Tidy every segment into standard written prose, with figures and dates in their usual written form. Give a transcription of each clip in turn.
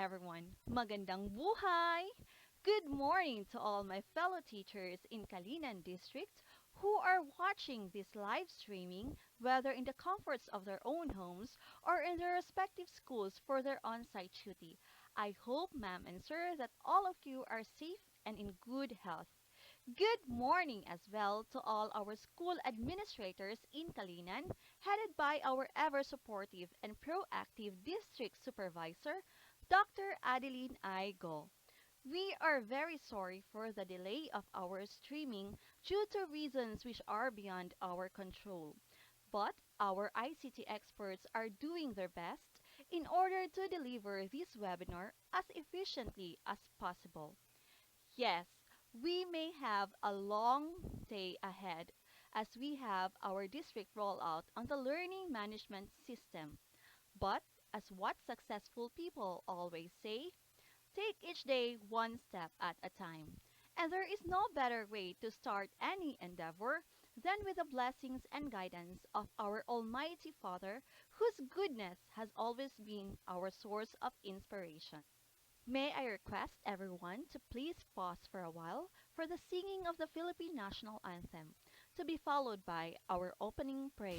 everyone. Magandang buhay! Good morning to all my fellow teachers in Calinan District who are watching this live streaming, whether in the comforts of their own homes or in their respective schools for their on-site duty. I hope, ma'am and sir, that all of you are safe and in good health. Good morning as well to all our school administrators in Calinan, headed by our ever supportive and proactive district supervisor, Dr. Adeline I. Go. We are very sorry for the delay of our streaming due to reasons which are beyond our control. But our ICT experts are doing their best in order to deliver this webinar as efficiently as possible. Yes, we may have a long day ahead as we have our district rollout on the learning management system. But as what successful people always say, take each day one step at a time. And there is no better way to start any endeavor than with the blessings and guidance of our Almighty Father, whose goodness has always been our source of inspiration. May I request everyone to please pause for a while for the singing of the Philippine National Anthem, to be followed by our opening prayer.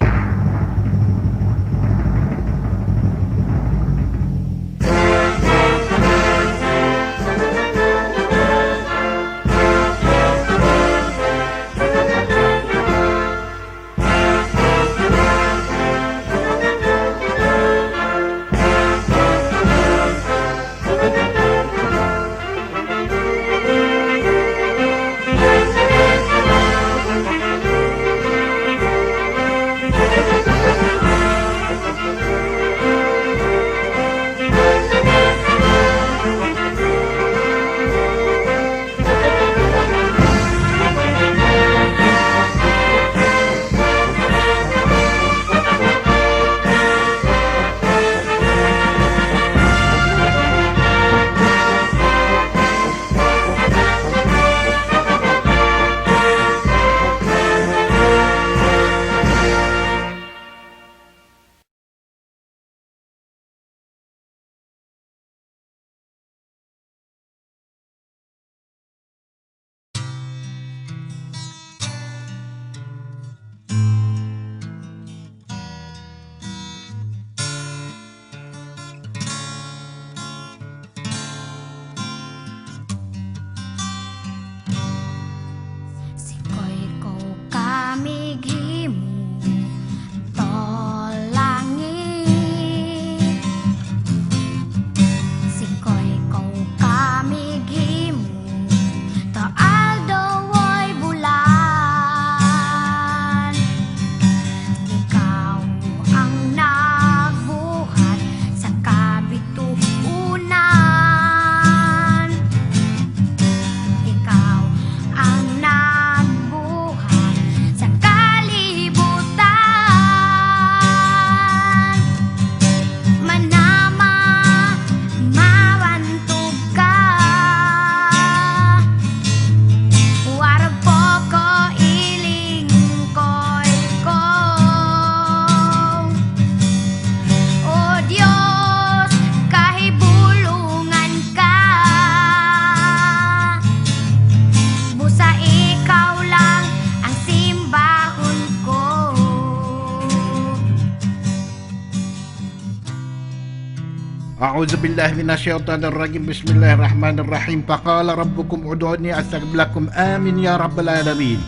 أعوذ بالله من الشيطان الرجيم بسم الله الرحمن الرحيم فقال ربكم ادعوني أستجب لكم آمين يا رب العالمين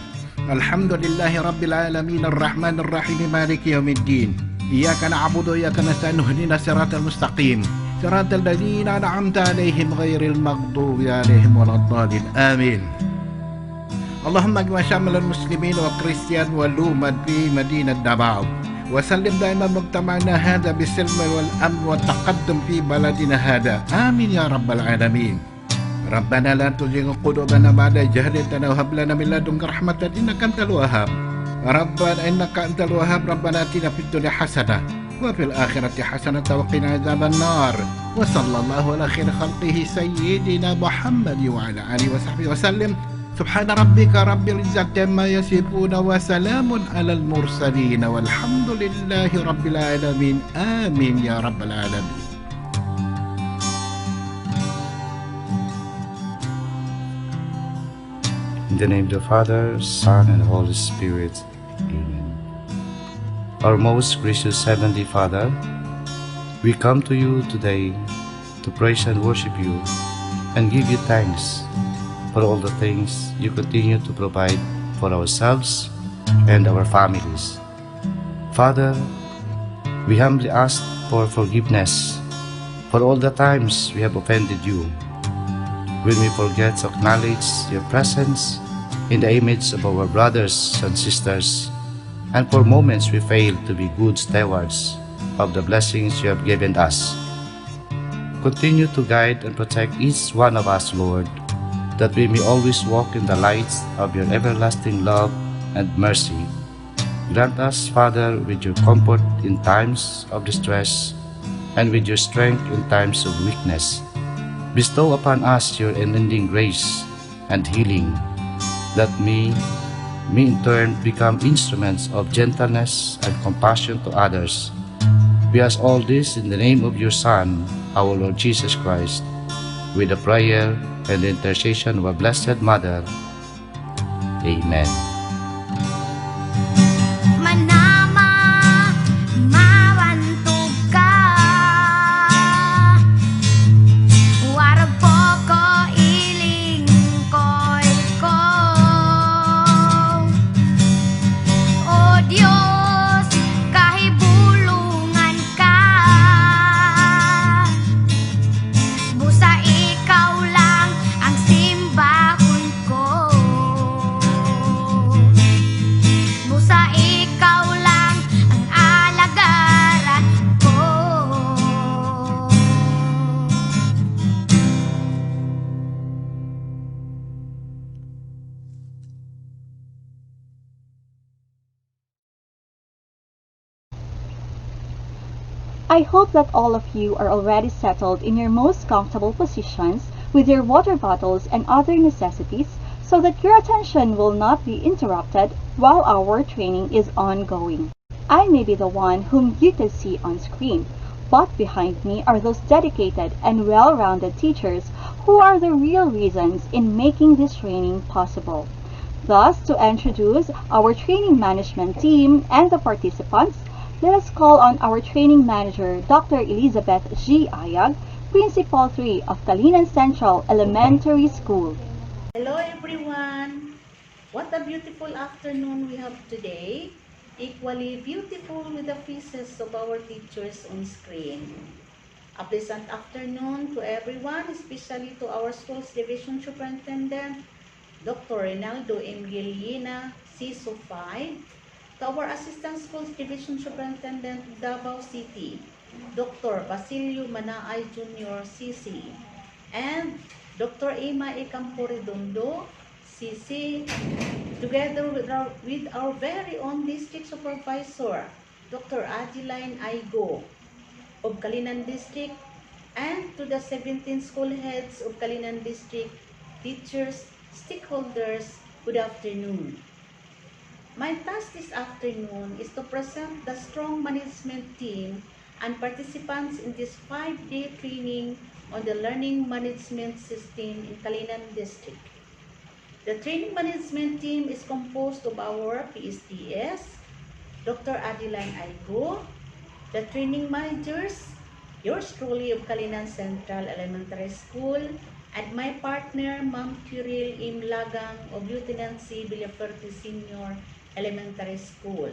الحمد لله رب العالمين الرحمن الرحيم مالك يوم الدين إياك نعبد وإياك نستعين اهدنا الصراط المستقيم صراط الذين أنعمت عليهم غير المغضوب عليهم ولا الضالين آمين اللهم اجمع شمل المسلمين والكريستيان واللومد في مدينة دباو وسلم دائما مجتمعنا هذا بالسلم والأمن والتقدم في بلدنا هذا آمين يا رب العالمين ربنا لا تزغ قلوبنا بعد إذ هديتنا وهب لنا من لدنك رحمة إنك أنت الوهاب ربنا إنك أنت الوهاب ربنا آتنا في الدنيا حسنة وفي الآخرة حسنة وقنا عذاب النار وصلى الله على خير خلقه سيدنا محمد وعلى آله وصحبه وسلم سبحان ربك رب العزة عما يصفون وسلام على المرسلين والحمد لله رب العالمين آمين يا رب العالمين In the name of the Father, Son, and Holy Spirit. Amen. Our most gracious Heavenly Father, we come to you today to praise and worship you and give you thanks for all the things you continue to provide for ourselves and our families. Father, we humbly ask for forgiveness for all the times we have offended you, when we forget to acknowledge your presence in the image of our brothers and sisters, and for moments we fail to be good stewards of the blessings you have given us. Continue to guide and protect each one of us, Lord, that we may always walk in the lights of your everlasting love and mercy. Grant us, Father, with your comfort in times of distress and with your strength in times of weakness. Bestow upon us your unending grace and healing, that we may in turn become instruments of gentleness and compassion to others. We ask all this in the name of your Son, our Lord Jesus Christ, with the prayer and the intercession of our Blessed Mother. Amen. Manama, mawantog ka. Warag po ko iling koy ko. O Diyos, kahibulungan ka. Busa ikaw lang ang simbahon ko. Busa ikaw lang ang alagaran ko. I hope that all of you are already settled in your most comfortable positions with your water bottles and other necessities so that your attention will not be interrupted while our training is ongoing. I may be the one whom you can see on screen, but behind me are those dedicated and well-rounded teachers who are the real reasons in making this training possible. Thus, to introduce our training management team and the participants, let us call on our training manager, Dr. Elizabeth G. Ayag, Principal 3 of Calinan Central Elementary School. Hello everyone! What a beautiful afternoon we have today. Equally beautiful with the faces of our teachers on screen. A pleasant afternoon to everyone, especially to our school's division superintendent, Dr. Reynaldo M. Giliena, CISO 5, to our assistant schools division superintendent, Davao City, Dr. Basilio Manaay Jr., CC, and Dr. Emma E. Campo Redondo, CC, together with our very own district supervisor, Dr. Adeline Aigo of Calinan District, and to the 17 school heads of Calinan District, teachers, stakeholders, good afternoon. My task this afternoon is to present the strong management team and participants in this 5-day training on the learning management system in Calinan District. The training management team is composed of our PSTS, Dr. Adeline Aigo, the training managers, yours truly of Calinan Central Elementary School, and my partner, Ma'am Kiril M. Lagang of Lieutenant C. Villaferte Senior Elementary School.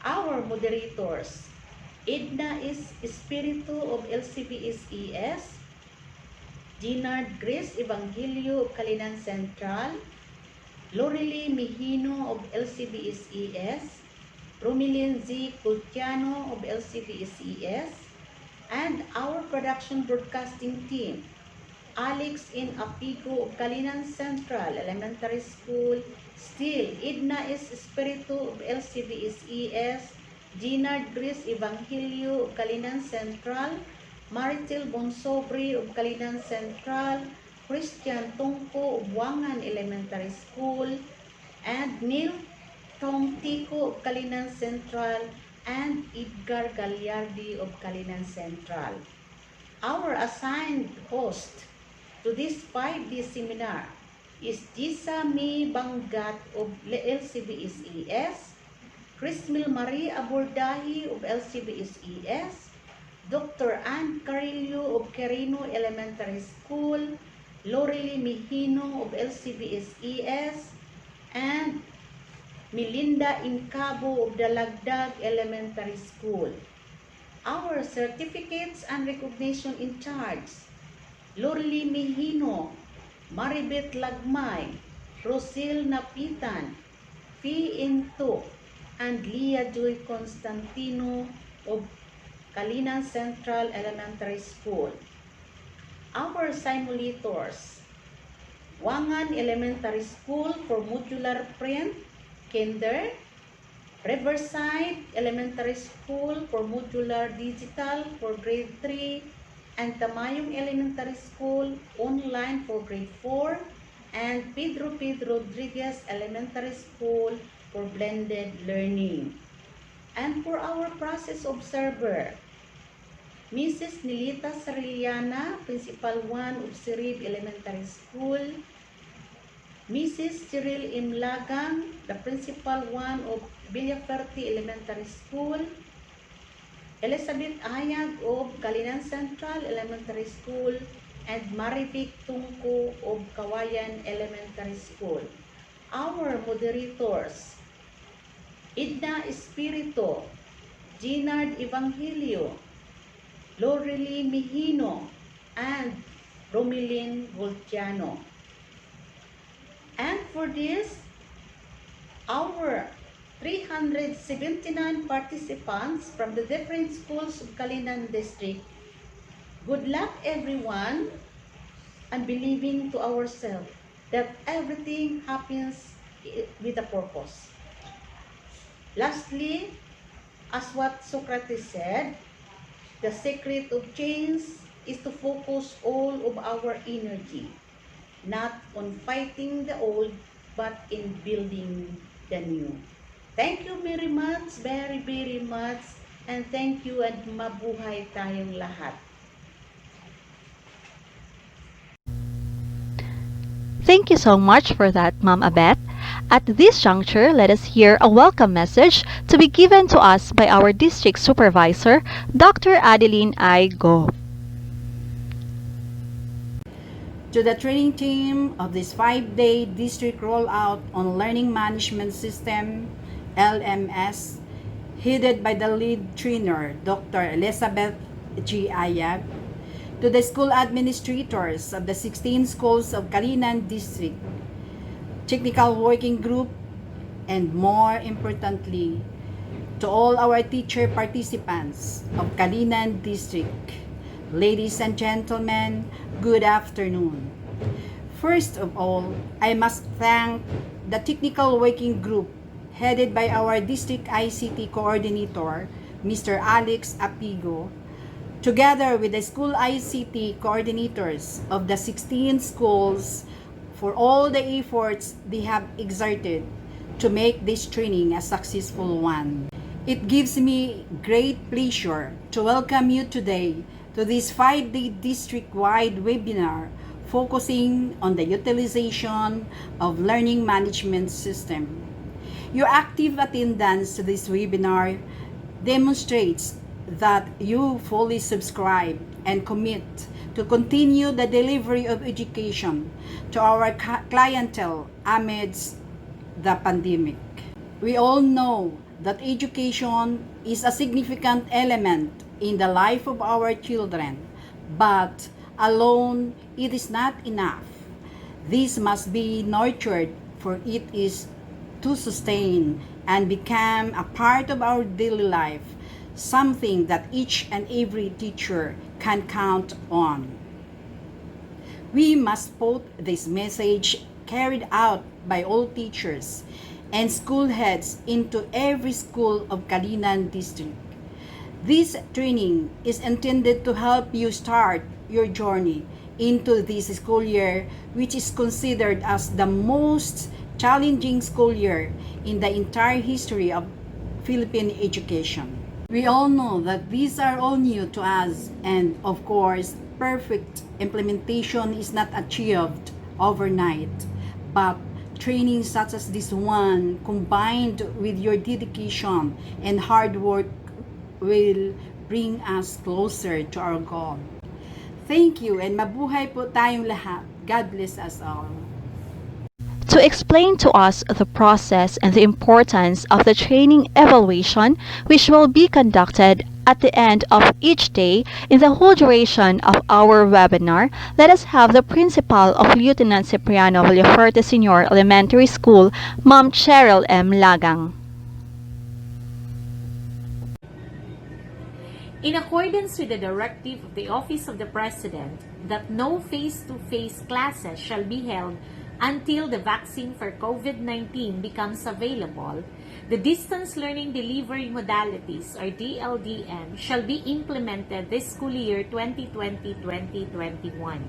Our moderators, Edna is Espiritu of LCBSES, Ginard Grace Evangelio of Calinan Central, Lorely Mihino of LCBSES, Romilin Z. Cultiano of LCBSES, and our production broadcasting team, Alex N. Apigo of Calinan Central Elementary School, still Edna S. Espiritu of LCBSES, Ginard Grace Evangelio of Calinan Central, Maritel Bonsobri of Calinan Central, Christian Tungko of Wangan Elementary School, and Neil Tong Tico of Calinan Central, and Edgar Gagliardi of Calinan Central. Our assigned host to this 5-day seminar is Jisa Mi Banggat of LCBSES, Crismil Marie Abordahi of LCBSES, Dr. Ann Carillo of Quirino Elementary School, Lorely Mihino of LCBSES, and Melinda Incabo of Dalagdag Elementary School. Our certificates and recognition in charge: Lorly Mihino, Maribeth Lagmay, Rosil Napitan, Fee Into, and Leah Joy Constantino of Calinan Central Elementary School. Our simulators: Wangan Elementary School for modular print, Kinder, Riverside Elementary School for modular digital for grade 3, and Tamayong Elementary School online for grade 4, and Pedro Rodriguez Elementary School for blended learning. And for our process observer, Mrs. Nilita Sariliana, Principal 1 of Sirib Elementary School, Mrs. Cyril Imlagang, the Principal 1 of Villaferti Elementary School, Elizabeth Ayag of Calinan Central Elementary School, and Marivic Tungko of Kawayan Elementary School. Our moderators: Idna Espirito, Ginard Evangelio, Lorely Mihino, and Romilin Voltiano. And for this, our 379 participants from the different schools of Calinan District, good luck everyone, and believing to ourselves that everything happens with a purpose. Lastly, as what Socrates said, the secret of change is to focus all of our energy not on fighting the old, but in building the new. Thank you very much, very much, and thank you, and mabuhay tayong lahat. Thank you so much for that, Ma'am Abet. At this juncture, let us hear a welcome message to be given to us by our district supervisor, Dr. Adeline I. Go. To the training team of this 5-day district rollout on Learning Management System, LMS, headed by the lead trainer, Dr. Elizabeth G. Ayag, to the school administrators of the 16 schools of Calinan District, Technical Working Group, and more importantly, to all our teacher participants of Calinan District. Ladies and gentlemen, good afternoon. First of all, I must thank the Technical Working Group headed by our District ICT Coordinator, Mr. Alex Apigo, together with the school ICT coordinators of the 16 schools for all the efforts they have exerted to make this training a successful one. It gives me great pleasure to welcome you today to this 5-day district-wide webinar focusing on the utilization of learning management system. Your active attendance to this webinar demonstrates that you fully subscribe and commit to continue the delivery of education to our clientele amidst the pandemic. We all know that education is a significant element in the life of our children, but alone it is not enough. This must be nurtured, for it is to sustain and become a part of our daily life, something that each and every teacher can count on. We must put this message carried out by all teachers and school heads into every school of Calinan District. This training is intended to help you start your journey into this school year, which is considered as the most challenging school year in the entire history of Philippine education. We all know that these are all new to us, and of course, perfect implementation is not achieved overnight. but training such as this one, combined with your dedication and hard work, will bring us closer to our goal. Thank you and mabuhay po tayong lahat. God bless us all. To explain to us the process and the importance of the training evaluation, which will be conducted at the end of each day in the whole duration of our webinar, let us have the principal of Lieutenant Cipriano Villaferte Senior Elementary School, Ma'am Cheryl M. Lagang. In accordance with the directive of the Office of the President that no face-to-face classes shall be held until the vaccine for COVID-19 becomes available, the distance learning delivery modalities or DLDM shall be implemented this school year 2020-2021.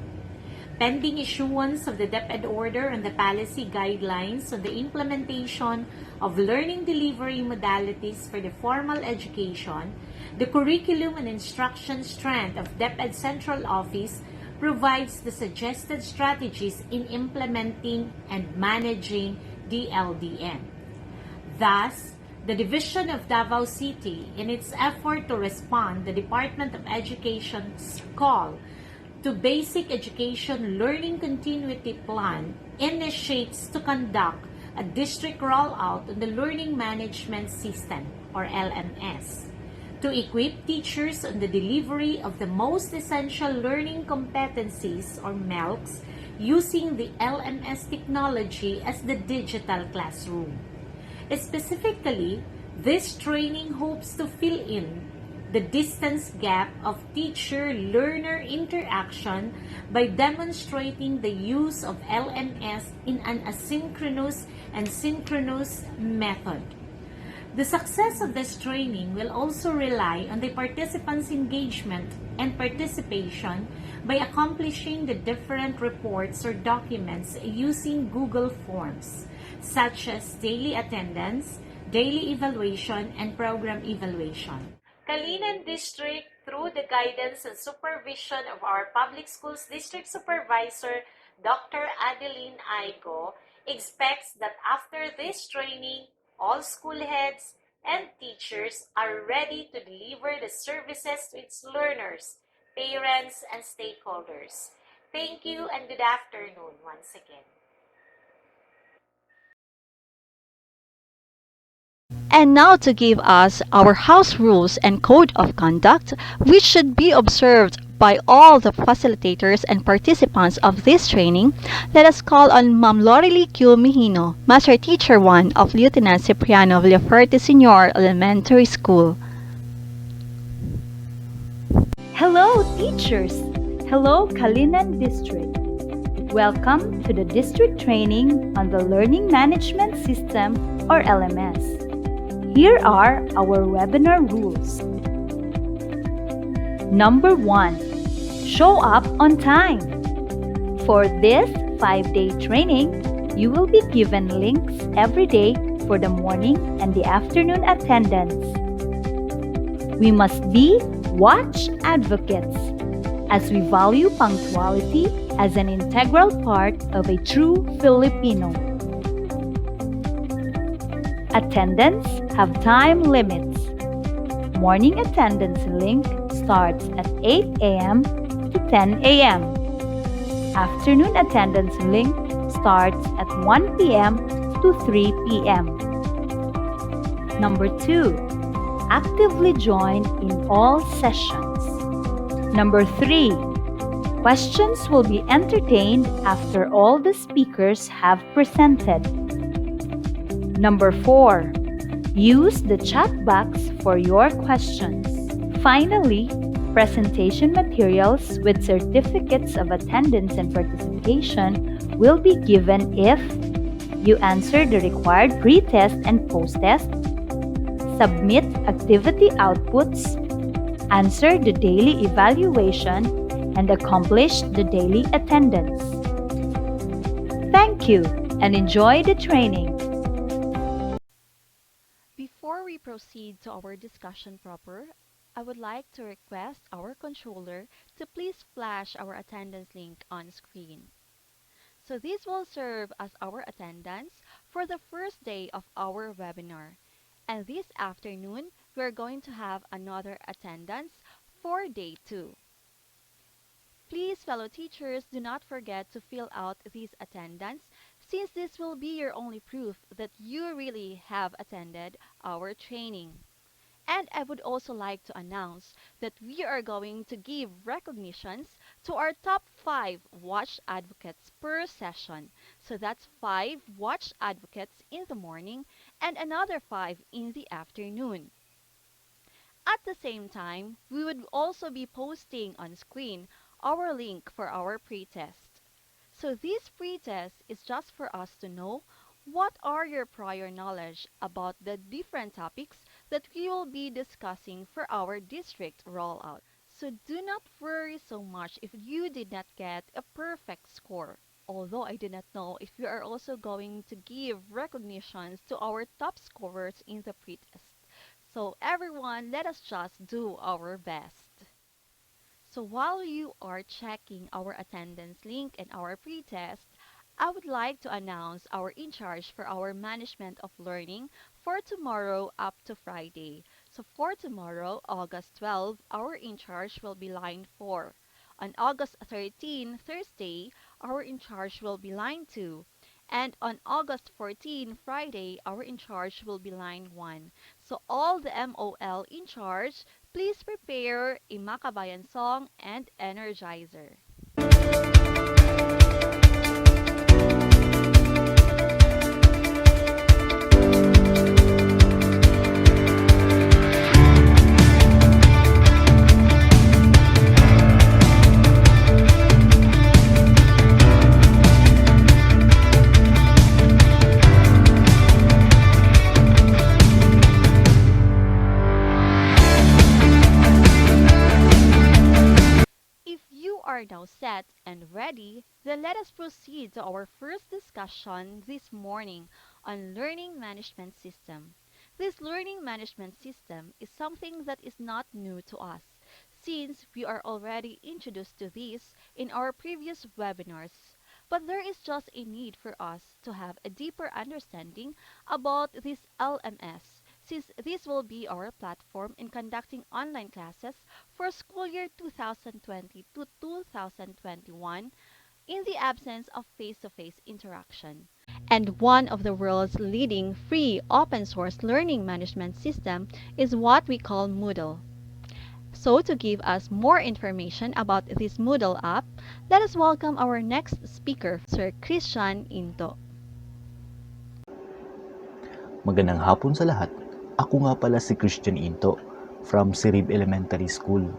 Pending issuance of the DepEd order and the policy guidelines on the implementation of learning delivery modalities for the formal education, the curriculum and instruction strand of DepEd Central Office provides the suggested strategies in implementing and managing DLDM. Thus, the Division of Davao City, in its effort to respond the Department of Education's call to Basic Education Learning Continuity Plan, initiates to conduct a district rollout on the Learning Management System, or LMS, to equip teachers on the delivery of the most essential learning competencies, or MELCs, using the LMS technology as the digital classroom. Specifically, this training hopes to fill in the distance gap of teacher-learner interaction by demonstrating the use of LMS in an asynchronous and synchronous method. The success of this training will also rely on the participants' engagement and participation by accomplishing the different reports or documents using Google Forms, such as daily attendance, daily evaluation, and program evaluation. Calinan District, through the guidance and supervision of our Public Schools District Supervisor, Dr. Adeline Aigo, expects that after this training, all school heads and teachers are ready to deliver the services to its learners, parents, and stakeholders. Thank you and good afternoon once again. And now to give us our house rules and code of conduct, which should be observed by all the facilitators and participants of this training, let us call on Ma'am Lorely Q. Mihino, Master Teacher 1 of Lieutenant Cipriano Villaferte Senior Elementary School. Hello, teachers! Hello, Calinan District! Welcome to the district training on the Learning Management System, or LMS. Here are our webinar rules. Number 1. Show up on time. For this 5-day training, you will be given links every day for the morning and the afternoon attendance. We must be watch advocates, as we value punctuality as an integral part of a true Filipino. Attendance have time limits. Morning attendance link starts at 8 a.m. to 10 a.m. Afternoon attendance link starts at 1 p.m. to 3 p.m. Number 2. Actively join in all sessions. Number 3. Questions will be entertained after all the speakers have presented. Number 4. Use the chat box for your questions. Finally, presentation materials with certificates of attendance and participation will be given if you answer the required pre-test and post-test, submit activity outputs, answer the daily evaluation, and accomplish the daily attendance. Thank you and enjoy the training. Before we proceed to our discussion proper, I would like to request our controller to please flash our attendance link on screen. So this will serve as our attendance for the first day of our webinar. And this afternoon, we're going to have another attendance for day 2. Please, fellow teachers, do not forget to fill out this attendance since this will be your only proof that you really have attended our training. And I would also like to announce that we are going to give recognitions to our top 5 watch advocates per session. So that's 5 watch advocates in the morning and another 5 in the afternoon. At the same time, we would also be posting on screen our link for our pretest. So this pretest is just for us to know what are your prior knowledge about the different topics that we will be discussing for our district rollout. So do not worry so much if you did not get a perfect score. Although I do not know if we are also going to give recognitions to our top scorers in the pretest. So everyone, let us just do our best. So while you are checking our attendance link and our pretest, I would like to announce our in charge for our management of learning for tomorrow up to Friday. So for tomorrow, August 12, our in charge will be line 4. On August 13, Thursday, our in charge will be line 2. And on August 14, Friday, our in charge will be line 1. So all the MOL in charge, please prepare a Makabayan song and energizer. If you are now set and ready, then let us proceed to our first discussion this morning on learning management system. This learning management system is something that is not new to us, since we are already introduced to this in our previous webinars. But there is just a need for us to have a deeper understanding about this LMS, since this will be our platform in conducting online classes for school year 2020 to 2021 in the absence of face-to-face interaction. And one of the world's leading free open source learning management system is what we call Moodle. So to give us more information about this Moodle app, let us welcome our next speaker, Sir Christian Into. Magandang hapon sa lahat. Ako nga pala si Christian Into from Sirib Elementary School.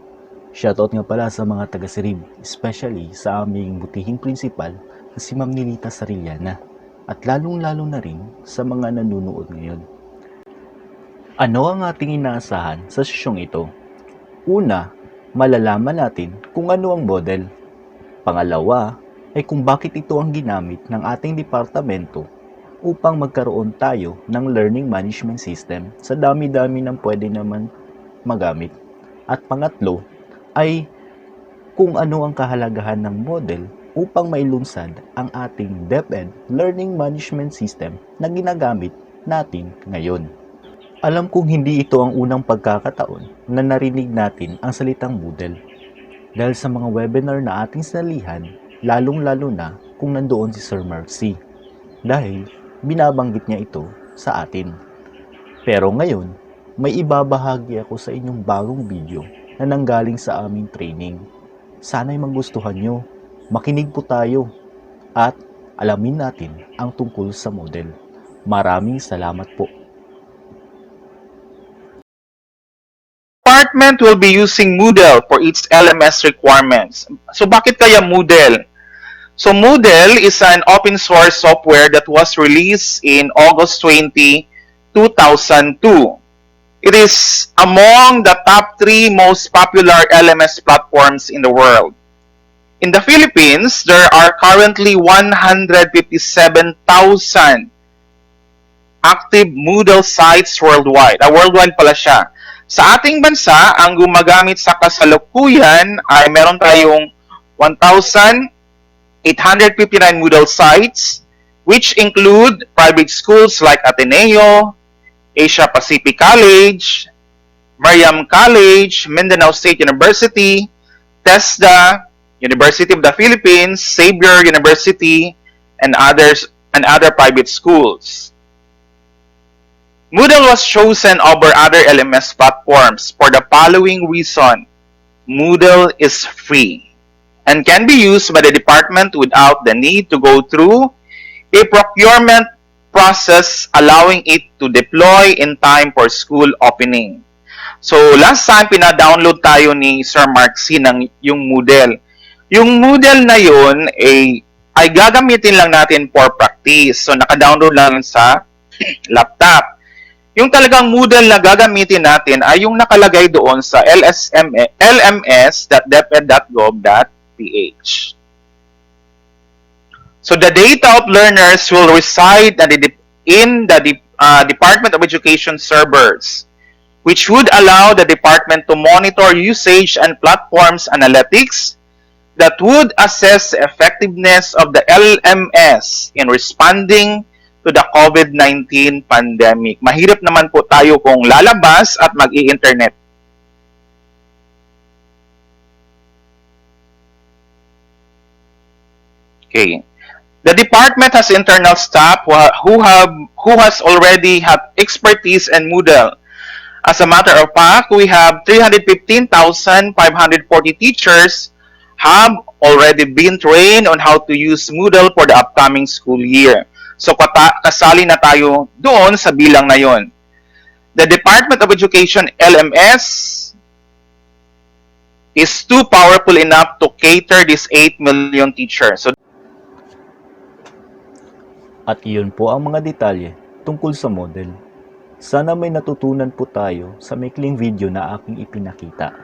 Shoutout nga pala sa mga taga Sirib, especially sa aming butihing principal na si Ma'am Nilita Sarillana at lalong-lalo na rin sa mga nanunood ngayon. Ano ang ating inaasahan sa sesyong ito? Una, malalaman natin kung ano ang model. Pangalawa, ay kung bakit ito ang ginamit ng ating departamento upang magkaroon tayo ng learning management system sa dami-dami ng pwede naman magamit. At pangatlo ay kung ano ang kahalagahan ng model upang mailunsad ang ating DepEd learning management system na ginagamit natin ngayon. Alam kong hindi ito ang unang pagkakataon na narinig natin ang salitang Moodle. Dahil sa mga webinar na ating sinalihan, lalong-lalo na kung nandoon si Sir Mercy. Dahil binabanggit niya ito sa atin. Pero ngayon, may ibabahagi ako sa inyong bagong video na nanggaling sa aming training. Sana'y magustuhan nyo. Makinig po tayo at alamin natin ang tungkol sa model. Maraming salamat po. Department will be using Moodle for its LMS requirements. So bakit kaya Moodle? So Moodle is an open source software that was released in August 20, 2002. It is among the top 3 most popular LMS platforms in the world. In the Philippines, there are currently 157,000 active Moodle sites worldwide. Worldwide pala siya. Sa ating bansa, ang gumagamit sa kasalukuyan ay meron tayong 1,000 859 Moodle sites, which include private schools like Ateneo, Asia Pacific College, Mariam College, Mindanao State University, TESDA, University of the Philippines, Xavier University, and other private schools. Moodle was chosen over other LMS platforms for the following reason. Moodle is free and can be used by the department without the need to go through a procurement process, allowing it to deploy in time for school opening. So last time pina-download tayo ni Sir Mark C ng yung Moodle. Yung Moodle na yun ay gagamitin lang natin for practice. So naka-download lang sa laptop. Yung talagang Moodle na gagamitin natin ay yung nakalagay doon sa lms.deped.gov.ph. So the data of learners will reside in the Department of Education servers, which would allow the department to monitor usage and platforms analytics that would assess the effectiveness of the LMS in responding to the COVID-19 pandemic. Mahirap naman po tayo kung lalabas at mag-i-internet. Okay. The department has internal staff who has already have expertise in Moodle. As a matter of fact, we have 315,540 teachers have already been trained on how to use Moodle for the upcoming school year. So kasali na tayo doon sa bilang na yon. The Department of Education LMS is too powerful enough to cater these 8 million teachers. So At iyon po ang mga detalye tungkol sa model. Sana may natutunan po tayo sa maikling video na aking ipinakita.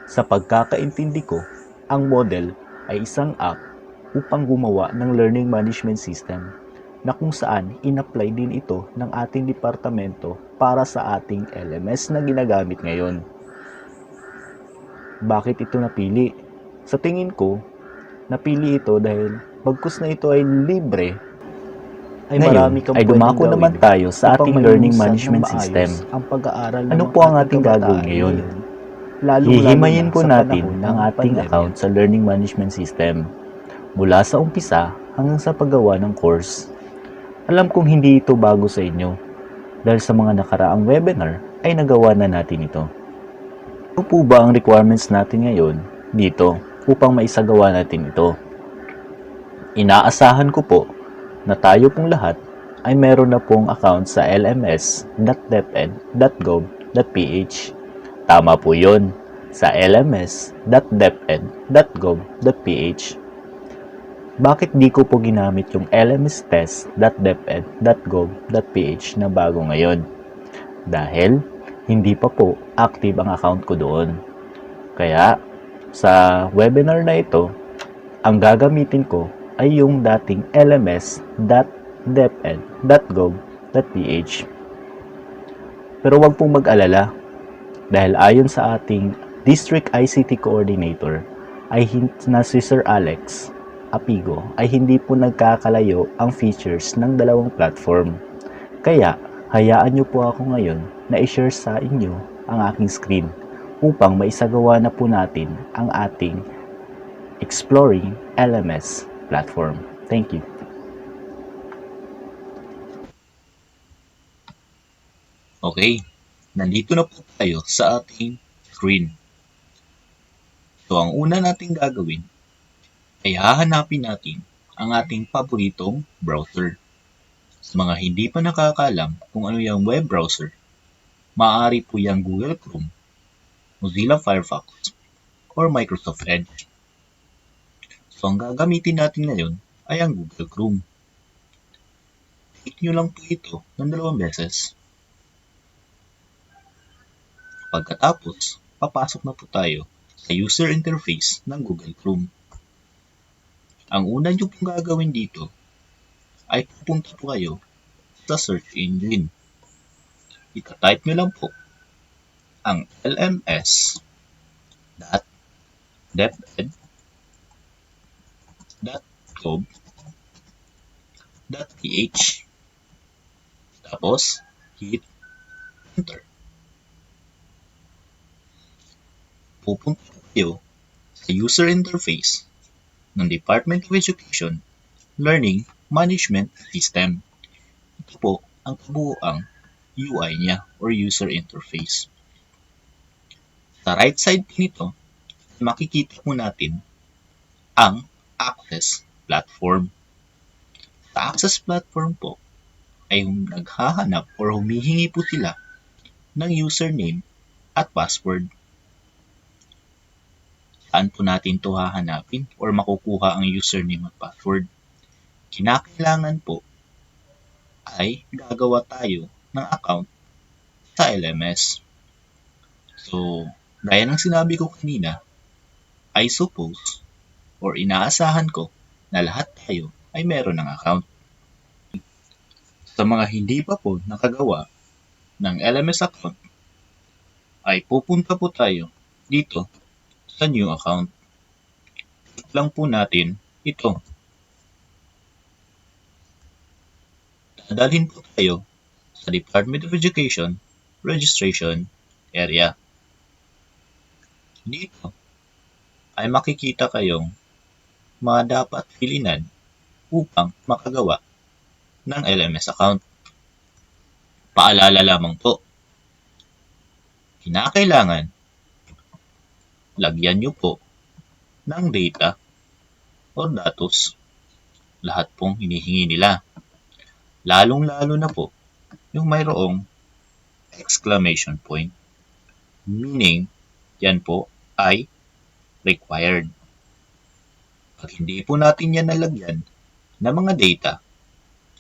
Sa pagkakaintindi ko, ang model ay isang app upang gumawa ng learning management system na kung saan in-apply din ito ng ating departamento para sa ating LMS na ginagamit ngayon. Bakit ito napili? Sa tingin ko, napili ito dahil bagkus na ito ay libre, ay marami kang pwedeng dumako naman tayo sa ating learning management system. Ang pag-aaral ano po ang ating gagawin ngayon? Hihimayin po natin ang ating account sa learning management system mula sa umpisa hanggang sa paggawa ng course. Alam kong hindi ito bago sa inyo dahil sa mga nakaraang webinar ay nagawa na natin ito. Ano po ba ang requirements natin ngayon dito upang maisagawa natin ito? Inaasahan ko po na tayo pong lahat ay meron na pong account sa lms.deped.gov.ph. Tama po yun, sa lms.deped.gov.ph. Bakit di ko po ginamit yung lmstest.deped.gov.ph na bago ngayon? Dahil hindi pa po active ang account ko doon. Kaya sa webinar na ito, ang gagamitin ko ay yung dating lms.deped.gov.ph. Pero wag pong mag-alala dahil ayon sa ating District ICT Coordinator ay na si Sir Alex Apigo ay hindi po nagkakalayo ang features ng dalawang platform. Kaya hayaan nyo po ako ngayon na i-share sa inyo ang aking screen upang maisagawa na po natin ang ating Exploring LMS platform. Thank you. Okay, nandito na po tayo sa ating screen. So, ang una nating gagawin ay hahanapin natin ang ating paboritong browser. Sa mga hindi pa nakakaalam kung ano yung web browser, maaari po yung Google Chrome, Mozilla Firefox, or Microsoft Edge. So, ang gagamitin natin ngayon ay ang Google Chrome. Click nyo lang po ito ng 2 beses. Pagkatapos, papasok na po tayo sa user interface ng Google Chrome. Ang una nyo pong gagawin dito ay pupunta po kayo sa search engine. Ika-type nyo lang po ang lms.deped.gov.ph. .ph. Tapos, hit enter. Pupunta kayo sa user interface ng Department of Education Learning Management System. Ito po ang kabuuang UI niya or user interface. Sa right side po nito, makikita po natin ang Access Platform. Sa Access Platform po ay naghahanap or humihingi po sila ng username at password. Saan po natin ito hahanapin or makukuha ang username at password? Kinakailangan po ay gagawa tayo ng account sa LMS. So, gaya ng sinabi ko kanina, I suppose or inaasahan ko na lahat tayo ay meron ng account. Sa mga hindi pa po nakagawa ng LMS account, ay pupunta po tayo dito sa new account. Click lang po natin ito. Dadalhin po tayo sa Department of Education registration area. Dito ay makikita kayong mga dapat pilinan upang makagawa ng LMS account. Paalala lamang po, kinakailangan lagyan nyo po ng data o datos lahat pong hinihingi nila. Lalong-lalo na po yung mayroong exclamation point, meaning yan po ay required. Pag hindi po natin yan nalagyan ng mga data,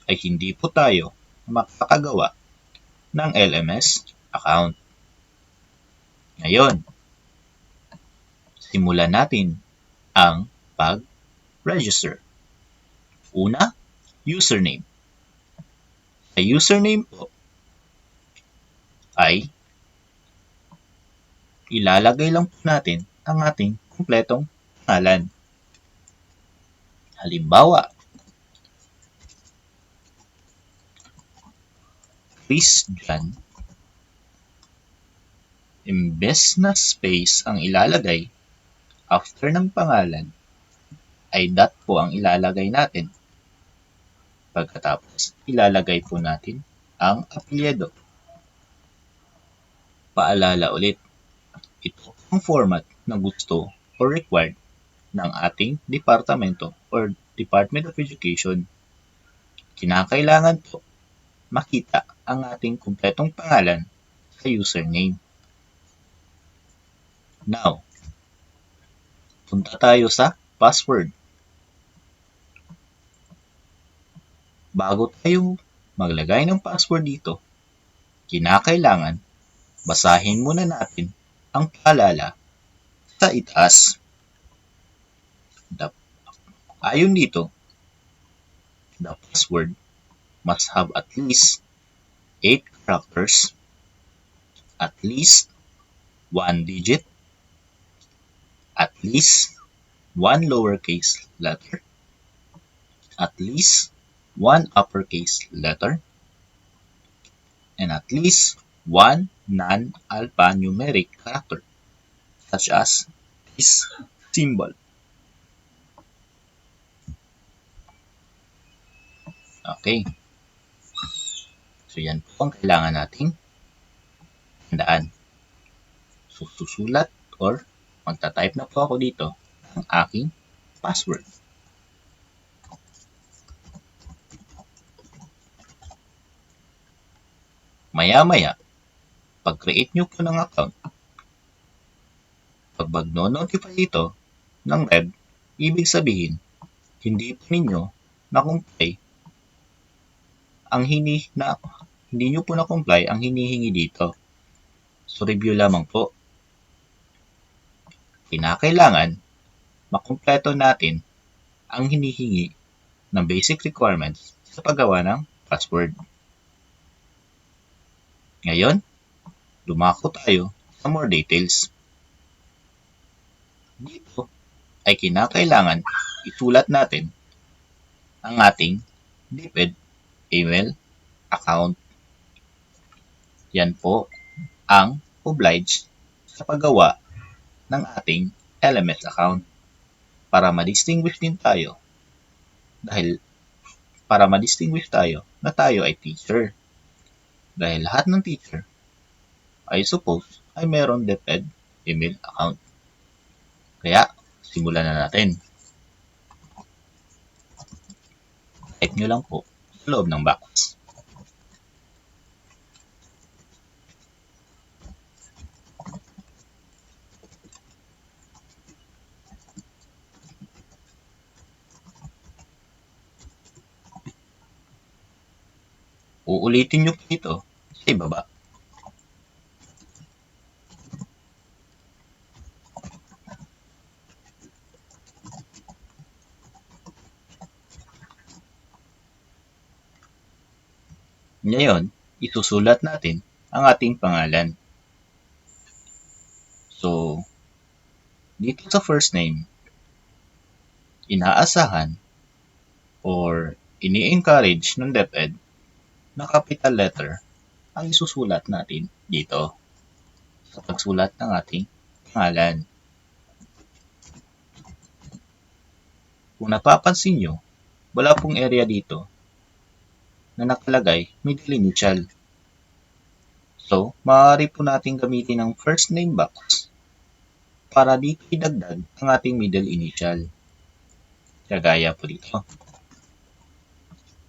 ay hindi po tayo makakagawa ng LMS account. Ngayon, simulan natin ang pag-register. Una, username. Sa username po ay ilalagay lang po natin ang ating kumpletong pangalan. Halimbawa, Christian, imbes na space ang ilalagay after ng pangalan, ay dot po ang ilalagay natin. Pagkatapos, ilalagay po natin ang apelyido. Paalala ulit, ito ang format na gusto or required ng ating departamento or Department of Education. Kinakailangan po makita ang ating kumpletong pangalan sa username. Now, punta tayo sa password. Bago tayo maglagay ng password dito, kinakailangan basahin muna natin ang paalala sa itaas. Ayon dito, the password must have at least 8 characters, at least 1 digit, at least 1 lowercase letter, at least 1 uppercase letter, and at least 1 non-alphanumeric character, such as this symbol. Okay. So, yan po ang kailangan nating tandaan. So, susulat or magta-type na po ako dito ang aking password. Maya-maya, pag-create nyo po ng account, pag magno-notify ito ng red, ibig sabihin, hindi po ninyo na-comply ang hindi nyo po na-comply ang hinihingi dito. So, review lamang po. Kinakailangan makumpleto natin ang hinihingi ng basic requirements sa paggawa ng password. Ngayon, dumako tayo sa more details. Dito ay kinakailangan isulat natin ang ating DepEd email account. Yan po ang oblige sa paggawa ng ating LMS account para ma-distinguish din tayo dahil para ma-distinguish tayo na tayo ay teacher. Dahil lahat ng teacher I suppose ay meron DepEd email account. Kaya simulan na natin. Type nyo lang po sa loob ng box. Uulitin nyo po ito sa ibaba. Ngayon, isusulat natin ang ating pangalan. So, dito sa first name, inaasahan or ini-encourage ng DepEd na capital letter ang isusulat natin dito sa pagsulat ng ating pangalan. Kung napapansin nyo, wala pong area dito na nakalagay middle initial. So, maaari po natin gamitin ang first name box para dito idagdag ang ating middle initial. Kagaya po dito.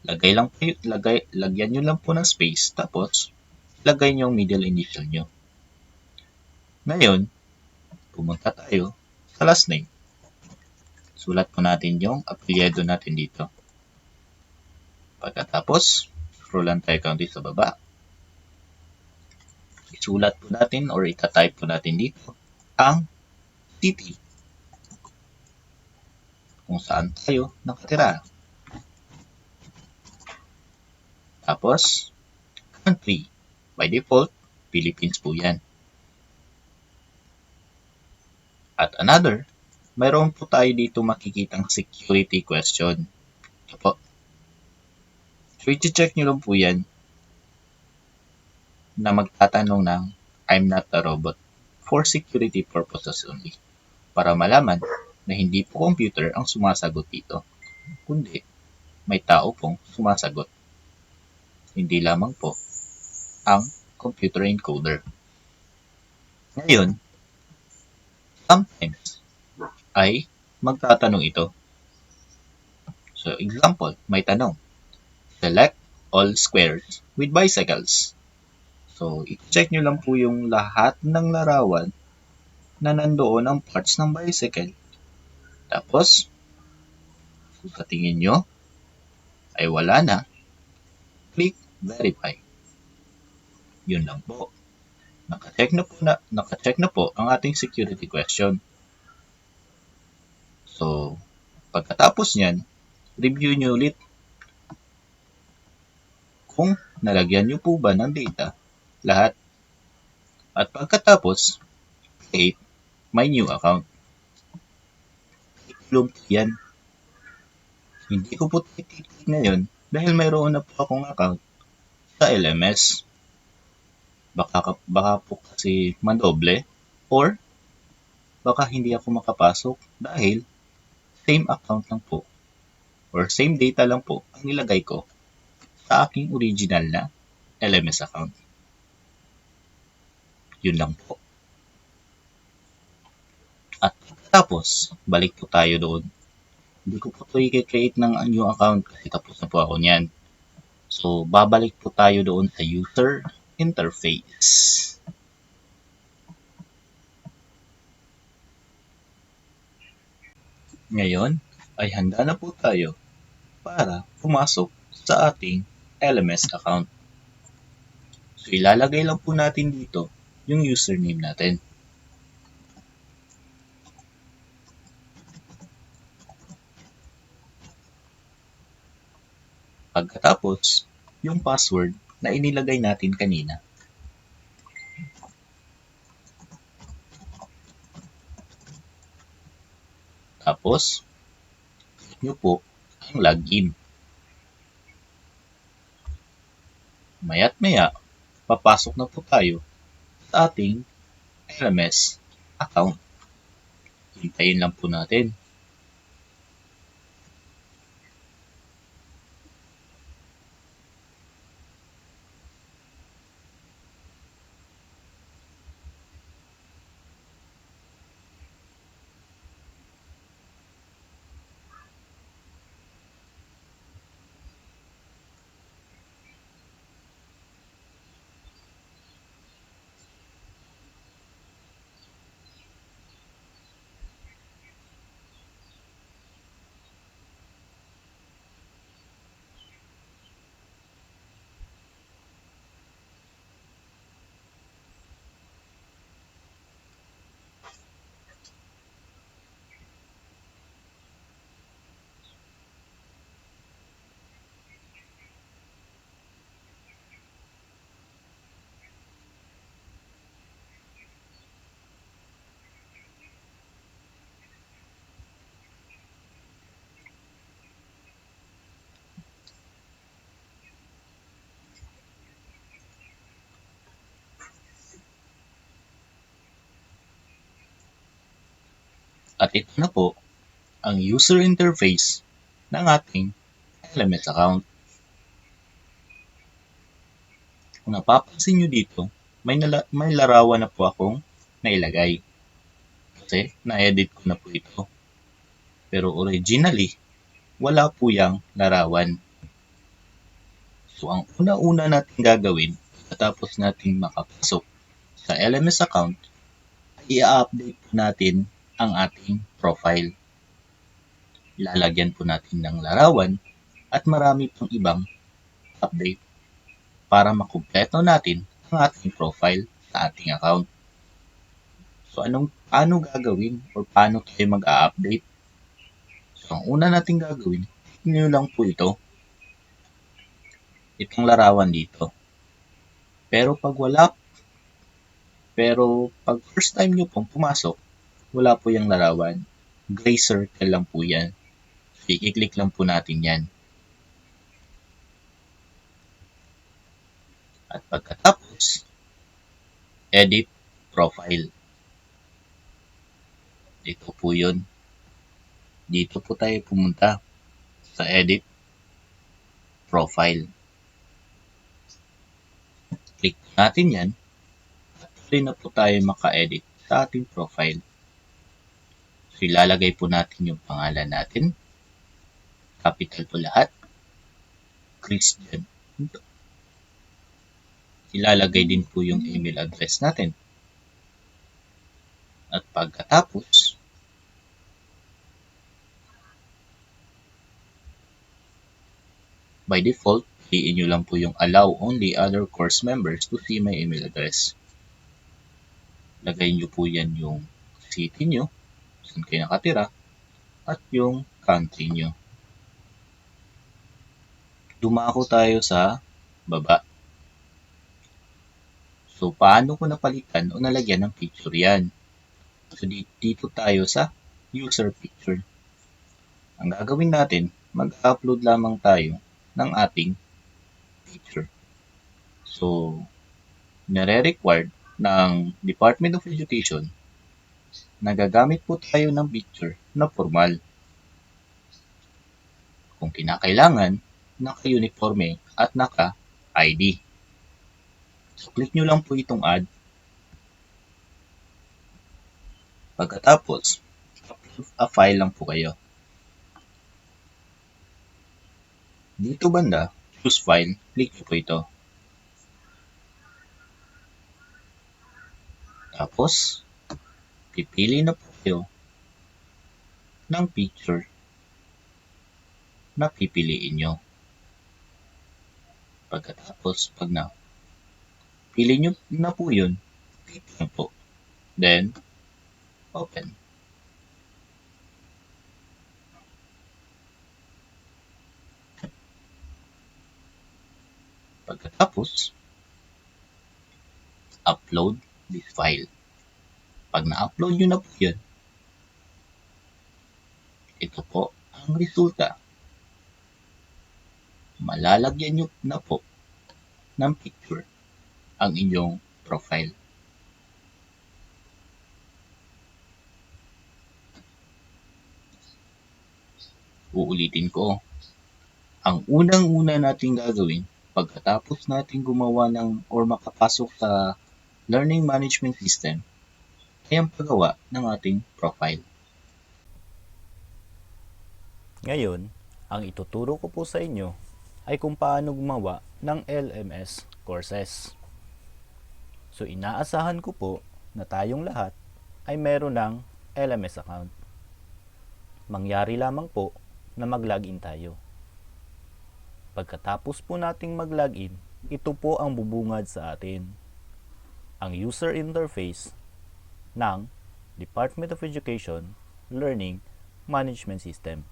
Lagyan nyo lang po ng space tapos lagay nyo ang middle initial nyo. Ngayon, pumunta tayo sa last name. Sulat po natin yung apelyido natin dito. Pagkatapos, scrollan tayo kaunti sa baba. Isulat po natin or itatype po natin dito ang city kung saan tayo nakatira. Tapos, country. By default, Philippines po yan. At another, mayroon po tayo dito makikitang security question. Ito po. So, i-check nyo lang po yan na magtatanong ng I'm not a robot for security purposes only. Para malaman na hindi po computer ang sumasagot dito, kundi may tao pong sumasagot. Hindi lamang po ang computer encoder. Ngayon, sometimes ay magtatanong ito. So, example, may tanong. Select all squares with bicycles. So, i-check nyo lang po yung lahat ng larawan na nandoon ang parts ng bicycle. Tapos, kung sa tingin nyo ay wala na, click verify. Yun lang po. Naka-check na po ang ating security question. So, pagkatapos niyan, review nyo ulit kung nalagyan nyo po ba ng data lahat. At pagkatapos, create my new account. Iklog yan. Hindi ko po titik ngayon dahil mayroon na po akong account sa LMS. Baka po kasi mandoble or baka hindi ako makapasok dahil same account lang po or same data lang po ang nilagay ko sa aking original na LMS account. Yun lang po. At tapos, balik po tayo doon. Hindi ko po ito i-create ng new account kasi tapos na po ako niyan. So, babalik po tayo doon sa user interface. Ngayon, ay handa na po tayo para pumasok sa ating LMS account. So, ilalagay lang po natin dito yung username natin. Pagkatapos, yung password na inilagay natin kanina. Tapos, click nyo po ang login. Maya't maya, papasok na po tayo sa ating LMS account. Hintayin lang po natin. At ito na po ang user interface ng ating LMS account. Kung napapansin nyo dito, may larawan na po akong nailagay. Kasi na-edit ko na po ito. Pero originally, wala po yang larawan. So ang una-una natin gagawin pagkatapos natin makapasok sa LMS account, ay i-update po natin ang ating profile. Ilalagyan po natin ng larawan at marami pang ibang update para makumpleto natin ang ating profile sa ating account. So paano gagawin or paano tayo mag-a-update? So ang una natin gagawin, click nyo lang po itong larawan dito. Pero pag first time nyo pong pumasok, wala po yung larawan. Gray circle lang po yan. So i-click lang po natin yan. At pagkatapos, edit profile. Dito po yun. Dito po tayo pumunta sa edit profile. Click natin yan. At tuloy na po tayo maka-edit sa ating profile. So ilalagay po natin yung pangalan natin. Capital po lahat. Christian. Ilalagay din po yung email address natin. At pagkatapos, by default, piliin nyo lang po yung allow only other course members to see my email address. Lagay nyo po yan yung city nyo, saan kayo nakatira, at yung country nyo. Dumako tayo sa baba. So, paano ko napalitan o nalagyan ng picture yan? So, dito tayo sa user picture. Ang gagawin natin, mag-upload lamang tayo ng ating picture. So, nare-required ng Department of Education na gagamit po tayo ng picture na formal. Kung kinakailangan, naka-uniforme at naka-ID. So, click nyo lang po itong add. Pagkatapos, upload a file lang po kayo. Dito banda, choose file, click nyo po ito. Tapos, pipili na po kayo ng picture na pipiliin nyo. Pagkatapos, pag pili nyo na po yun, click nyo po. Then, open. Pagkatapos, upload this file. Pag na-upload nyo na po yun, ito po ang resulta malalagyan nyo na po ng picture ang inyong profile. Uulitin ko, ang unang-una nating gagawin pagkatapos nating gumawa ng or makapasok sa learning management system ay ang paggawa ng ating profile. Ngayon, ang ituturo ko po sa inyo ay kung paano gumawa ng LMS courses. So inaasahan ko po na tayong lahat ay meron ng LMS account. Mangyari lamang po na mag-login tayo. Pagkatapos po nating mag-login, ito po ang bubungad sa atin. Ang user interface ng Department of Education Learning Management System.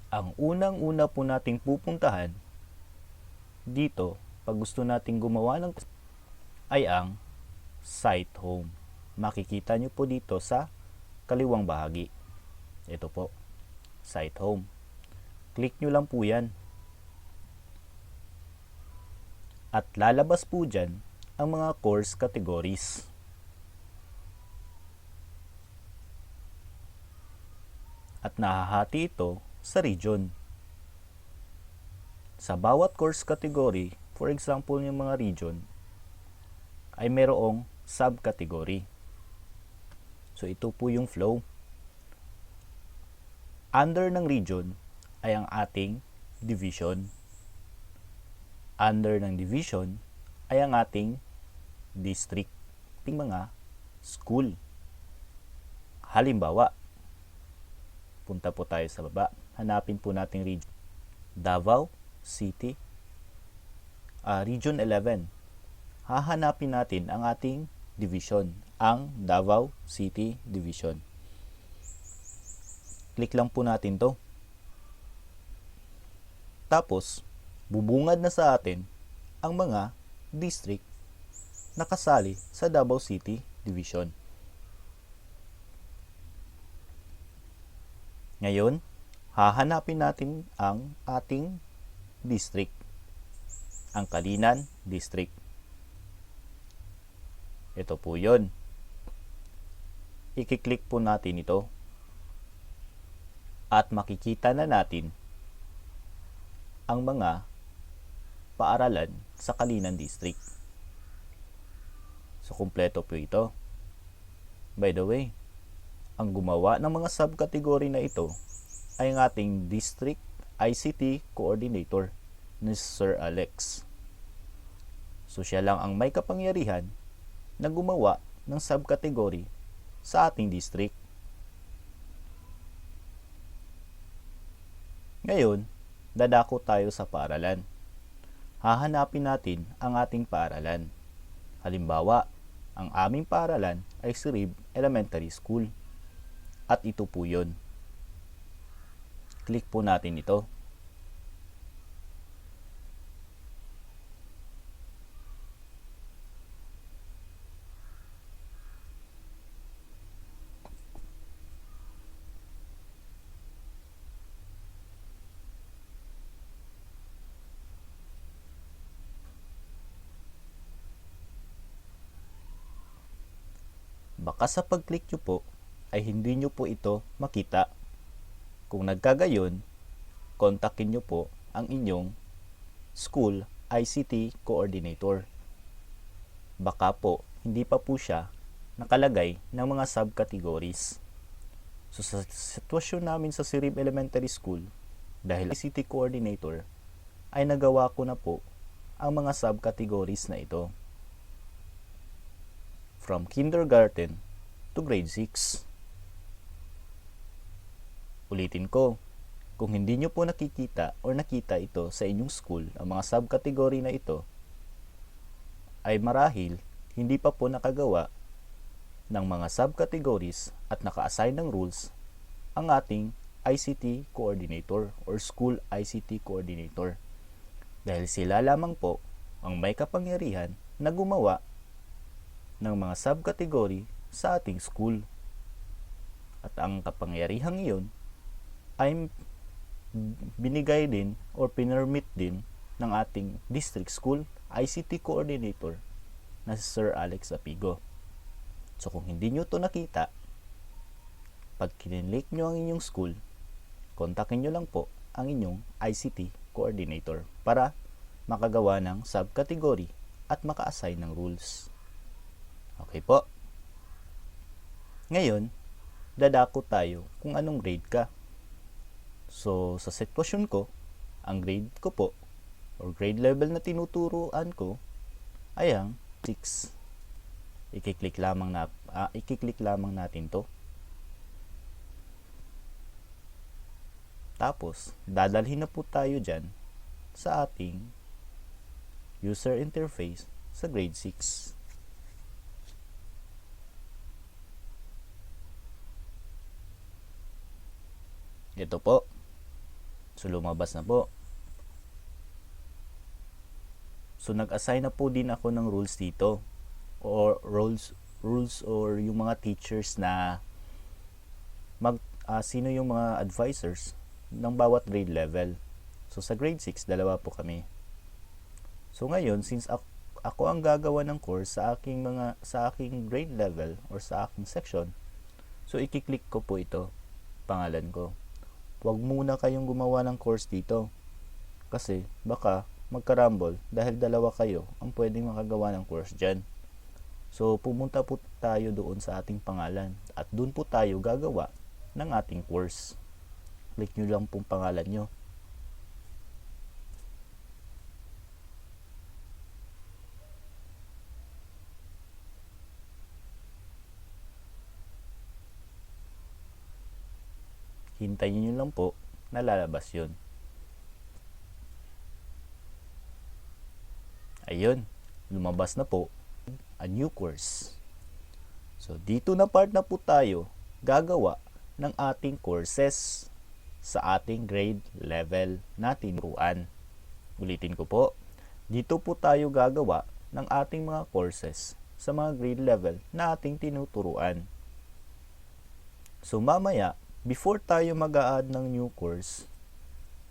Ang unang-una po nating pupuntahan dito pag gusto nating gumawa ng ay ang Site Home. Makikita nyo po dito sa kaliwang bahagi. Ito po, Site Home. Click nyo lang po yan. At lalabas po dyan ang mga course categories. At nahahati ito sa region. Sa bawat course category, for example yung mga region, ay merong subcategory. So ito po yung flow. Under ng region ay ang ating division. Under ng division ay ang ating district, ating mga school. Halimbawa, punta po tayo sa baba. Hanapin po natin region. Davao City, Region 11. Hahanapin natin ang ating division, ang Davao City Division. Click lang po natin to. Tapos, bubungad na sa atin ang mga district na kasali sa Davao City Division. Ngayon, hahanapin natin ang ating district, ang Calinan District. Ito po yun. I-click po natin ito. At makikita na natin ang mga paaralan sa Calinan District. So, kumpleto po ito. By the way, ang gumawa ng mga subcategory na ito ay ang ating District ICT Coordinator ni Sir Alex. So, siya lang ang may kapangyarihan na gumawa ng subcategory sa ating district. Ngayon, dadako tayo sa paaralan. Hahanapin natin ang ating paaralan. Halimbawa, ang aming paaralan ay Sirib Elementary School. At ito po yun. Click po natin ito. Baka sa pag-click nyo po ay hindi nyo po ito makita. Kung nagkagayon, kontakin nyo po ang inyong school ICT coordinator. Baka po hindi pa po siya nakalagay ng mga subcategories. So sa sitwasyon namin sa Sirib Elementary School, dahil ICT coordinator, ay nagawa ko na po ang mga subcategories na ito. From kindergarten to grade 6. Ulitin ko, kung hindi nyo po nakikita or nakita ito sa inyong school, ang mga subcategory na ito, ay marahil hindi pa po nakagawa ng mga subcategories at naka-assign ng rules ang ating ICT coordinator or school ICT coordinator. Dahil sila lamang po ang may kapangyarihan na gumawa ng mga subcategory sa ating school. At ang kapangyarihang iyon ay binigay din or pinermit din ng ating district school ICT coordinator na si Sir Alex Apigo. So kung hindi nyo to nakita, pag kinilike nyo ang inyong school, kontakin nyo lang po ang inyong ICT coordinator para makagawa ng subcategory at maka-assign ng rules. Okay po. Ngayon, dadako tayo kung anong grade ka. So, sa sitwasyon ko, ang grade ko po, or grade level na tinuturuan ko, ay ang 6. Ikiklik lamang natin to. Tapos, dadalhin na po tayo dyan sa ating user interface sa grade 6. Ito po. So, lumabas na po. So, nag-assign na po din ako ng rules dito. Or rules or yung mga teachers na sino yung mga advisors ng bawat grade level. So, sa grade 6, dalawa po kami. So, ngayon, since ako ang gagawa ng course sa aking grade level or sa aking section, so, i-click ko po ito, pangalan ko. Huwag muna kayong gumawa ng course dito. Kasi, baka magkarambol dahil dalawa kayo ang pwedeng makagawa ng course dyan. So, pumunta po tayo doon sa ating pangalan at doon po tayo gagawa ng ating course. Click nyo lang pong pangalan nyo. Hintayin nyo lang po na lalabas yun. Ayun, lumabas na po a new course. So, dito na part na po tayo gagawa ng ating courses sa ating grade level na tinuruan. Ulitin ko po, dito po tayo gagawa ng ating mga courses sa mga grade level na ating tinuturuan. So, mamaya, before tayo mag-a-add ng new course,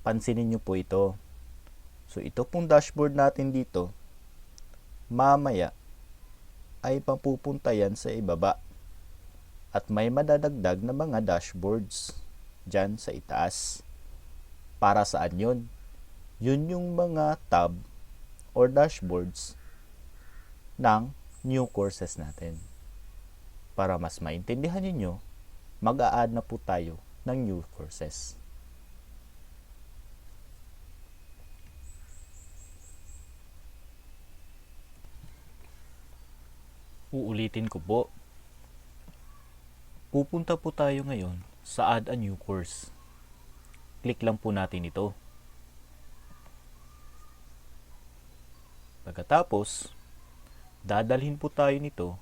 pansinin nyo po ito. So, ito pong dashboard natin dito, mamaya, ay papupunta yan sa ibaba. At may madadagdag na mga dashboards dyan sa itaas. Para saan yun? Yun yung mga tab or dashboards ng new courses natin. Para mas maintindihan ninyo, mag-a-add na po tayo ng new courses. Uulitin ko po. Pupunta po tayo ngayon sa add a new course. Click lang po natin ito. Pagkatapos, dadalhin po tayo nito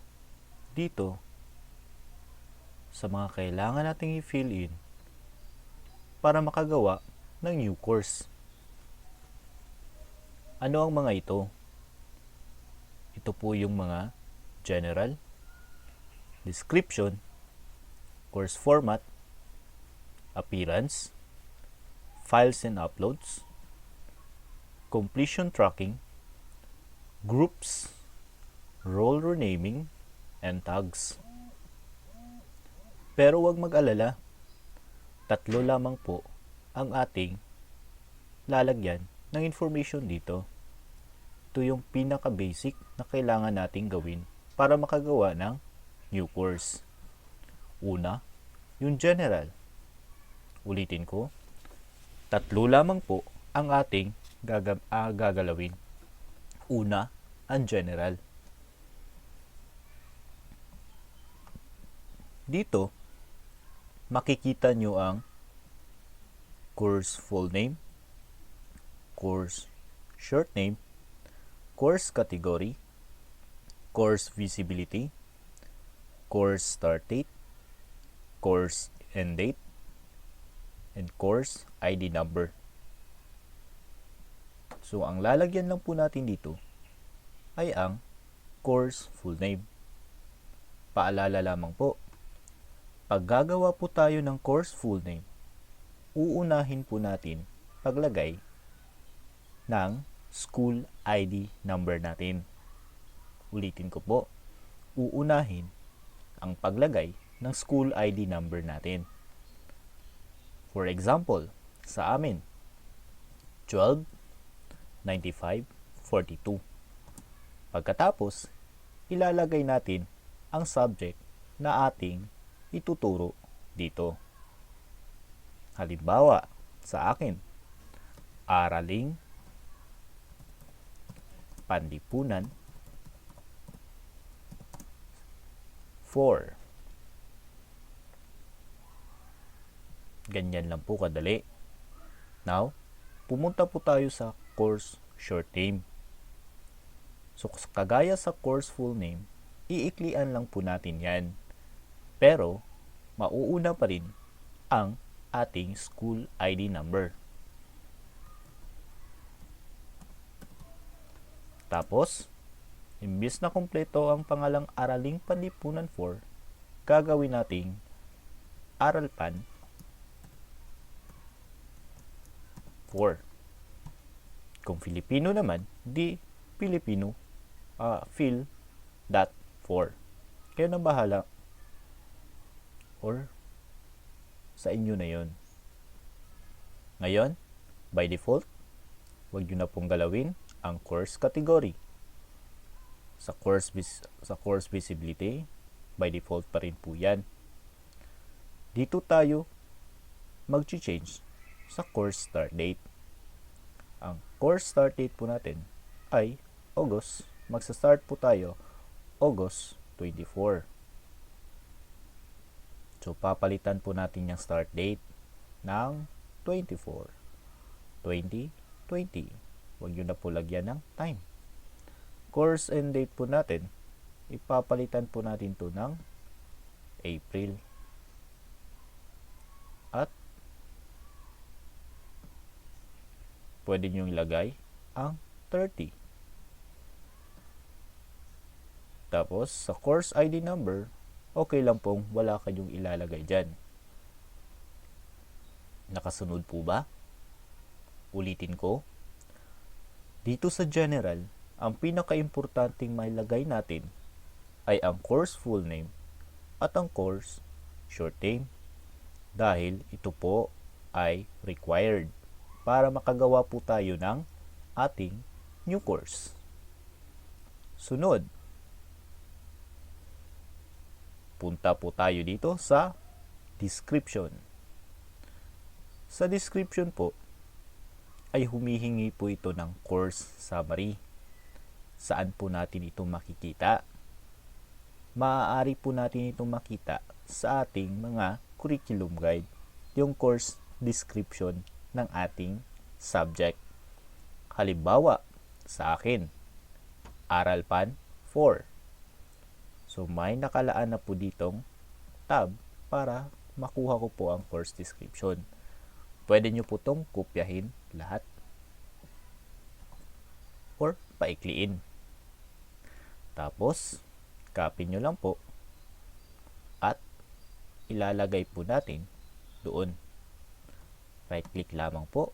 dito sa mga kailangan nating i-fill in para makagawa ng new course. Ano ang mga ito? Ito po yung mga general, description, course format, appearance, files and uploads, completion tracking, groups, role renaming, and tags. Pero huwag mag-alala, 3 lamang po ang ating lalagyan ng information dito. Ito yung pinaka-basic na kailangan nating gawin para makagawa ng new course. Una, yung general. Ulitin ko, 3 lamang po ang ating gagalawin. Una, ang general. Dito, makikita nyo ang course full name, course short name, course category, course visibility, course start date, course end date, and course ID number. So, ang lalagyan lang po natin dito ay ang course full name. Paalala lamang po, pag gagawa po tayo ng course full name, uunahin po natin paglagay ng school ID number natin. Ulitin ko po, uunahin ang paglagay ng school ID number natin. For example, sa amin, 12 95 42. Pagkatapos, ilalagay natin ang subject na ating ituturo dito. Halimbawa, sa akin, Araling Panlipunan 4. Ganyan lang po kadali. Now, pumunta po tayo sa course short name. So, kagaya sa course full name, iiklian lang po natin yan. Pero, mauuna pa rin ang ating school ID number. Tapos, imbis na kumpleto ang pangalang Araling Panlipunan 4, gagawin nating Aralpan 4. Kung Filipino naman, di Filipino Phil.4. Kayo na bahala. Or sa inyo na yon. Ngayon, by default, huwag nyo na pong galawin ang course category. Sa course visibility, by default pa rin po yan. Dito tayo mag-change sa course start date. Ang course start date po natin ay August. Magsa-start po tayo August 24. So, papalitan po natin yung start date ng 24, 2020. Huwag nyo na po lagyan ng time. Course end date po natin, ipapalitan po natin to ng April. At pwede nyo ilagay ang 30. Tapos, sa course ID number, okay lang pong wala kayong ilalagay dyan. Nakasunod po ba? Ulitin ko. Dito sa general, ang pinaka-importanting mailagay natin ay ang course full name at ang course short name. Dahil ito po ay required para makagawa po tayo ng ating new course. Sunod, punta po tayo dito sa description. Sa description po, ay humihingi po ito ng course summary. Saan po natin ito makikita? Maaari po natin itong makita sa ating mga curriculum guide, yung course description ng ating subject. Halimbawa, sa akin, Aralpan 4. So, may nakalaan na po ditong tab para makuha ko po ang course description. Pwede nyo po itong kopyahin lahat or paikliin. Tapos, copy nyo lang po at ilalagay po natin doon. Right click lamang po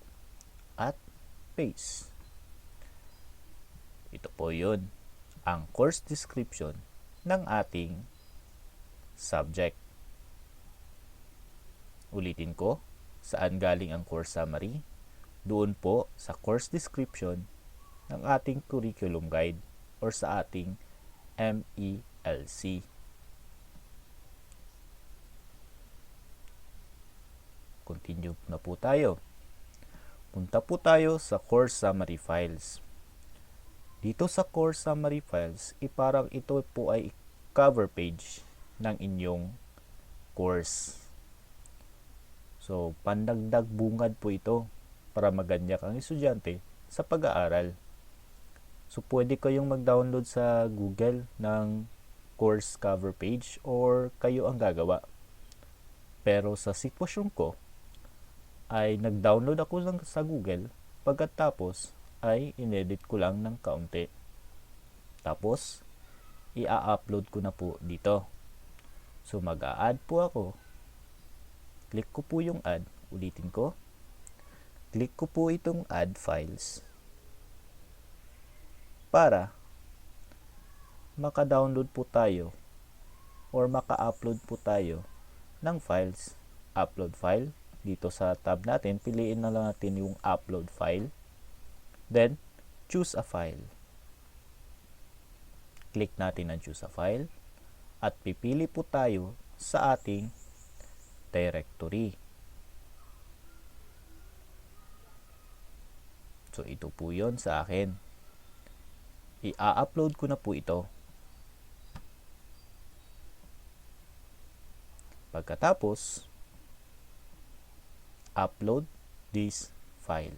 at paste. Ito po yun, ang course description ng ating subject. Ulitin ko, saan galing ang course summary? Doon po sa course description ng ating curriculum guide or sa ating MELC. Continue na po tayo. Punta po tayo sa course summary files. Dito sa course summary files, parang ito po ay cover page ng inyong course. So, pandagdag bungad po ito para maganyak ang estudyante sa pag-aaral. So, pwede kayong mag-download sa Google ng course cover page or kayo ang gagawa. Pero sa sitwasyon ko, ay nag-download ako lang sa Google, pagkatapos ay inedit ko lang ng kaunti. Tapos, i-upload ko na po dito. So, mag-a-add po ako. Click ko po yung add Ulitin ko. Click ko po itong add files para maka-download po tayo or maka-upload po tayo ng files. Upload file. Dito sa tab natin, piliin na lang natin yung upload file. Then, choose a file. Click natin ang choose a file at pipili po tayo sa ating directory. So, ito po yon sa akin. I-upload ko na po ito. Pagkatapos, upload this file.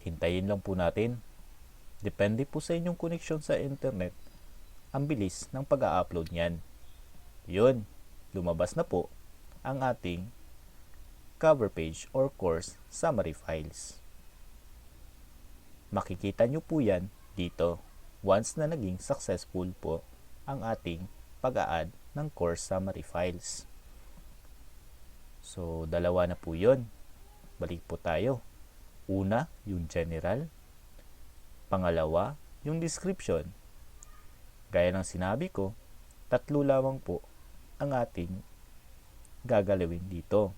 Hintayin lang po natin. Depende po sa inyong connection sa internet, ang bilis ng pag-upload niyan. Yun, lumabas na po ang ating cover page or course summary files. Makikita nyo po yan dito once na naging successful po ang ating pag-a-add ng course summary files. So, dalawa na po yun. Balik po tayo. Una, yung general. Pangalawa, yung description. Gaya ng sinabi ko, 3 lamang po ang ating gagalawin dito.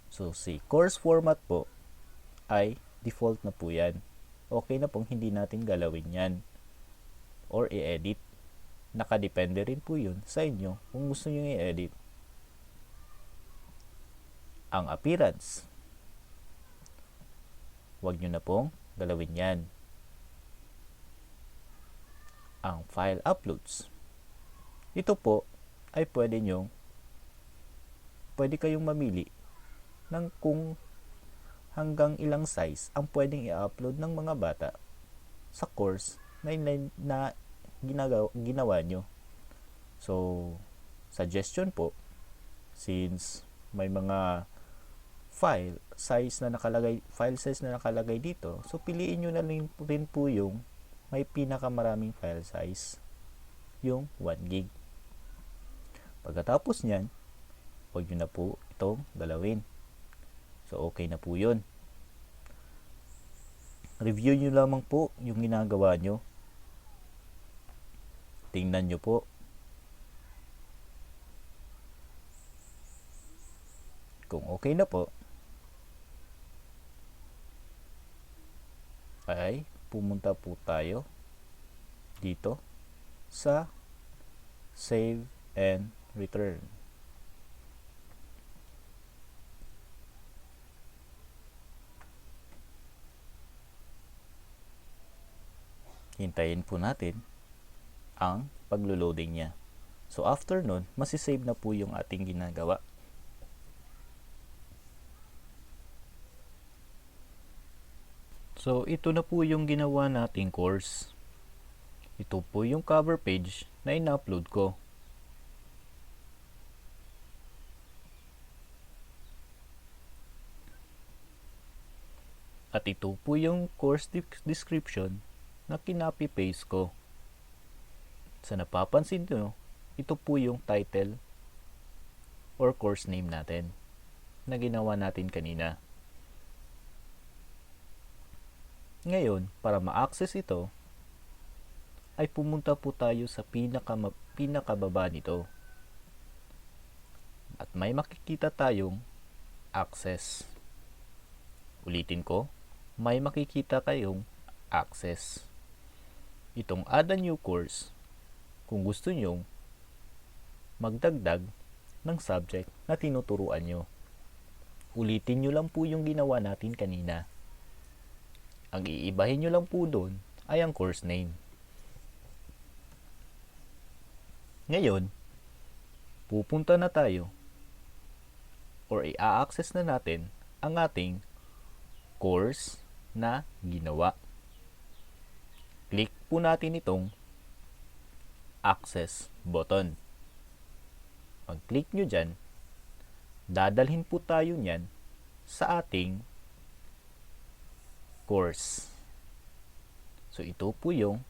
So, si course format po ay default na po yan. Okay na pong hindi natin galawin yan or i-edit. Nakadepende rin po yun sa inyo kung gusto nyo i-edit. Ang appearance, huwag nyo na pong galawin yan. Ang file uploads, ito po ay pwede kayong mamili ng kung hanggang ilang size ang pwedeng i-upload ng mga bata sa course na ginawa nyo. So, suggestion po, since may mga file size na nakalagay dito, so piliin nyo na rin po yung may pinakamaraming file size, yung 1 gig. Pagkatapos nyan, huwag nyo na po itong galawin. So, okay na po yun. Review nyo lamang po yung ginagawa nyo. Tingnan nyo po. Kung okay na po, ay pumunta po tayo dito sa Save and Return. Hintayin po natin ang paglo-loading niya. So, after nun, masisave na po yung ating ginagawa. So, ito na po yung ginawa nating course. Ito po yung cover page na ina-upload ko. At ito po yung course description na kinopy-paste ko. Sa napapansin nyo, ito po yung title or course name natin na ginawa natin kanina. Ngayon, para ma-access ito, ay pumunta po tayo sa pinakababa nito. At may makikita tayong access. Ulitin ko, may makikita kayong access. Itong add a new course, kung gusto nyong magdagdag ng subject na tinuturuan nyo. Ulitin nyo lang po yung ginawa natin kanina. Ang iibahin nyo lang po doon ay ang course name. Ngayon, pupunta na tayo or i-access na natin ang ating course na ginawa. Click po natin itong access button. Pag-click nyo dyan, dadalhin po tayo nyan sa ating course. So, ito po yung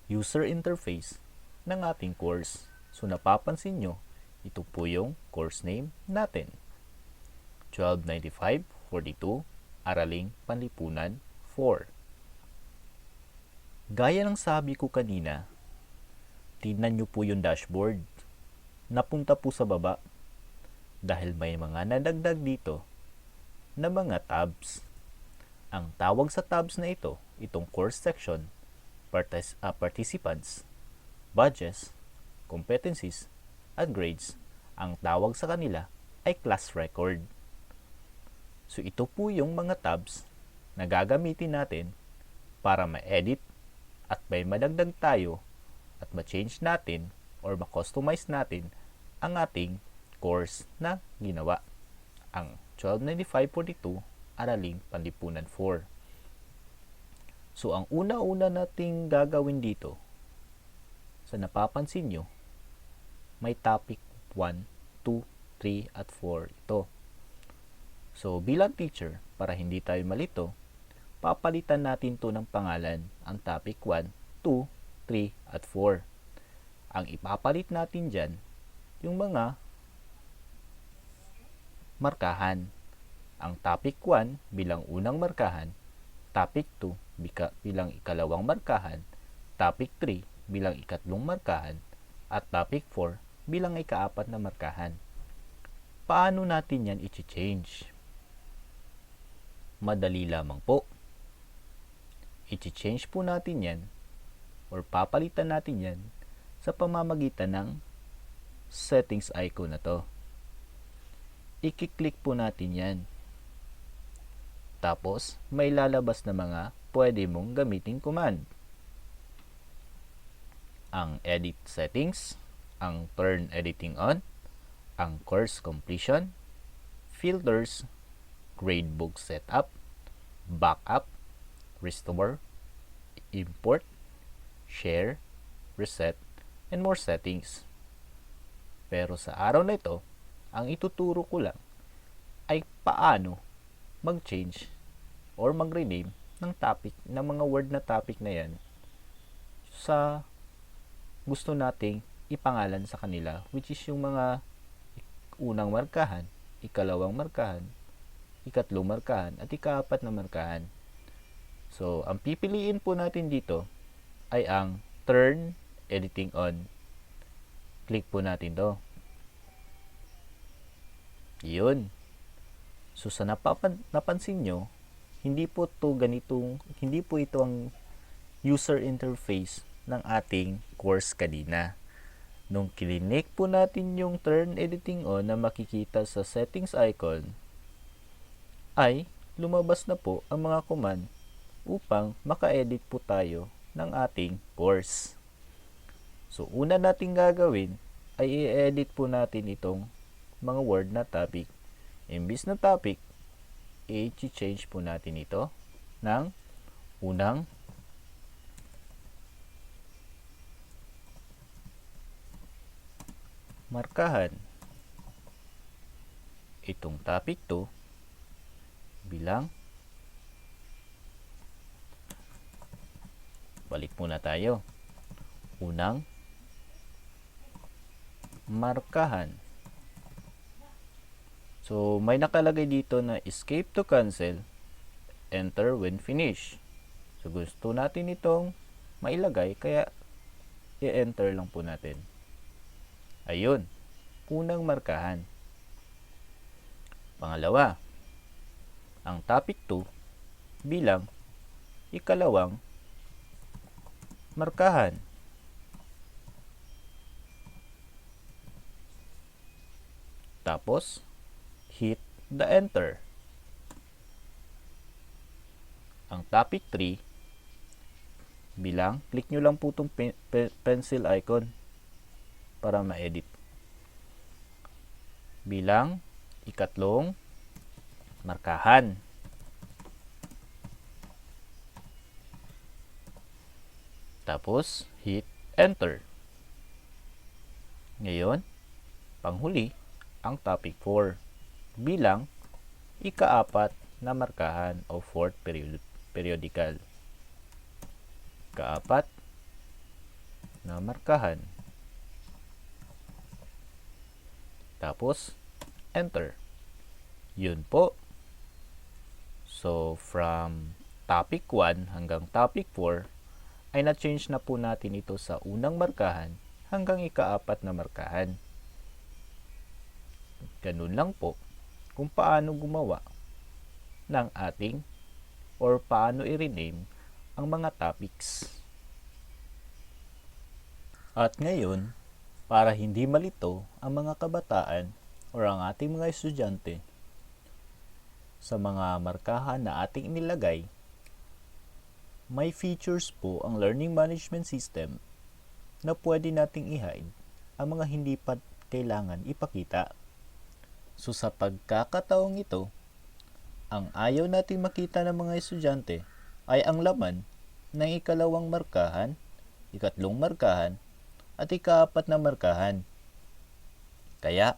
user interface ng ating course. So, napapansin nyo, Ito po yung course name natin. 1295-42, Araling Panlipunan 4. Gaya ng sabi ko kanina, tingnan nyo po yung dashboard. Napunta po sa baba dahil may mga nadagdag dito na mga tabs. Ang tawag sa tabs na ito, itong course section, participants, badges, competencies, at grades, ang tawag sa kanila ay class record. So ito po yung mga tabs na gagamitin natin para ma-edit at may madagdag tayo at ma-change natin or ma-customize natin ang ating course na ginawa. Ang 1295-42, Araling Panlipunan 4. So ang una-una nating gagawin dito, sa napapansin nyo, may topic 1, 2, 3, at 4 ito. So, bilang teacher, para hindi tayo malito, papalitan natin to ng pangalan, ang topic 1, 2, 3, at 4. Ang ipapalit natin dyan, yung mga markahan. Ang topic 1 bilang unang markahan, topic 2 bilang ikalawang markahan, topic 3 bilang ikatlong markahan, at topic 4 bilang ikaapat na markahan. Paano natin yan i-change? Madali lamang po. I-change po natin yan or papalitan natin yan sa pamamagitan ng settings icon na to. I-click po natin yan. Tapos, may lalabas na mga pwede mong gamitin command. Ang edit settings, ang turn editing on, ang course completion, filters, gradebook setup, backup, restore, import, share, reset, and more settings. Pero sa araw na ito, ang ituturo ko lang ay paano mag-change or mag-rename ng topic, ng mga word na topic na yan sa gusto nating ipangalan sa kanila, which is yung mga unang markahan, ikalawang markahan, ikatlong markahan, at ikaapat na markahan. So, ang pipiliin po natin dito ay ang turn editing on. Click po natin to. Yun. So, sa napansin nyo, hindi po ito ang user interface ng ating course kanina. Nung klinik po natin yung turn editing on na makikita sa settings icon, ay lumabas na po ang mga command upang maka-edit po tayo ng ating course. So, una nating gagawin ay i-edit po natin itong mga word na topic. Imbis na topic, i-change po natin ito ng unang markahan. Itong topic 2 bilang, balik muna tayo, unang markahan. So, may nakalagay dito na escape to cancel, enter when finish. So, gusto natin itong mailagay, kaya i-enter lang po natin. Ayun, unang markahan. Pangalawa, ang topic 2 bilang ikalawang markahan. Tapos, hit the enter. Ang topic 3 bilang, click nyo lang po itong pencil icon para ma-edit. Bilang ikatlong markahan. Tapos, hit enter. Ngayon, panghuli, ang topic 4 bilang ikaapat na markahan o fourth periodical. Kaapat na markahan. Tapos, enter. Yun po. So, from topic 1 hanggang topic 4, ay na-change na po natin ito sa unang markahan hanggang ika-4 na markahan. Ganun lang po kung paano gumawa ng ating or paano i-rename ang mga topics. At ngayon, para hindi malito ang mga kabataan or ang ating mga estudyante sa mga markahan na ating inilagay, may features po ang learning management system na pwede nating i-hide ang mga hindi pa kailangan ipakita. So sa pagkakataong ito, ang ayaw nating makita ng mga estudyante ay ang laman ng ikalawang markahan, ikatlong markahan, at ika-4 na markahan. Kaya,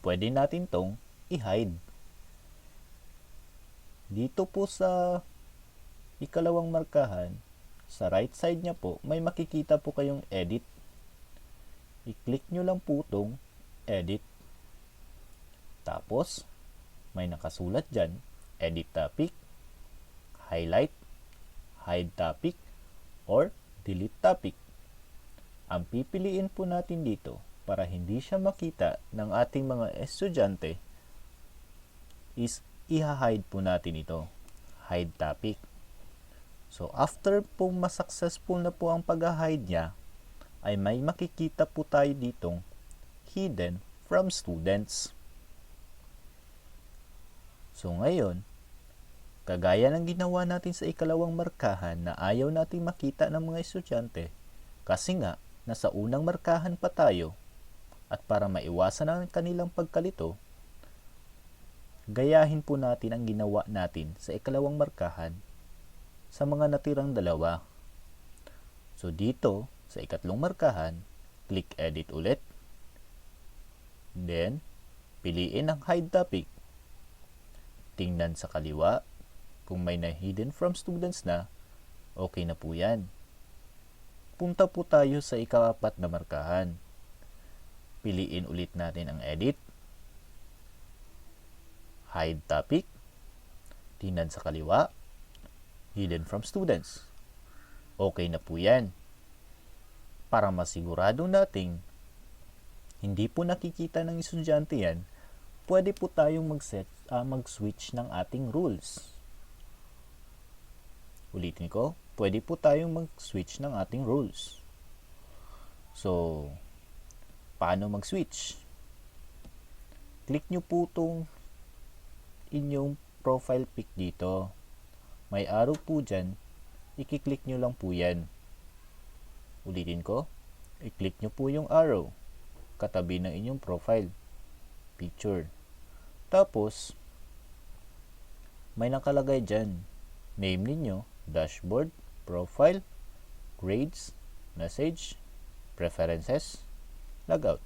pwede natin tong i-hide. Dito po sa ikalawang markahan, sa right side niya po, may makikita po kayong edit. I-click nyo lang po itong edit. Tapos, may nakasulat dyan, edit topic, highlight, hide topic, or delete topic. Ang pipiliin po natin dito para hindi siya makita ng ating mga estudyante is i-hide po natin ito, hide topic. So, after pong masuccessful na po ang pag-hide niya, ay may makikita po tayo ditong hidden from students. So ngayon, kagaya ng ginawa natin sa ikalawang markahan na ayaw nating makita ng mga estudyante kasi nga nasa unang markahan pa tayo at para maiwasan ang kanilang pagkalito, gayahin po natin ang ginawa natin sa ikalawang markahan sa mga natirang dalawa. So dito, sa ikatlong markahan, click edit ulit. Then, piliin ang hide topic. Tingnan sa kaliwa, kung may na-hidden from students na, okay na po yan. Punta po tayo sa ika-4 na markahan. Piliin ulit natin ang edit. Hide topic. Tingnan sa kaliwa, hidden from students. Okay na po yan. Para masigurado nating hindi po nakikita ng estudyante yan, pwede po tayong mag-switch ng ating rules. Ulitin ko, pwede po tayong mag-switch ng ating rules. So, paano mag-switch? Click nyo po itong inyong profile pic dito. May arrow po dyan, i-click nyo lang po yan. Ulitin ko, i-click nyo po yung arrow katabi ng inyong profile picture. Tapos, may nakalagay dyan. Name ninyo, dashboard, profile, grades, message, preferences, logout.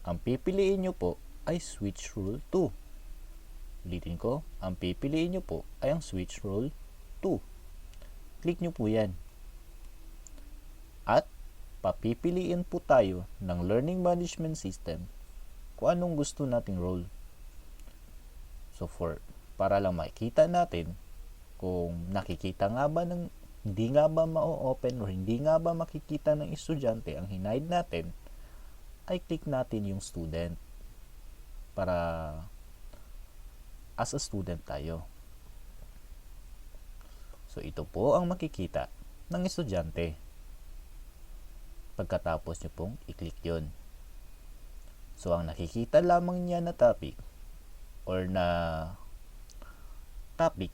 Ang pipiliin nyo po ay switch rule 2. Ulitin ko, ang pipiliin nyo po ay ang switch rule 2. Click nyo po yan. At papipiliin po tayo ng learning management system kung anong gusto nating role. So para lang makikita natin kung nakikita nga ba hindi nga ba ma-open o hindi nga ba makikita ng estudyante ang hinide natin, ay click natin yung student para as a student tayo. So ito po ang makikita ng estudyante pagkatapos nyo pong i-click yun. So ang nakikita lamang niya na topic or na topic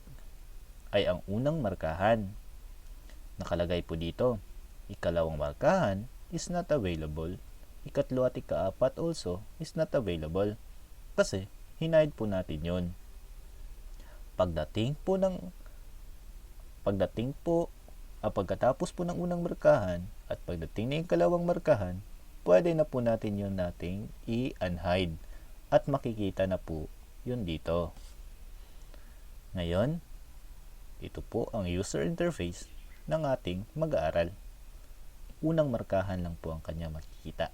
ay ang unang markahan. Nakalagay po dito, ikalawang markahan is not available. Ikatlo at ika-4 also is not available. Kasi hinide po natin yun. Pagkatapos po ng unang markahan at pagdating ng ikalawang markahan, pwede na po natin yun nating i-unhide at makikita na po yun dito. Ngayon, ito po ang user interface ng ating mag-aaral. Unang markahan lang po ang kanya makikita.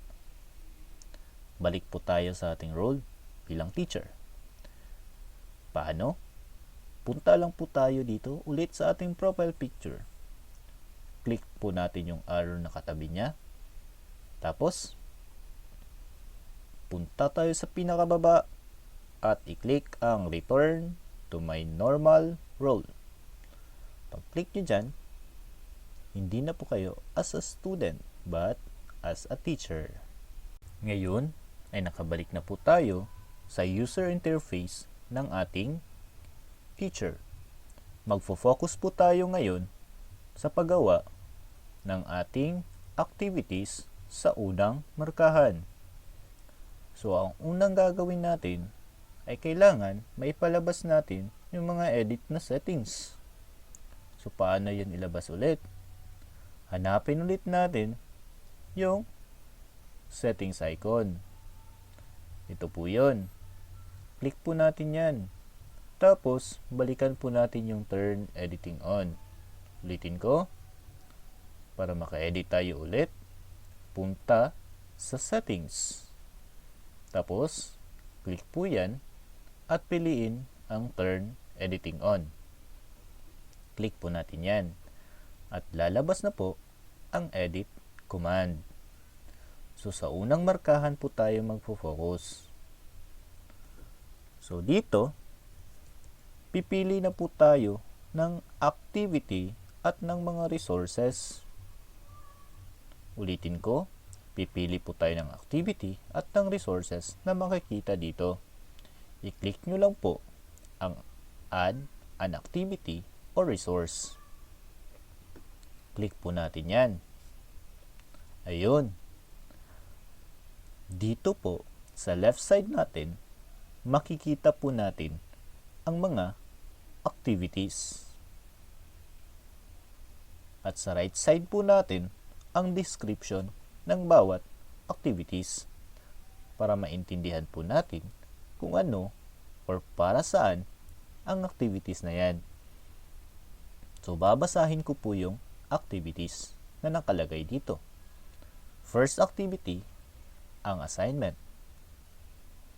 balik po tayo sa ating role bilang teacher. Paano? Punta lang po tayo dito ulit sa ating profile picture. Click po natin yung arrow na katabi niya. Tapos, punta tayo sa pinakababa at i-click ang return to my normal role. Pag-click nyo dyan, hindi na po kayo as a student but as a teacher. Ngayon ay nakabalik na po tayo sa user interface ng ating teacher. Magfo-focus po tayo ngayon sa paggawa ng ating activities sa unang markahan. So, ang unang gagawin natin ay kailangan maipalabas natin yung mga edit na settings. So, paano yun ilabas ulit? Hanapin ulit natin yung settings icon. Ito po yun. Click po natin yan. Tapos, balikan po natin yung turn editing on. Ulitin ko. Para maka-edit tayo ulit, punta sa settings. Tapos, click po yan at piliin ang turn editing on. Click po natin yan. At lalabas na po ang edit command. So, sa unang markahan po tayo magfo-focus. So, dito, pipili na po tayo ng activity at ng mga resources. Ulitin ko, pipili po tayo ng activity at ng resources na makikita dito. I-click nyo lang po ang add an activity or resource. Click po natin yan. Ayun. Dito po, sa left side natin, makikita po natin ang mga activities. At sa right side po natin, ang description ng bawat activities para maintindihan po natin kung ano or para saan ang activities na yan. So, babasahin ko po yung activities na nakalagay dito. First activity, ang assignment.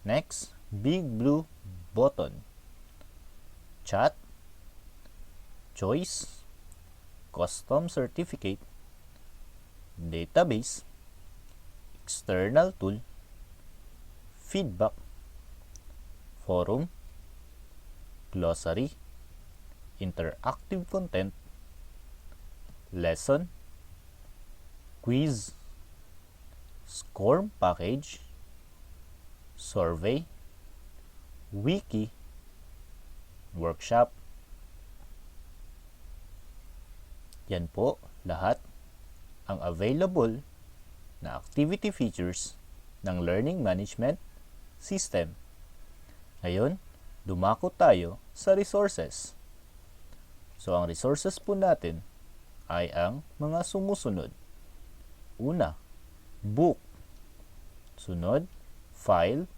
Next, big blue button. Chat, choice, custom certificate, database, external tool, feedback, forum, glossary, interactive content, lesson, quiz, score package, survey, wiki, workshop. Yan po lahat ang available na activity features ng learning management system. Ngayon, dumako tayo sa resources. So, ang resources po natin ay ang mga sumusunod. Una, book. Sunod, file,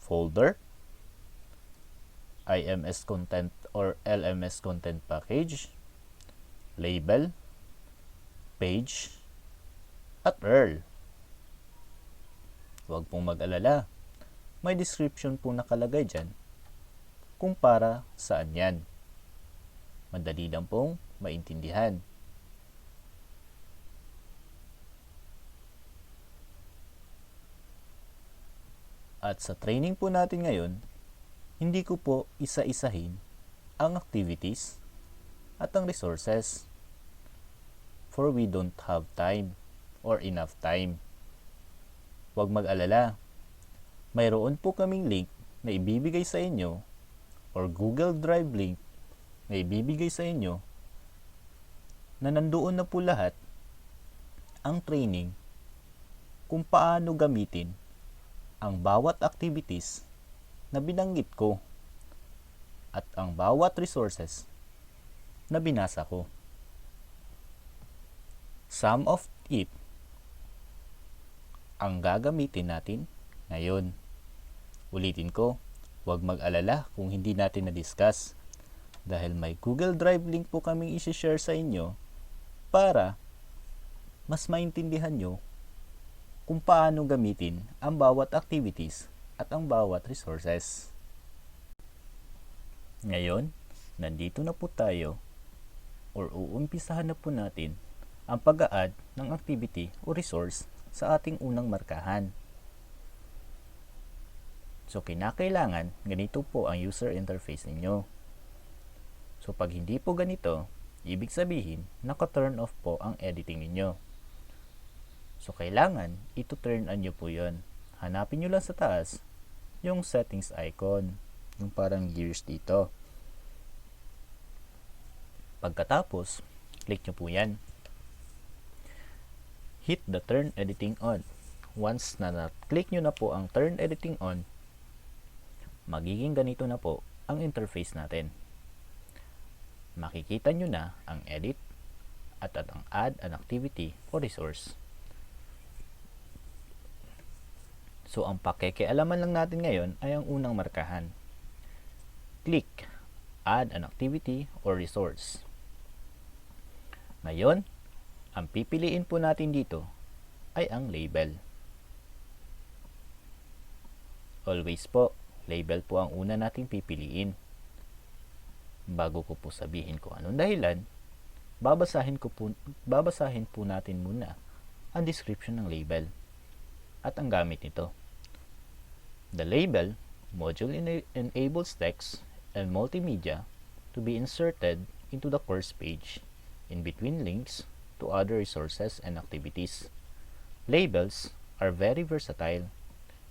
folder, IMS content or LMS content package, label, page, at URL. Huwag pong mag-alala. May description po nakalagay dyan kung para saan yan. Madali lang pong maintindihan. At sa training po natin ngayon, hindi ko po isa-isahin ang activities at ang resources for we don't have time or enough time. Huwag mag-alala. Mayroon po kaming link na ibibigay sa inyo or Google Drive link na ibibigay sa inyo na nandoon na po lahat ang training kung paano gamitin ang bawat activities na binanggit ko at ang bawat resources na binasa ko. Some of it ang gagamitin natin ngayon. Ulitin ko, huwag mag-alala kung hindi natin na-discuss dahil may Google Drive link po kaming isi-share sa inyo para mas maintindihan nyo kung paano gamitin ang bawat activities at ang bawat resources. Ngayon, nandito na po tayo or uumpisahan na po natin ang pag-a-add ng activity o resource sa ating unang markahan. So, kinakailangan ganito po ang user interface ninyo. So, pag hindi po ganito, ibig sabihin, naka-turn off po ang editing ninyo. So, kailangan ito-turn on nyo po yun. Hanapin nyo lang sa taas yung settings icon, yung parang gears dito. Pagkatapos, click nyo po yan. Hit the turn editing on. Once na na-click nyo na po ang turn editing on, magiging ganito na po ang interface natin. Makikita nyo na ang edit at ang add an activity o resource. So, ang pakikialaman lang natin ngayon ay ang unang markahan. Click add an activity or resource. Ngayon, ang pipiliin po natin dito ay ang label. Always po, label po ang una nating pipiliin. Bago ko po sabihin ko anong dahilan, babasahin po natin muna ang description ng label at ang gamit nito. The label module enables text and multimedia to be inserted into the course page in between links to other resources and activities. Labels are very versatile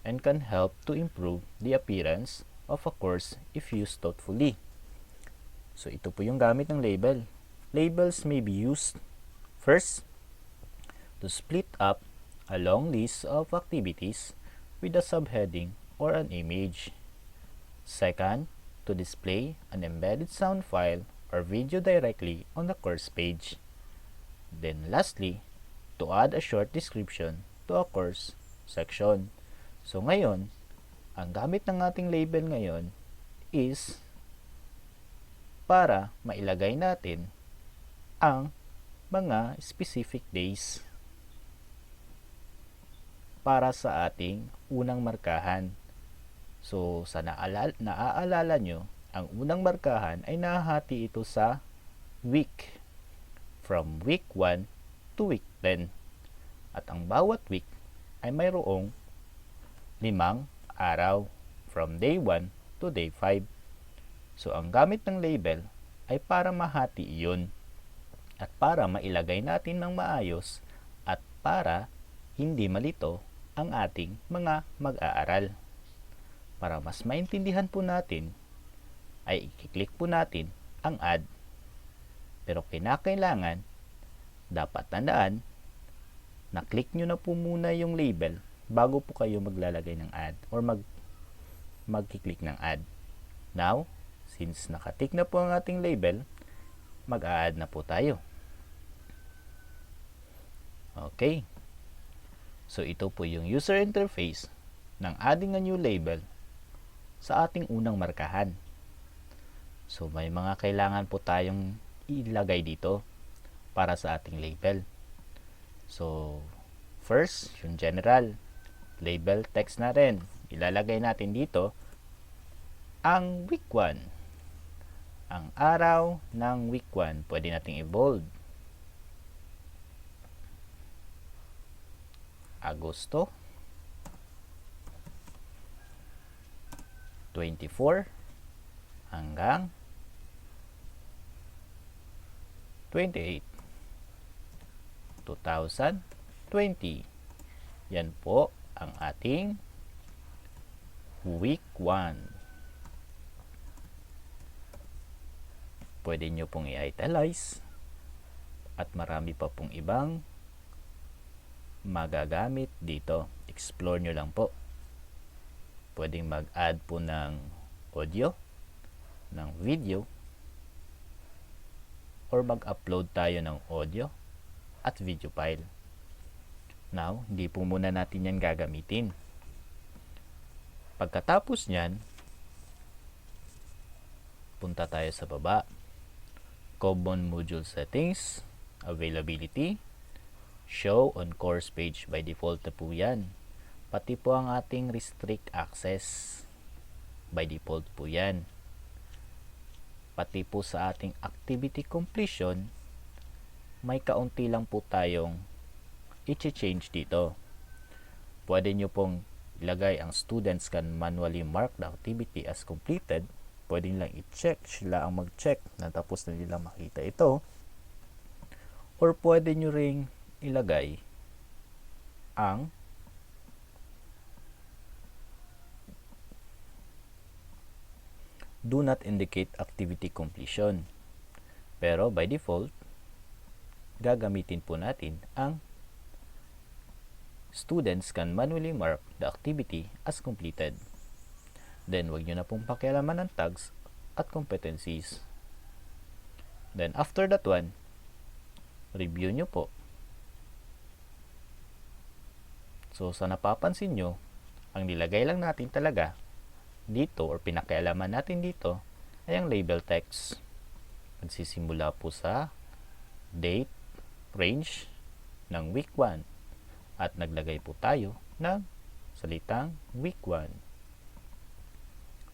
and can help to improve the appearance of a course if used thoughtfully. So, ito po yung gamit ng label. Labels may be used, first, to split up a long list of activities with a subheading or an image. Second, to display an embedded sound file or video directly on the course page. Then lastly, to add a short description to a course section. So ngayon, ang gamit ng ating label ngayon is para mailagay natin ang mga specific days para sa ating unang markahan. So, sa naaalala nyo, ang unang markahan ay nahahati ito sa week. From week 1 to week 10. At ang bawat week ay mayroong 5 araw. From day 1 to day 5. So, ang gamit ng label ay para mahati iyon. At para mailagay natin ng maayos at para hindi malito ang ating mga mag-aaral. Para mas maintindihan po natin, ay i-click po natin ang add. Pero kinakailangan, dapat tandaan, na click nyo na po muna yung label bago po kayo maglalagay ng add or mag-click ng add. Now, since nakatick na po ang ating label, mag-a-add na po tayo. Okay. So, ito po yung user interface ng adding a new label sa ating unang markahan. So, may mga kailangan po tayong ilagay dito para sa ating label. So, first, yung general label text na rin. Ilalagay natin dito ang week 1. Ang araw ng week 1, pwede nating i-bold. Agosto 24 hanggang 28 2020. Yan po ang ating week 1. Pwede nyo pong i-italize at marami pa pong ibang magagamit dito. Explore nyo lang po. Pwedeng mag-add po ng audio, ng video, or mag-upload tayo ng audio at video file. Now, hindi po muna natin yan gagamitin. Pagkatapos nyan, punta tayo sa baba. Common Module Settings, Availability, Show on course page, by default na po yan. Pati po ang ating restrict access, by default po yan. Pati po sa ating activity completion, may kaunti lang po tayong i-change dito. Pwede nyo pong ilagay ang students can manually mark the activity as completed. Pwede nilang i-check, sila ang mag-check na tapos na nila makita ito. Or pwede nyo ring ilagay ang do not indicate activity completion. Pero by default, gagamitin po natin ang students can manually mark the activity as completed. Then, wag nyo na pong pakialaman ng tags at competencies. Then, after that one, review nyo po. So, sa napapansin nyo, ang nilagay lang natin talaga dito or pinakialaman natin dito ay ang label text. Magsisimula po sa date, range ng week 1 at naglagay po tayo ng salitang week 1.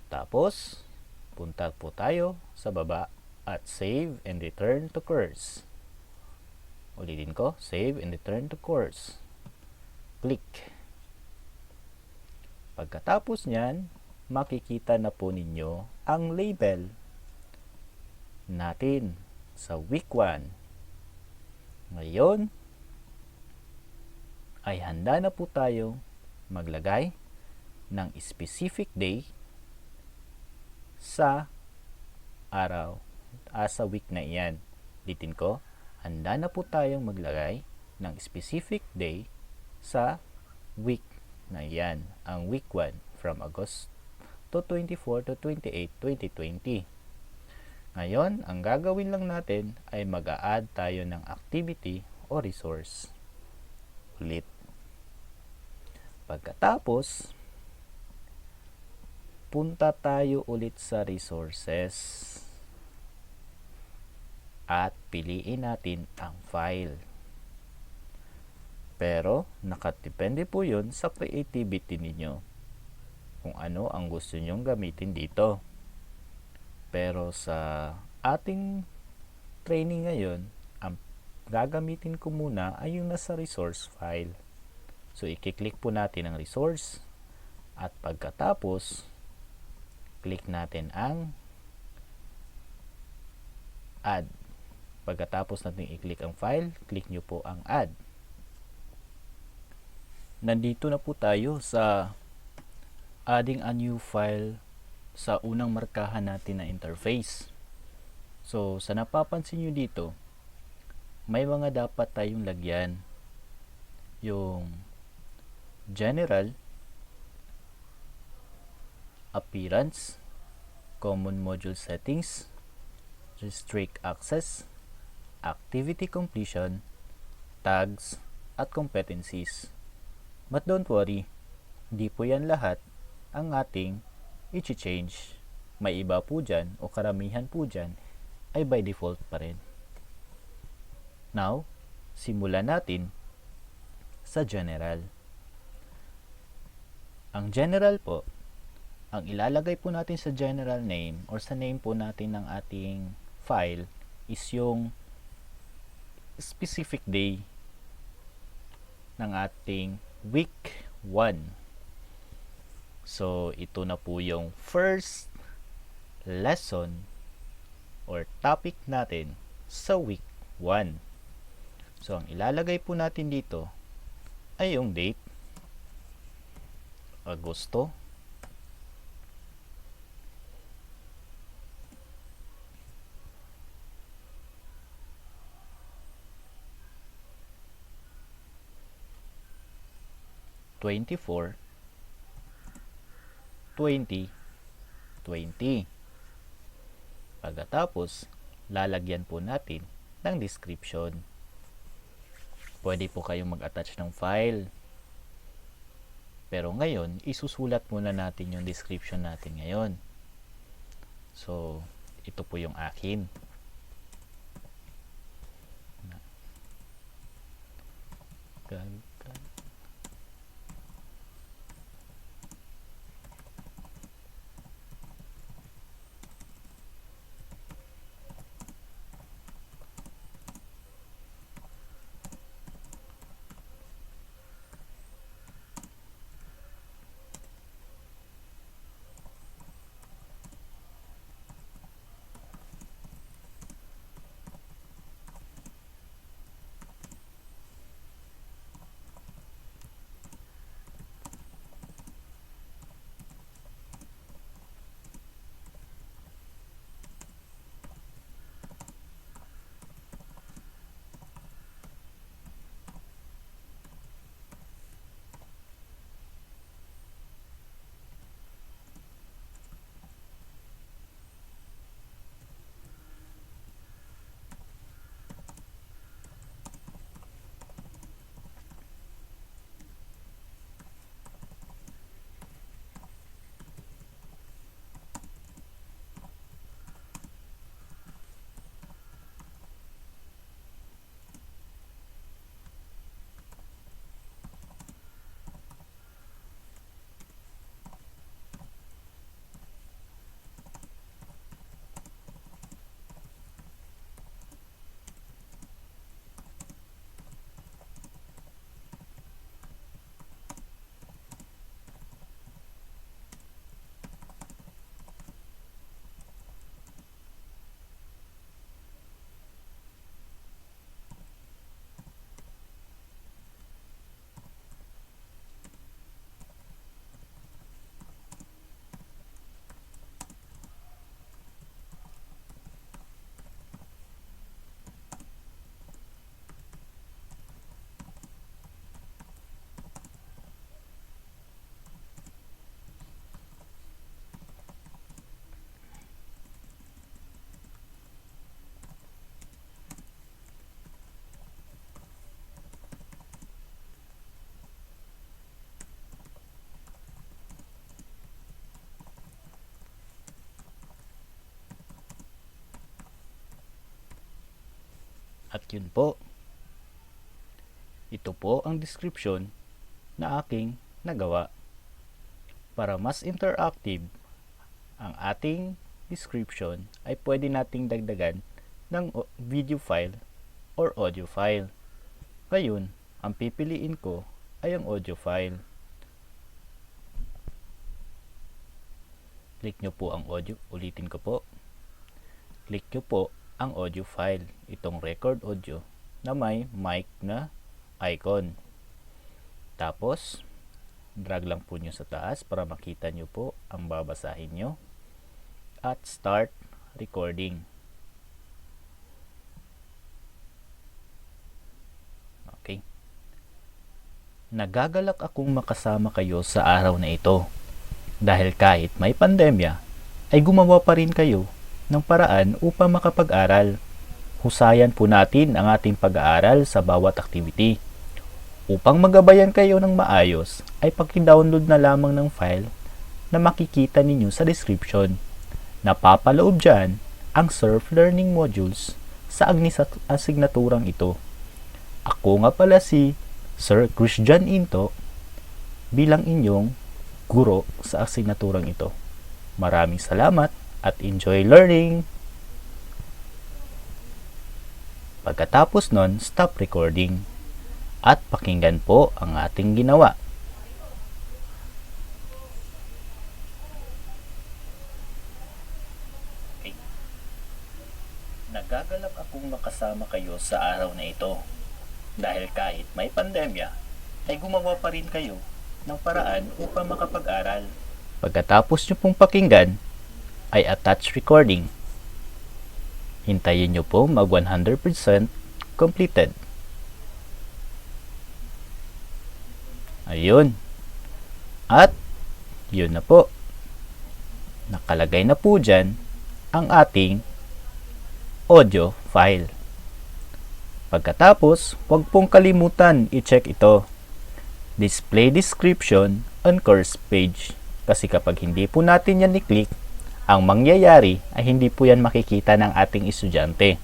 Tapos, punta po tayo sa baba at save and return to course. Ulitin ko, save and return to course. Click. Pagkatapos nyan, makikita na po ninyo ang label natin sa week 1. Ngayon, ay handa na po tayo maglagay ng specific day sa araw, sa week na iyan. Ulitin ko, handa na po tayong maglagay ng specific day sa week na iyan, ang week 1 from August to 24 to 28, 2020. Ngayon, ang gagawin lang natin ay mag-a-add tayo ng activity o resource. Ulit. Pagkatapos, punta tayo ulit sa resources at piliin natin ang file. Pero, nakadepende po yun sa creativity ninyo kung ano ang gusto nyong gamitin dito. Pero sa ating training ngayon, ang gagamitin ko muna ay yung nasa resource file. So, i-click po natin ang resource at pagkatapos, click natin ang add. Pagkatapos natin i-click ang file, click nyo po ang add. Nandito na po tayo sa adding a new file sa unang markahan natin na interface. So, sa napapansin nyo dito, may mga dapat tayong lagyan. Yung general, appearance, common module settings, restrict access, activity completion, tags, at competencies. But don't worry, di po yan lahat ang ating i-change. May iba po dyan o karamihan po dyan ay by default pa rin. Now, simulan natin sa general. Ang general po, ang ilalagay po natin sa general name or sa name po natin ng ating file is yung specific day ng ating week 1. So, ito na po yung first lesson or topic natin sa week 1. So, ang ilalagay po natin dito ay yung date, Agosto, (24) 2020. Pagkatapos, lalagyan po natin ng description. Pwede po kayong mag-attach ng file. Pero ngayon, isusulat muna natin yung description natin ngayon. So, ito po yung akin. At yun po, ito po ang description na aking nagawa. Para mas interactive ang ating description ay pwede nating dagdagan ng video file or audio file. Ngayon, ang pipiliin ko ay ang audio file. Click nyo po ang audio, ulitin ko po. Click nyo po ang audio file, itong record audio na may mic na icon. Tapos, drag lang po nyo sa taas para makita nyo po ang babasahin nyo. At start recording. Okay. Nagagalak akong makasama kayo sa araw na ito. Dahil kahit may pandemya, ay gumawa pa rin kayo ng paraan upang makapag-aral. Husayan po natin ang ating pag-aaral sa bawat activity. Upang magabayan kayo ng maayos, ay paki-download na lamang ng file na makikita ninyo sa description. Napapaloob dyan ang self-learning modules sa asignaturang ito. Ako nga pala si Sir Christian Into bilang inyong guro sa asignaturang ito. Maraming salamat at enjoy learning! Pagkatapos nun, stop recording at pakinggan po ang ating ginawa. Okay. Nagagalak akong makasama kayo sa araw na ito. Dahil kahit may pandemya, ay gumawa pa rin kayo ng paraan upang makapag-aral. Pagkatapos nyo pong pakinggan, ay attach recording. Hintayin nyo po mag 100% completed. Ayun. At, yun na po. Nakalagay na po dyan ang ating audio file. Pagkatapos, huwag pong kalimutan i-check ito. Display description on course page. Kasi kapag hindi po natin yan i-click, ang mangyayari ay hindi po yan makikita ng ating estudyante.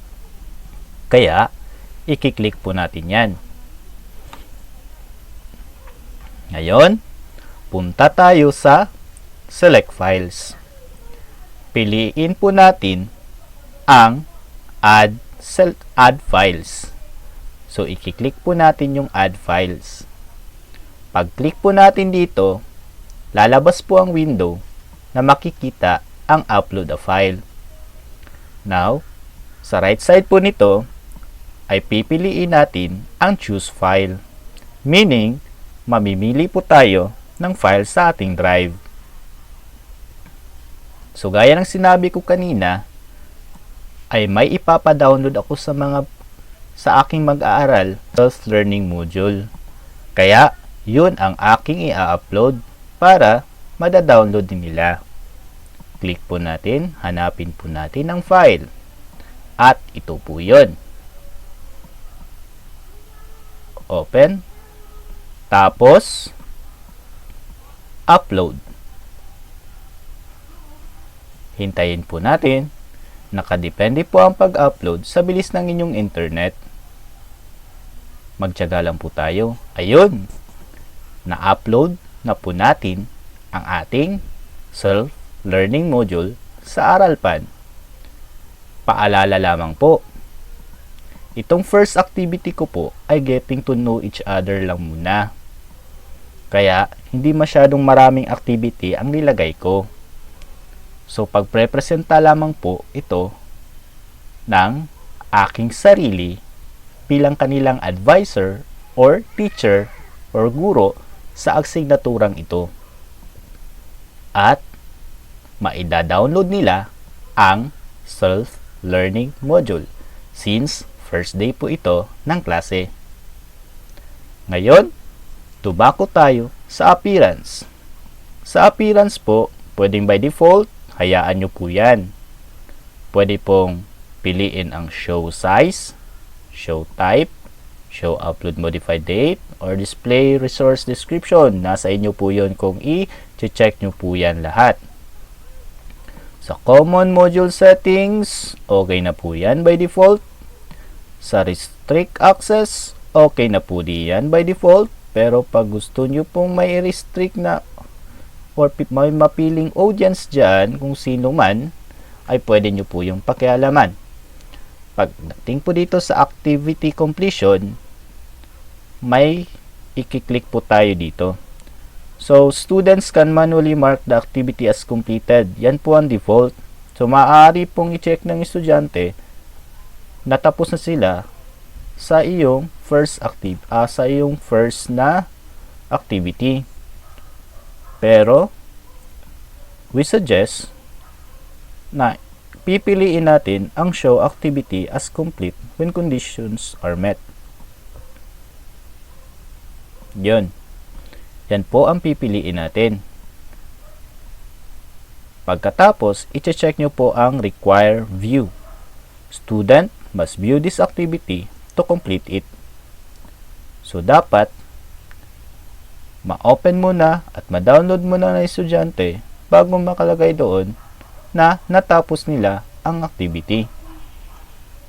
Kaya, i-click po natin yan. Ngayon, punta tayo sa Select Files. Piliin po natin ang Add Files. So, i-click po natin yung Add Files. Pag-click po natin dito, lalabas po ang window na makikita ang Upload a File. Now, sa right side po nito, ay pipiliin natin ang Choose File. Meaning, mamimili po tayo ng file sa ating drive. So, gaya ng sinabi ko kanina, ay may ipapadownload ako sa aking mag-aaral self-learning module. Kaya, yun ang aking i-upload para madadownload din nila. Click po natin, hanapin po natin ang file. At ito po yun. Open. Tapos, upload. Hintayin po natin. Nakadepende po ang pag-upload sa bilis ng inyong internet. Magtiyaga lang po tayo. Ayun! Na-upload na po natin ang ating self-learning module sa AralPan. Paalala lamang po, itong first activity ko po ay getting to know each other lang muna. Kaya, hindi masyadong maraming activity ang nilagay ko. So, pagprepresenta lamang po ito ng aking sarili bilang kanilang advisor or teacher or guro sa asignaturang ito. At, maida-download nila ang self-learning module since first day po ito ng klase. Ngayon, tubako tayo sa appearance. Sa appearance po, pwedeng by default, hayaan nyo po yan. Pwede pong piliin ang show size, show type, show upload modified date, or display resource description. Nasa inyo po yun kung i-check nyo po yan lahat. Sa common module settings, okay na po yan by default. Sa restrict access, okay na po diyan by default. Pero pag gusto nyo pong may restrict na or may mapiling audience dyan, kung sino man, ay pwede nyo po yung pakialaman. Pagdating po dito sa activity completion, may i-click po tayo dito. So, students can manually mark the activity as completed. Yan po ang default. So, maaari pong i-check ng estudyante na tapos na sila sa iyong first na activity. Pero, we suggest na pipiliin natin ang show activity as complete when conditions are met. Yun. Yan po ang pipiliin natin. Pagkatapos, i-check nyo po ang require view. Student must view this activity to complete it. So, dapat ma-open mo na at ma-download mo na ng estudyante bago makalagay doon na natapos nila ang activity.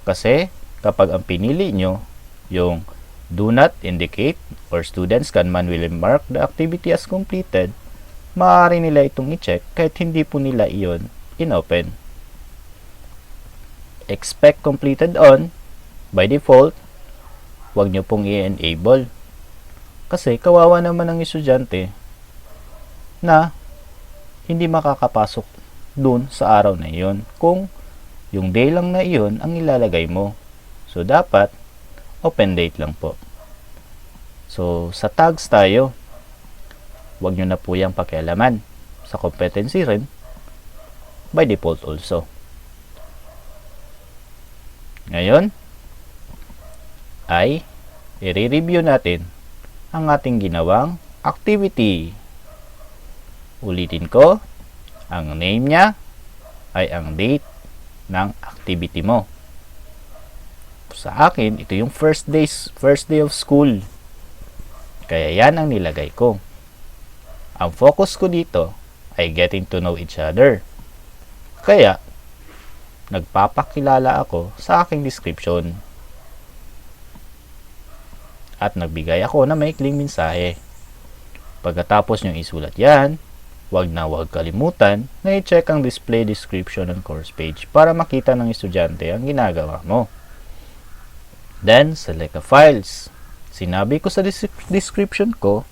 Kasi, kapag ang pinili nyo, yung do not indicate or students can manually mark the activity as completed, maaari nila itong i-check kahit hindi po nila iyon in-open. Expect completed on, by default, huwag nyo pong i-enable. Kasi kawawa naman ang estudyante na hindi makakapasok dun sa araw na iyon kung yung day lang na iyon ang ilalagay mo. So, dapat open date lang po. So, sa tags tayo, huwag nyo na po yung pakialaman. Sa competency rin, by default also. Ngayon, ay i-review natin ang ating ginawang activity. Ulitin ko, ang name niya ay ang date ng activity mo. Sa akin, ito yung first day of school. Kaya yan ang nilagay ko. Ang focus ko dito ay getting to know each other. Kaya, nagpapakilala ako sa aking description. At nagbigay ako ng maikling mensahe. Pagkatapos nyo isulat yan, huwag kalimutan na i-check ang display description ng course page para makita ng estudyante ang ginagawa mo. Then, select the files. Sinabi ko sa description ko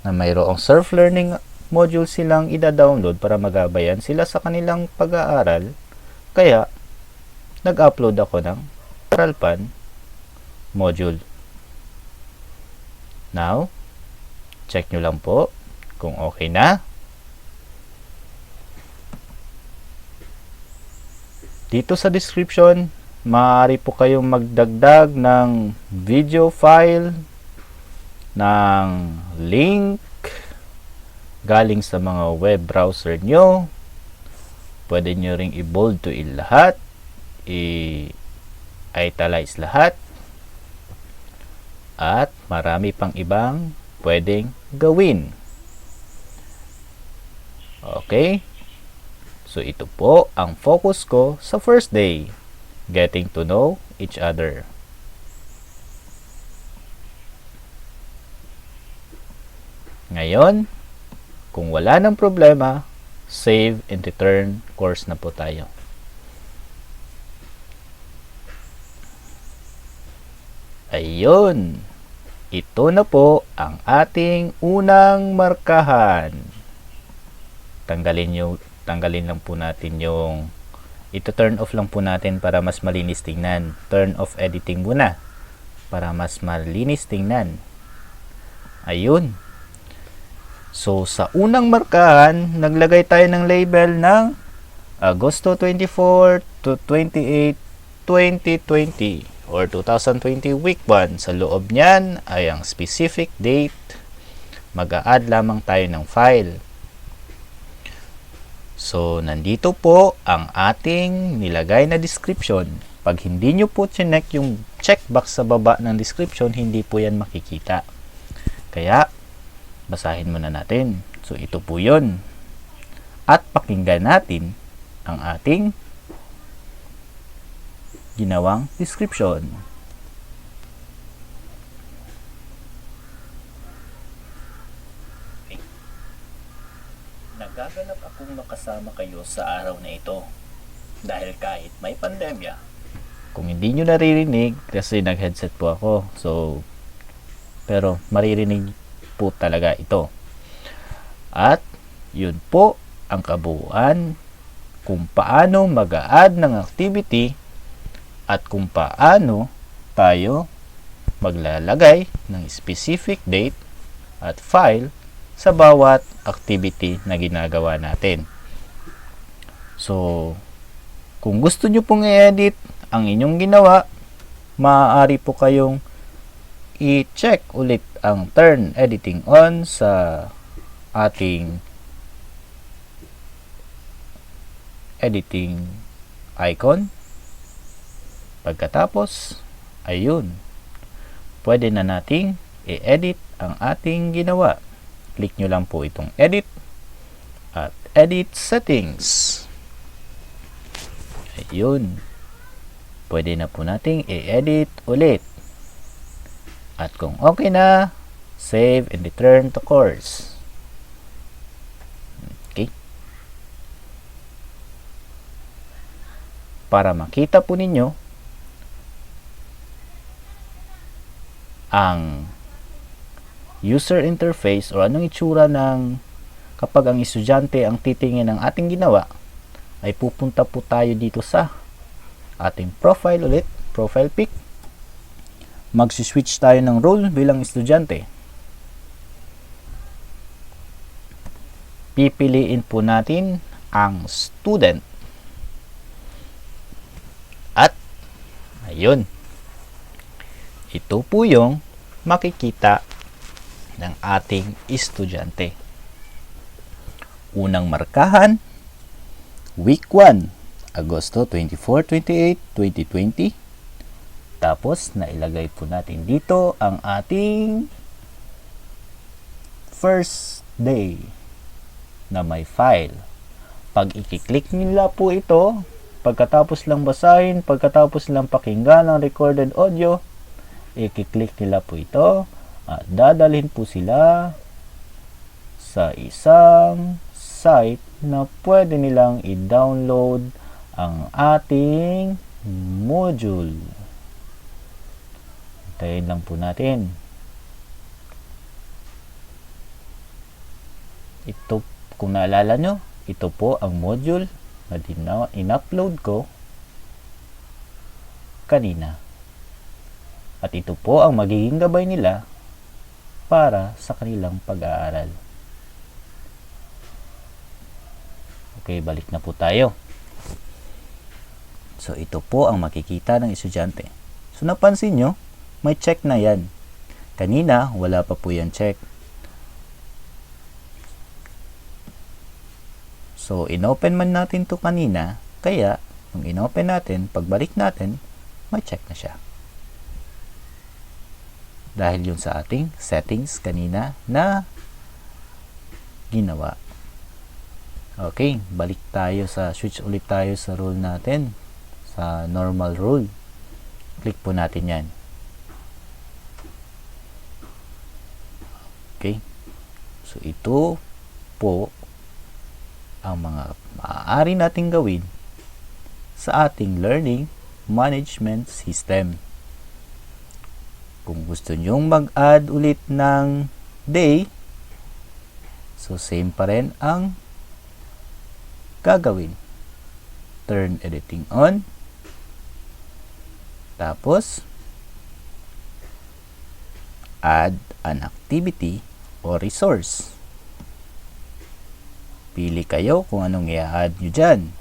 na mayroong self-learning module silang ida-download para magabayan sila sa kanilang pag-aaral. Kaya, nag-upload ako ng Aralpan module. Now, check nyo lang po kung okay na. Dito sa description, maaari po kayong magdagdag ng video file, ng link galing sa mga web browser nyo. Pwede nyo ring i-bold to lahat, i-italize lahat, at marami pang ibang pwedeng gawin. Okay? So ito po ang focus ko sa first day, getting to know each other. Ngayon, kung wala ng problema, save and return course na po tayo. Ayun. Ito na po ang ating unang markahan. Tanggalin lang po natin yung turn off lang po natin para mas malinis tingnan. Turn off editing muna para mas malinis tingnan. Ayun. So, sa unang markahan, naglagay tayo ng label ng Agosto 24 to 28, 2020 or 2020 week 1. Sa loob niyan ay ang specific date. Mag-a-add lamang tayo ng file. So, nandito po ang ating nilagay na description. Pag hindi nyo po chinek yung checkbox sa baba ng description, hindi po yan makikita. Kaya, basahin muna natin. So, ito po yun. At pakinggan natin ang ating ginawang description. Okay. Nagagalap akong makasama kayo sa araw na ito dahil kahit may pandemya. Kung hindi nyo naririnig, kasi nag-headset po ako. So, pero maririnig po talaga ito. At yun po ang kabuuan kung paano mag-a-add ng activity at kung paano tayo maglalagay ng specific date at file sa bawat activity na ginagawa natin. So, kung gusto nyo pong i-edit ang inyong ginawa, maaari po kayong i-check ulit ang turn editing on sa ating editing icon. Pagkatapos, ayun, pwede na nating i-edit ang ating ginawa. Click nyo lang po itong edit at edit settings. Ayun, pwede na po nating i-edit ulit. At kung okay na, save and return to course. Okay. Para makita po ninyo ang user interface o anong itsura ng kapag ang estudyante ang titingin ng ating ginawa, ay pupunta po tayo dito sa ating profile ulit, profile pic. Magsi-switch tayo ng role bilang estudyante. Pipiliin po natin ang student. At ayun. Ito po yung makikita ng ating estudyante. Unang markahan, week 1, Agosto 24, 28, 2020. Tapos, nailagay po natin dito ang ating first day na may file. Pag i-click nila po ito, pagkatapos lang basahin, pagkatapos lang pakinggan ang recorded audio, i-click nila po ito at dadalhin po sila sa isang site na pwede nilang i-download ang ating module. Hintayin lang po natin. Ito, kung naalala nyo, ito po ang module na in-upload ko kanina. At ito po ang magiging gabay nila para sa kanilang pag-aaral. Okay, balik na po tayo. So, ito po ang makikita ng estudyante. So, napansin nyo, may check na yan. Kanina, wala pa po yan check. So, inopen man natin to kanina, kaya, nung inopen natin, pagbalik natin, may check na siya. Dahil yun sa ating settings kanina na ginawa. Okay, balik tayo switch ulit tayo sa rule natin. Sa normal rule. Click po natin yan. Okay. So, ito po ang mga maaari nating gawin sa ating learning management system. Kung gusto nyong mag-add ulit ng day, so same pa rin ang gagawin. Turn editing on. Tapos, add an activity o resource. Pili kayo kung anong i-add nyo dyan.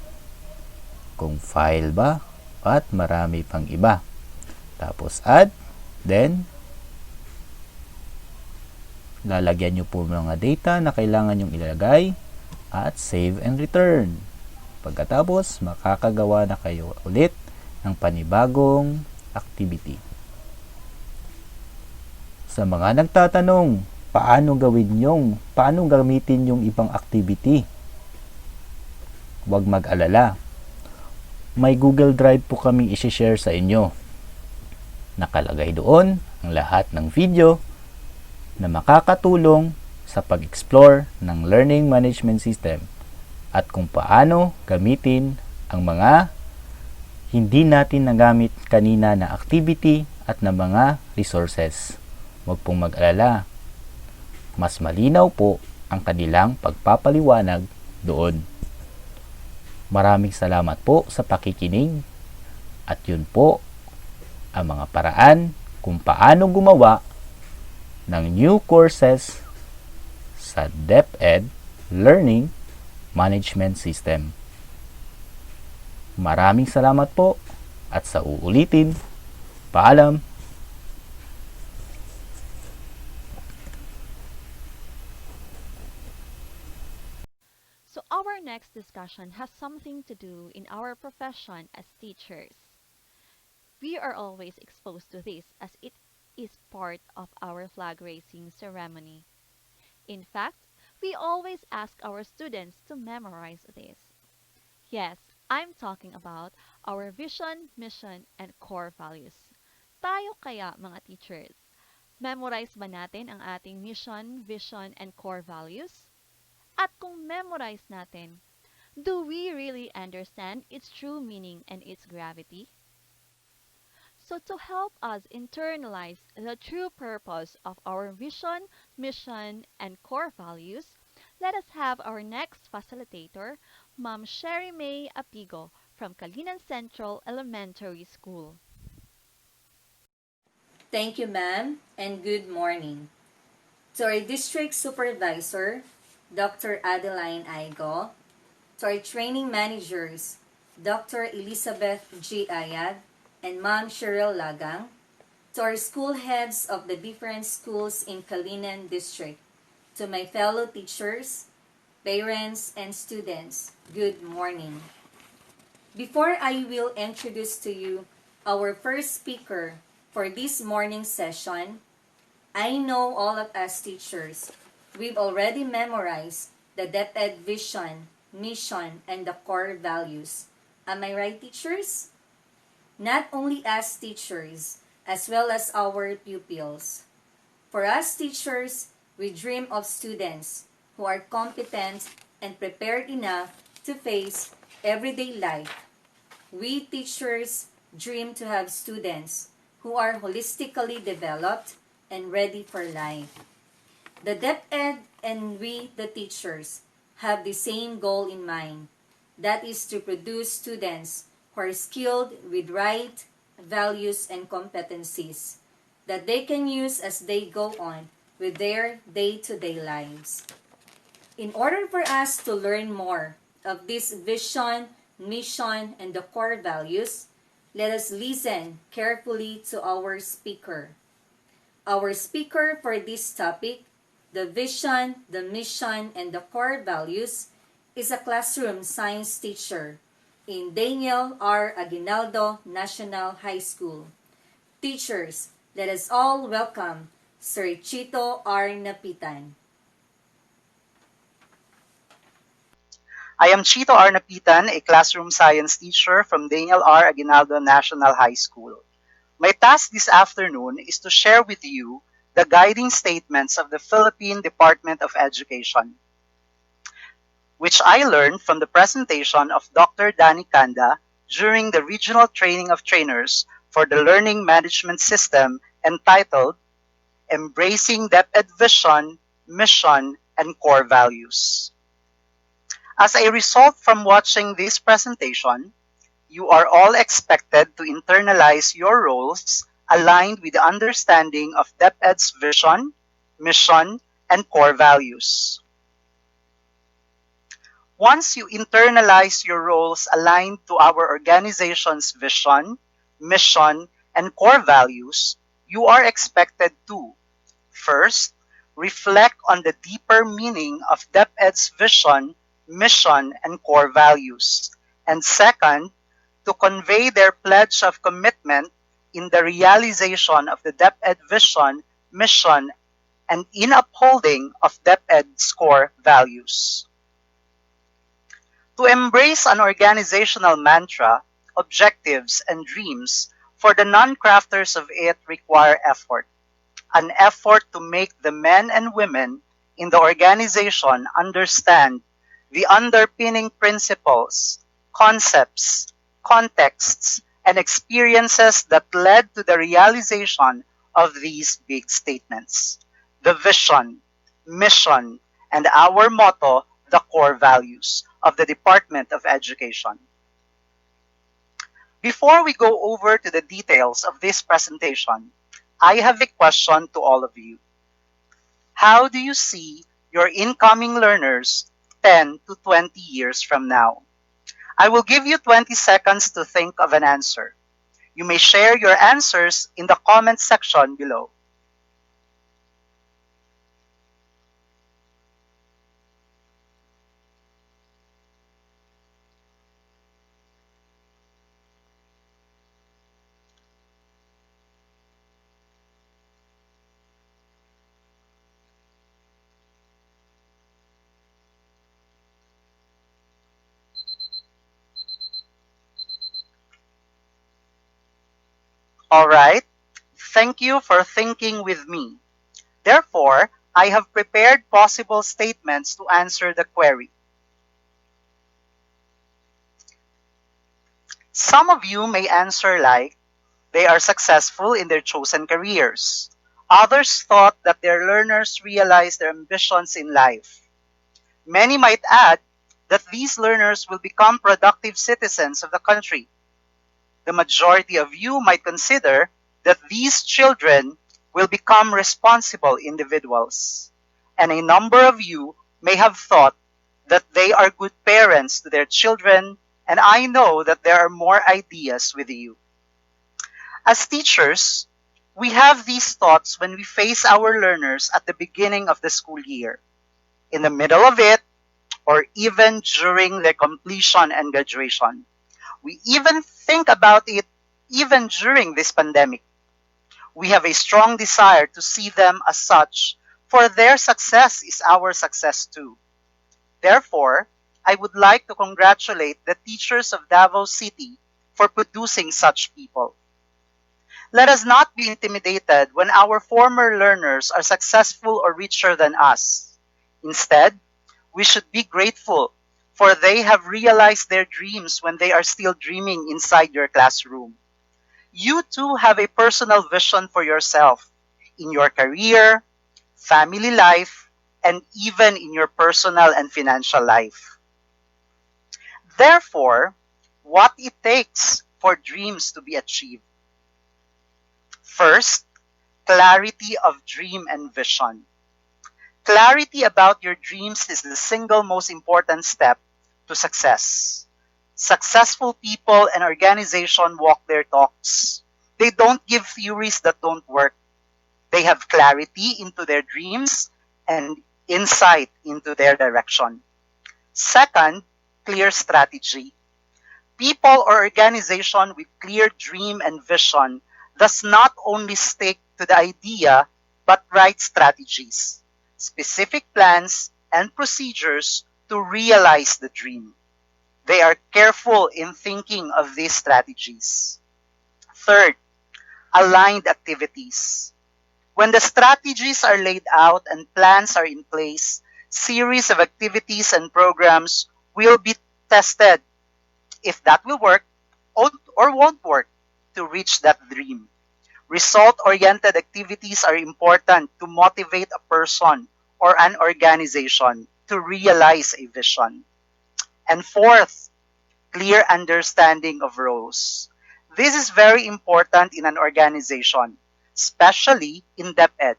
Kung file ba, at marami pang iba. Tapos add. Then, lalagyan nyo po mga data na kailangan nyong ilagay at save and return. Pagkatapos, makakagawa na kayo ulit ng panibagong activity. Sa mga nagtatanong, paano gamitin yung ibang activity? Huwag mag-alala. May Google Drive po kaming i-share sa inyo. Nakalagay doon ang lahat ng video na makakatulong sa pag-explore ng learning management system at kung paano gamitin ang mga hindi natin nagamit kanina na activity at na mga resources. Huwag pong mag-alala. Mas malinaw po ang kanilang pagpapaliwanag doon. Maraming salamat po sa pakikinig at yun po ang mga paraan kung paano gumawa ng new courses sa DepEd Learning Management System. Maraming salamat po at sa uulitin, paalam! So our next discussion has something to do in our profession as teachers. We are always exposed to this as it is part of our flag raising ceremony. In fact, we always ask our students to memorize this. Yes, I'm talking about our vision, mission, and core values. Tayo kaya mga teachers, memorize ba natin ang ating mission, vision, and core values? At kung memorize natin, do we really understand its true meaning and its gravity? So to help us internalize the true purpose of our vision, mission, and core values, let us have our next facilitator, Ma'am Sherry May Apigo from Calinan Central Elementary School. Thank you, ma'am, and good morning. To our District Supervisor, Dr. Adeline Aigo, to our training managers, Dr. Elizabeth G. Ayad, and Ma'am Cheryl Lagang, to our school heads of the different schools in Calinan District, to my fellow teachers, parents, and students, good morning. Before I will introduce to you our first speaker for this morning session, I know all of us teachers, we've already memorized the DepEd vision, mission, and the core values. Am I right, teachers? Not only as teachers, as well as our pupils. For us teachers, we dream of students who who are competent and prepared enough to face everyday life. We teachers dream to have students who are holistically developed and ready for life. The DepEd and we, the teachers, have the same goal in mind. That is to produce students who are skilled with right values and competencies that they can use as they go on with their day-to-day lives. In order for us to learn more of this vision, mission, and the core values, let us listen carefully to our speaker. Our speaker for this topic, the vision, the mission, and the core values, is a classroom science teacher in Daniel R. Aguinaldo National High School. Teachers, let us all welcome Sir Chito R. Napitan. I am Chito R. Napitan, a classroom science teacher from Daniel R. Aguinaldo National High School. My task this afternoon is to share with you the guiding statements of the Philippine Department of Education, which I learned from the presentation of Dr. Danny Kanda during the Regional Training of Trainers for the Learning Management System entitled Embracing DepEd Vision, Mission, and Core Values. As a result from watching this presentation, you are all expected to internalize your roles aligned with the understanding of DepEd's vision, mission, and core values. Once you internalize your roles aligned to our organization's vision, mission, and core values, you are expected to, first, reflect on the deeper meaning of DepEd's vision, mission, and core values, and second, to convey their pledge of commitment in the realization of the DepEd vision, mission, and in upholding of DepEd's core values. To embrace an organizational mantra, objectives, and dreams, for the non-crafters of it require effort. An effort to make the men and women in the organization understand the underpinning principles, concepts, contexts, and experiences that led to the realization of these big statements. The vision, mission, and our motto, the core values of the Department of Education. Before we go over to the details of this presentation, I have a question to all of you. How do you see your incoming learners 10 to 20 years from now? I will give you 20 seconds to think of an answer. You may share your answers in the comment section below. All right. Thank you for thinking with me. Therefore, I have prepared possible statements to answer the query. Some of you may answer like, they are successful in their chosen careers. Others thought that their learners realize their ambitions in life. Many might add that these learners will become productive citizens of the country. The majority of you might consider that these children will become responsible individuals. And a number of you may have thought that they are good parents to their children, and I know that there are more ideas with you. As teachers, we have these thoughts when we face our learners at the beginning of the school year, in the middle of it, or even during their completion and graduation. We even think about it even during this pandemic. We have a strong desire to see them as such, for their success is our success too. Therefore, I would like to congratulate the teachers of Davao City for producing such people. Let us not be intimidated when our former learners are successful or richer than us. Instead, We should be grateful, for they have realized their dreams when they are still dreaming inside your classroom. You too have a personal vision for yourself in your career, family life, and even in your personal and financial life. Therefore, what it takes for dreams to be achieved. First, clarity of dream and vision. Clarity about your dreams is the single most important step to success. Successful people and organizations walk their talks. They don't give theories that don't work. They have clarity into their dreams and insight into their direction. Second, clear strategy. People or organization with clear dream and vision does not only stick to the idea but write strategies, specific plans, and procedures to realize the dream. They are careful in thinking of these strategies. Third, aligned activities. When the strategies are laid out and plans are in place, series of activities and programs will be tested if that will work or won't work to reach that dream. Result-oriented activities are important to motivate a person or an organization to realize a vision. And fourth, clear understanding of roles. This is very important in an organization, especially in DepEd.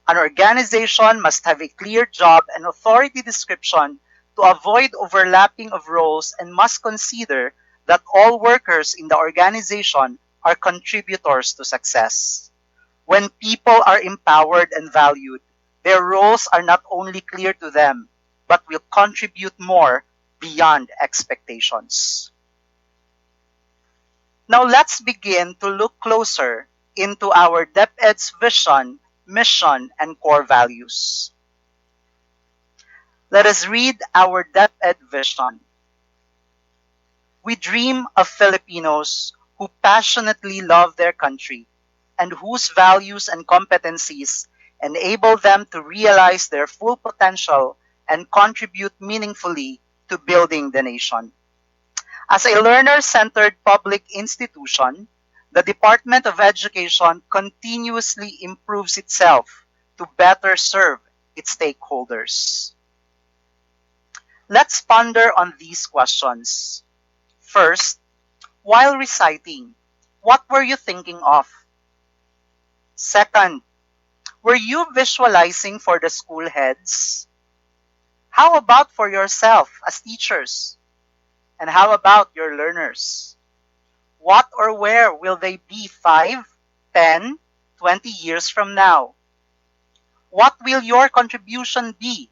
An organization must have a clear job and authority description to avoid overlapping of roles and must consider that all workers in the organization are contributors to success. When people are empowered and valued, their roles are not only clear to them, but will contribute more beyond expectations. Now let's begin to look closer into our DepEd's vision, mission, and core values. Let us read our DepEd vision. We dream of Filipinos who passionately love their country and whose values and competencies enable them to realize their full potential and contribute meaningfully to building the nation. As a learner-centered public institution, the Department of Education continuously improves itself to better serve its stakeholders. Let's ponder on these questions. First, while reciting, what were you thinking of? Second, were you visualizing for the school heads? How about for yourself as teachers? And how about your learners? What or where will they be 5, 10, 20 years from now? What will your contribution be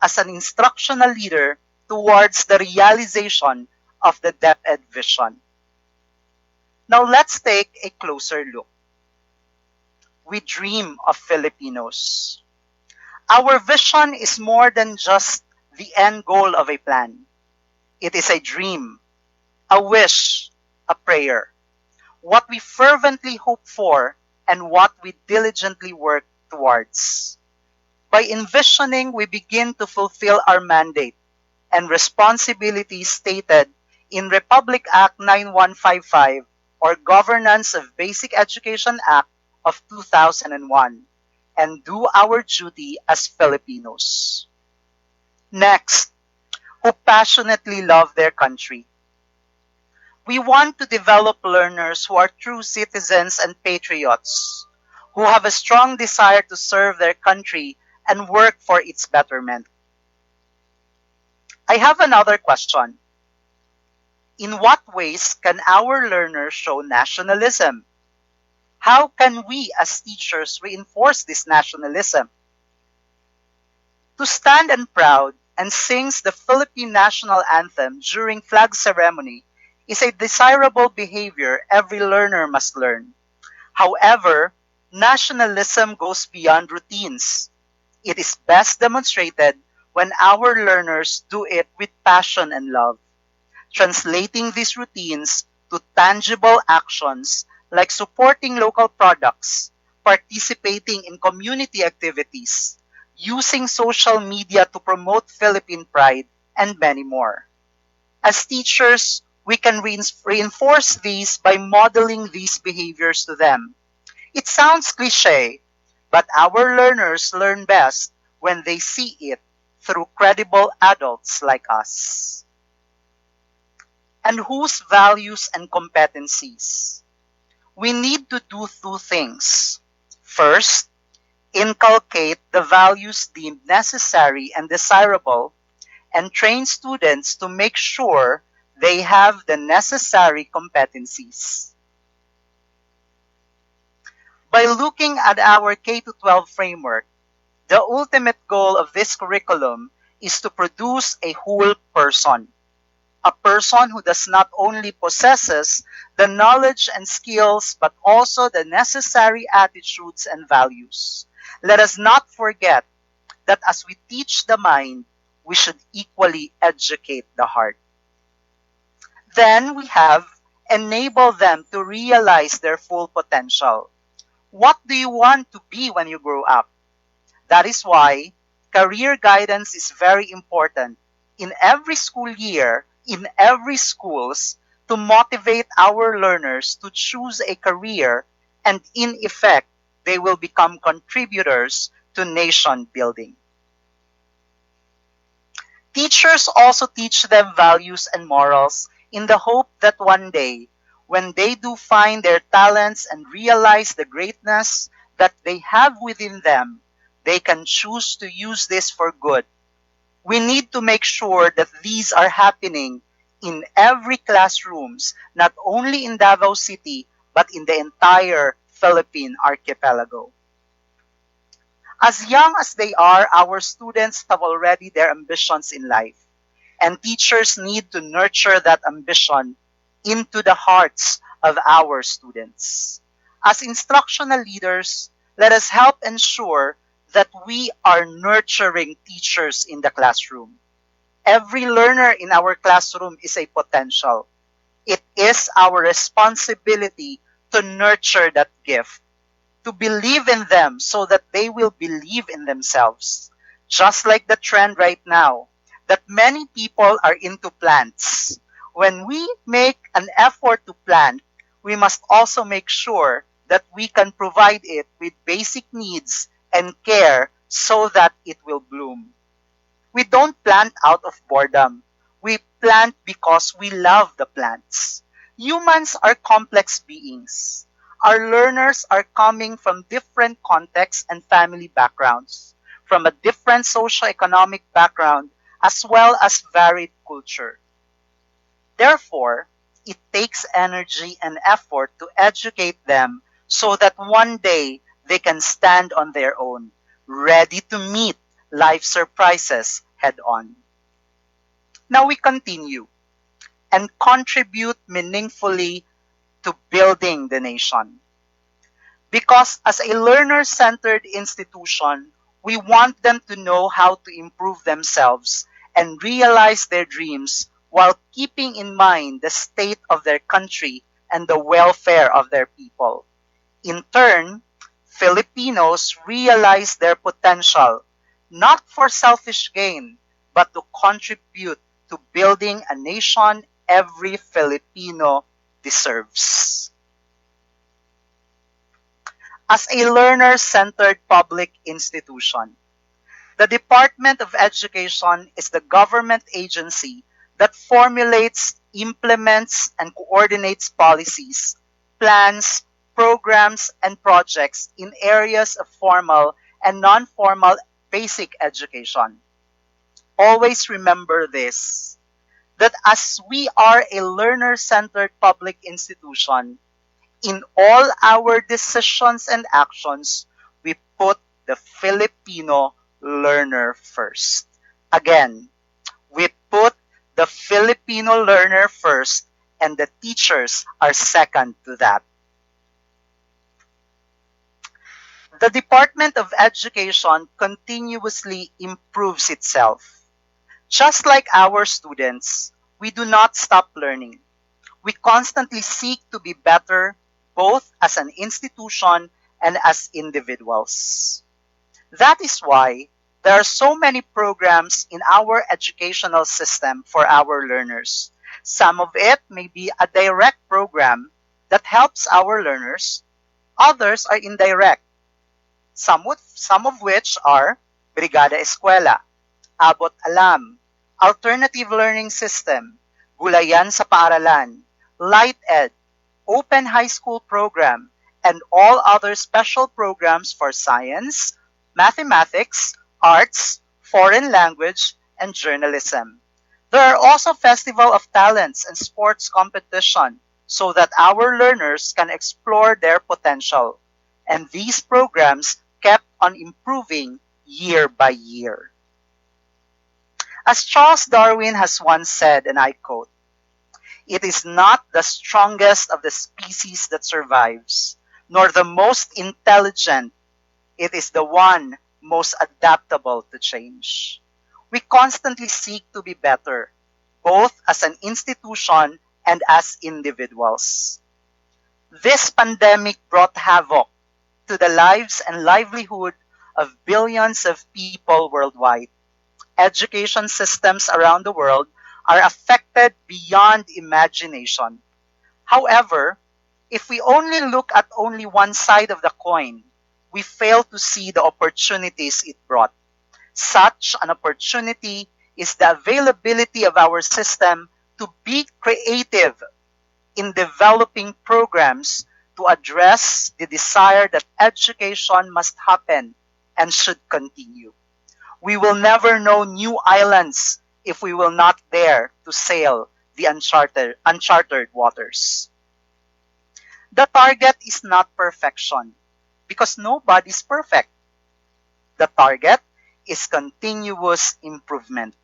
as an instructional leader towards the realization of the DepEd vision? Now let's take a closer look. We dream of Filipinos. Our vision is more than just the end goal of a plan. It is a dream, a wish, a prayer, what we fervently hope for and what we diligently work towards. By envisioning, we begin to fulfill our mandate and responsibilities stated in Republic Act 9155 or Governance of Basic Education Act of 2001 and do our duty as Filipinos. Next, who passionately love their country. We want to develop learners who are true citizens and patriots, who have a strong desire to serve their country and work for its betterment. I have another question. In what ways can our learners show nationalism? How can we as teachers reinforce this nationalism? To stand and proud and sings the Philippine national anthem during flag ceremony is a desirable behavior every learner must learn. However, nationalism goes beyond routines. It is best demonstrated when our learners do it with passion and love, translating these routines to tangible actions like supporting local products, participating in community activities, using social media to promote Philippine pride, and many more. As teachers, we can reinforce these by modeling these behaviors to them. It sounds cliche, but our learners learn best when they see it through credible adults like us. And whose values and competencies? We need to do two things. First, inculcate the values deemed necessary and desirable, and train students to make sure they have the necessary competencies. By looking at our K-12 framework, the ultimate goal of this curriculum is to produce a whole person. A person who does not only possesses the knowledge and skills, but also the necessary attitudes and values. Let us not forget that as we teach the mind, we should equally educate the heart. Then we have enable them to realize their full potential. What do you want to be when you grow up? That is why career guidance is very important in every school year, in every schools, to motivate our learners to choose a career, and in effect, they will become contributors to nation building. Teachers also teach them values and morals in the hope that one day, when they do find their talents and realize the greatness that they have within them, they can choose to use this for good. We need to make sure that these are happening in every classrooms, not only in Davao City, but in the entire Philippine archipelago. As young as they are, our students have already their ambitions in life, and teachers need to nurture that ambition into the hearts of our students. As instructional leaders, let us help ensure that we are nurturing teachers in the classroom. Every learner in our classroom is a potential. It is our responsibility to nurture that gift, to believe in them so that they will believe in themselves. Just like the trend right now, that many people are into plants. When we make an effort to plant, we must also make sure that we can provide it with basic needs and care so that it will bloom. We don't plant out of boredom. We plant because we love the plants. Humans are complex beings. Our learners are coming from different contexts and family backgrounds, from a different socioeconomic background, as well as varied culture. Therefore, it takes energy and effort to educate them so that one day they can stand on their own, ready to meet life's surprises head on. Now we continue and contribute meaningfully to building the nation. Because as a learner-centered institution, we want them to know how to improve themselves and realize their dreams while keeping in mind the state of their country and the welfare of their people. In turn, Filipinos realize their potential, not for selfish gain, but to contribute to building a nation every Filipino deserves. As a learner-centered public institution, the Department of Education is the government agency that formulates, implements, and coordinates policies, plans, programs, and projects in areas of formal and non-formal basic education. Always remember this, that as we are a learner-centered public institution, in all our decisions and actions, we put the Filipino learner first. Again, we put the Filipino learner first, and the teachers are second to that. The Department of Education continuously improves itself. Just like our students, we do not stop learning. We constantly seek to be better, both as an institution and as individuals. That is why There are so many programs in our educational system for our learners. Some of it may be a direct program that helps our learners. Others are indirect, some of which are Brigada Eskwela, Abot Alam, Alternative Learning System, Gulayan sa Paaralan, Light Ed, Open High School Program, and all other special programs for science, mathematics, arts, foreign language, and journalism. There are also Festival of Talents and sports competition so that our learners can explore their potential. And these programs kept on improving year by year. As Charles Darwin has once said, and I quote, "It is not the strongest of the species that survives, nor the most intelligent. It is the one most adaptable to change." We constantly seek to be better, both as an institution and as individuals. This pandemic brought havoc to the lives and livelihood of billions of people worldwide. Education systems around the world are affected beyond imagination. However, if we only look at only one side of the coin, we fail to see the opportunities it brought. Such an opportunity is the availability of our system to be creative in developing programs to address the desire that education must happen and should continue. We will never know new islands if we will not dare to sail the uncharted waters. The target is not perfection because nobody's perfect. The target is continuous improvement.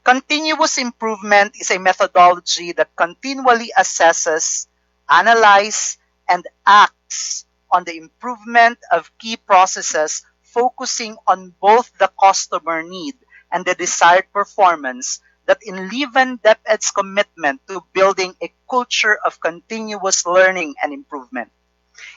Continuous improvement is a methodology that continually assesses, analyzes, and acts on the improvement of key processes, focusing on both the customer need and the desired performance that enliven DepEd's commitment to building a culture of continuous learning and improvement.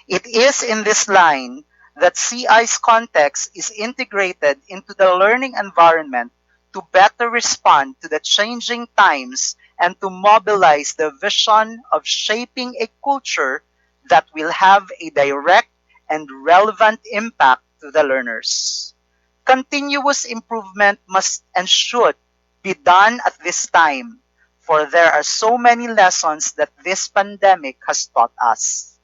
It is in this line that CI's context is integrated into the learning environment to better respond to the changing times and to mobilize the vision of shaping a culture that will have a direct and relevant impact to the learners. Continuous improvement must and should be done at this time, for there are so many lessons that this pandemic has taught us.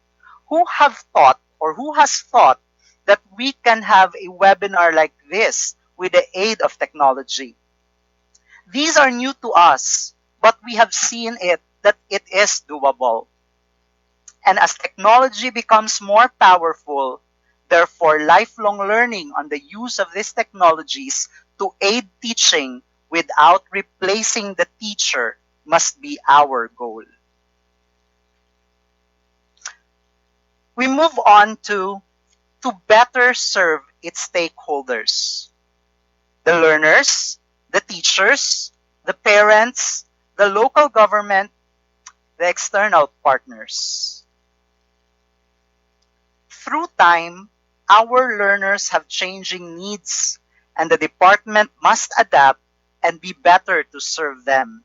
Who have thought or who has thought that we can have a webinar like this with the aid of technology? These are new to us, but we have seen that it is doable. And as technology becomes more powerful, therefore lifelong learning on the use of these technologies to aid teaching without replacing the teacher must be our goal. We move on to better serve its stakeholders. The learners, the teachers, the parents, the local government, the external partners. Through time, our learners have changing needs, and the department must adapt and be better to serve them.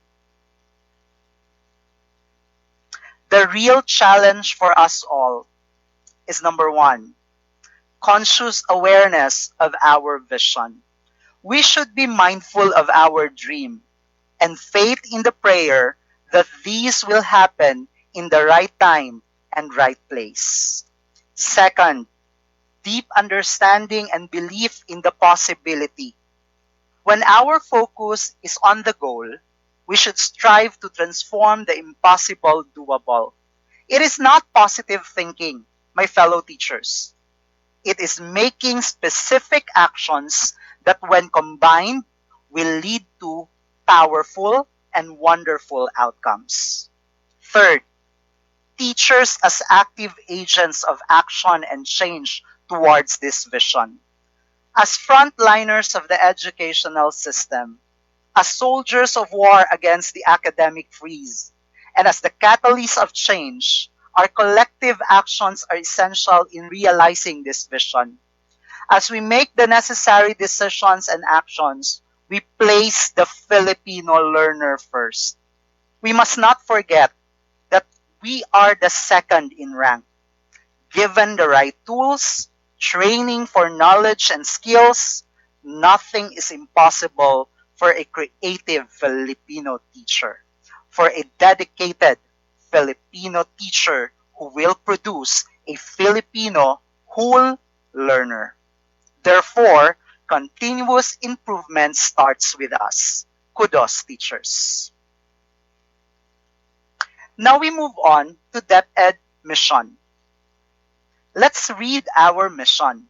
The real challenge for us all is number one, conscious awareness of our vision. We should be mindful of our dream and faith in the prayer that these will happen in the right time and right place. Second, deep understanding and belief in the possibility. When our focus is on the goal, we should strive to transform the impossible doable. It is not positive thinking, my fellow teachers. It is making specific actions that when combined will lead to powerful and wonderful outcomes. Third, teachers as active agents of action and change towards this vision. As frontliners of the educational system, as soldiers of war against the academic freeze, and as the catalysts of change, our collective actions are essential in realizing this vision. As we make the necessary decisions and actions, we place the Filipino learner first. We must not forget that we are the second in rank. Given the right tools, training for knowledge and skills, nothing is impossible for a creative Filipino teacher, for a dedicated Filipino teacher who will produce a Filipino whole learner. Therefore, continuous improvement starts with us. Kudos, teachers. Now we move on to DepEd mission. Let's read our mission.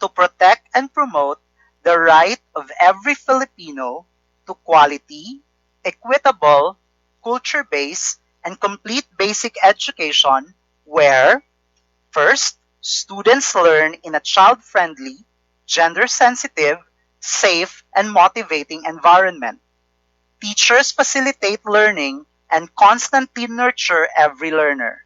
To protect and promote the right of every Filipino to quality, equitable, culture-based, and complete basic education where, first, students learn in a child-friendly, gender-sensitive, safe, and motivating environment. Teachers facilitate learning and constantly nurture every learner.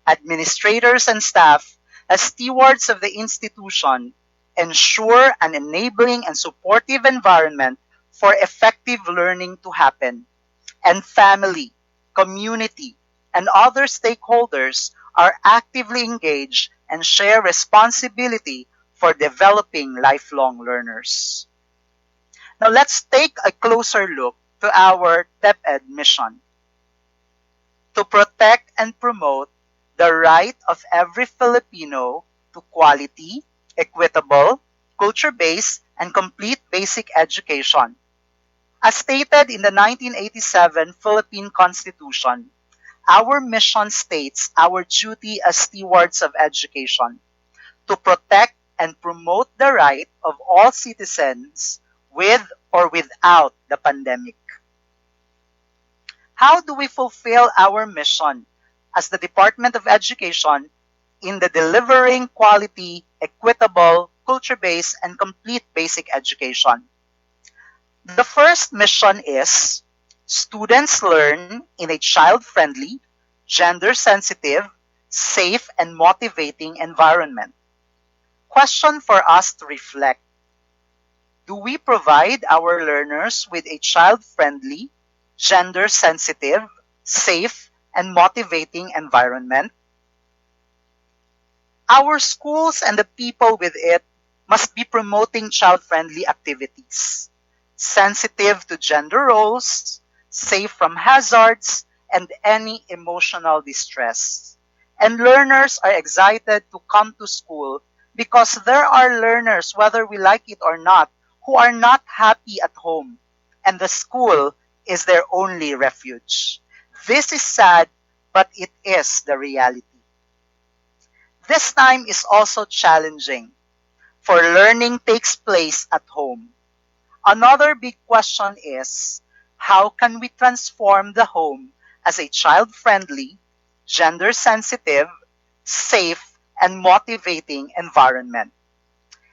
Administrators and staff, as stewards of the institution, ensure an enabling and supportive environment for effective learning to happen. And family, community, and other stakeholders are actively engaged and share responsibility for developing lifelong learners. Now let's take a closer look to our DepEd mission. To protect and promote the right of every Filipino to quality, equitable, culture-based, and complete basic education. As stated in the 1987 Philippine Constitution, our mission states our duty as stewards of education to protect and promote the right of all citizens with or without the pandemic. How do we fulfill our mission as the Department of Education in the delivering quality, equitable, culture-based, and complete basic education? The first mission is students learn in a child-friendly, gender-sensitive, safe, and motivating environment. Question for us to reflect. Do we provide our learners with a child-friendly, gender-sensitive, safe, and motivating environment? Our schools and the people with it must be promoting child-friendly activities, sensitive to gender roles, safe from hazards, and any emotional distress. And learners are excited to come to school because there are learners, whether we like it or not, who are not happy at home, and the school is their only refuge. This is sad, but it is the reality. This time is also challenging, for learning takes place at home. Another big question is, how can we transform the home as a child-friendly, gender-sensitive, safe, and motivating environment?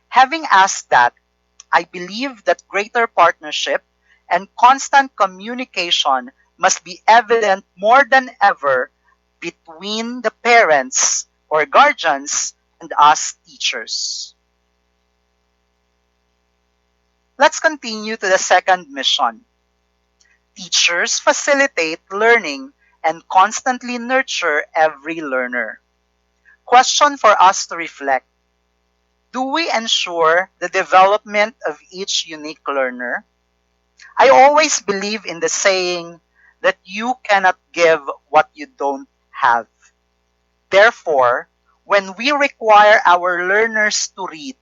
Having asked that, I believe that greater partnership and constant communication must be evident more than ever between the parents or guardians and us teachers. Let's continue to the second mission. Teachers facilitate learning and constantly nurture every learner. Question for us to reflect. Do we ensure the development of each unique learner? I always believe in the saying that you cannot give what you don't have. Therefore, when we require our learners to read,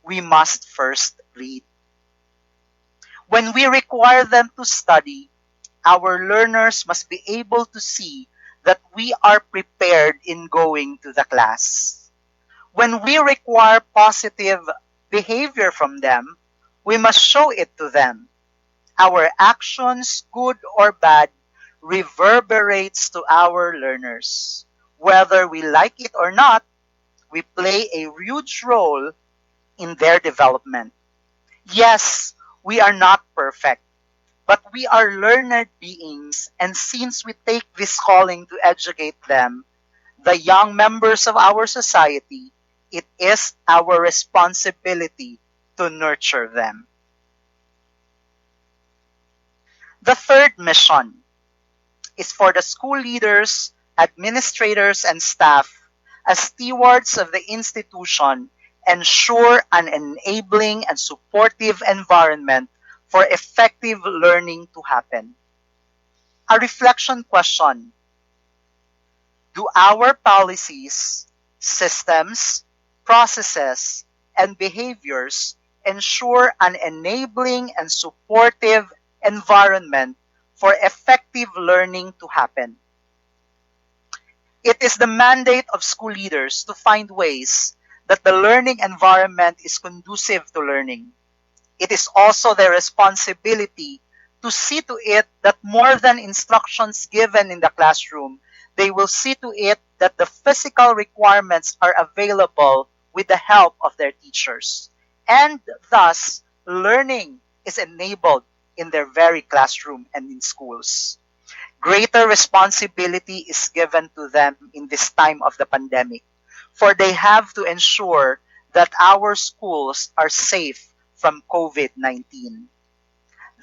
we must first read. When we require them to study, our learners must be able to see that we are prepared in going to the class. When we require positive behavior from them, we must show it to them. Our actions, good or bad, reverberates to our learners. Whether we like it or not, we play a huge role in their development. Yes, we are not perfect, but we are learned beings, and since we take this calling to educate them, the young members of our society, It is our responsibility to nurture them. The third mission is for the school leaders, administrators, and staff as stewards of the institution, ensure an enabling and supportive environment for effective learning to happen. A reflection question: do our policies, systems, processes, and behaviors ensure an enabling and supportive environment for effective learning to happen? It is the mandate of school leaders to find ways that the learning environment is conducive to learning. It is also their responsibility to see to it that more than instructions given in the classroom, they will see to it that the physical requirements are available with the help of their teachers. And thus, learning is enabled in their very classroom and in schools. Greater responsibility is given to them in this time of the pandemic, for they have to ensure that our schools are safe from COVID-19.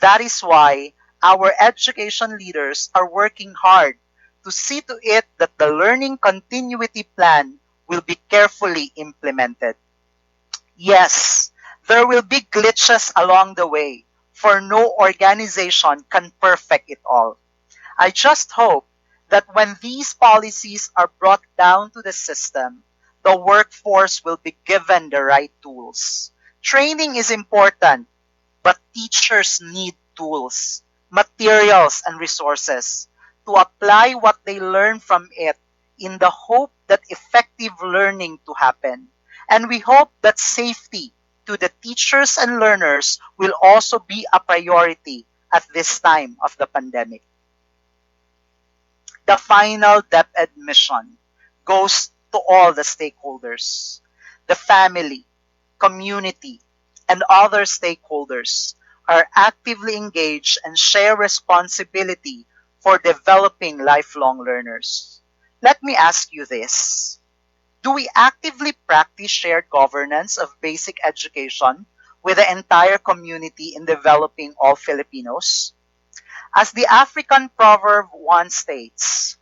That is why our education leaders are working hard to see to it that the learning continuity plan will be carefully implemented. Yes, there will be glitches along the way, for no organization can perfect it all. I just hope that when these policies are brought down to the system, the workforce will be given the right tools. Training is important, but teachers need tools, materials, and resources to apply what they learn from it in the hope that effective learning to happen. And we hope that safety to the teachers and learners will also be a priority at this time of the pandemic. The final DepEd mission goes to all the stakeholders, the family, community, and other stakeholders are actively engaged and share responsibility for developing lifelong learners. Let me ask you this. Do we actively practice shared governance of basic education with the entire community in developing all Filipinos? As the African proverb once states,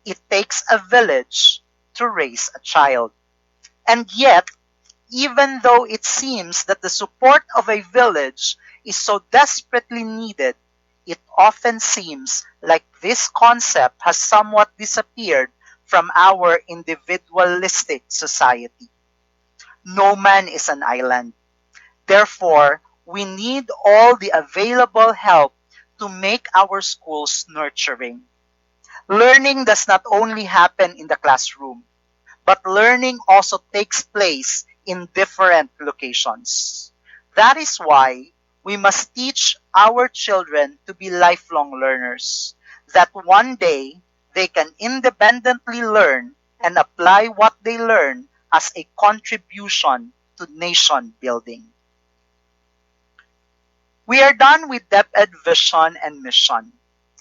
it takes a village to raise a child. And yet, even though it seems that the support of a village is so desperately needed, it often seems like this concept has somewhat disappeared from our individualistic society. No man is an island. Therefore, we need all the available help to make our schools nurturing. Learning does not only happen in the classroom, but learning also takes place in different locations. That is why we must teach our children to be lifelong learners, that one day they can independently learn and apply what they learn as a contribution to nation building. We are done with DepEd vision and mission.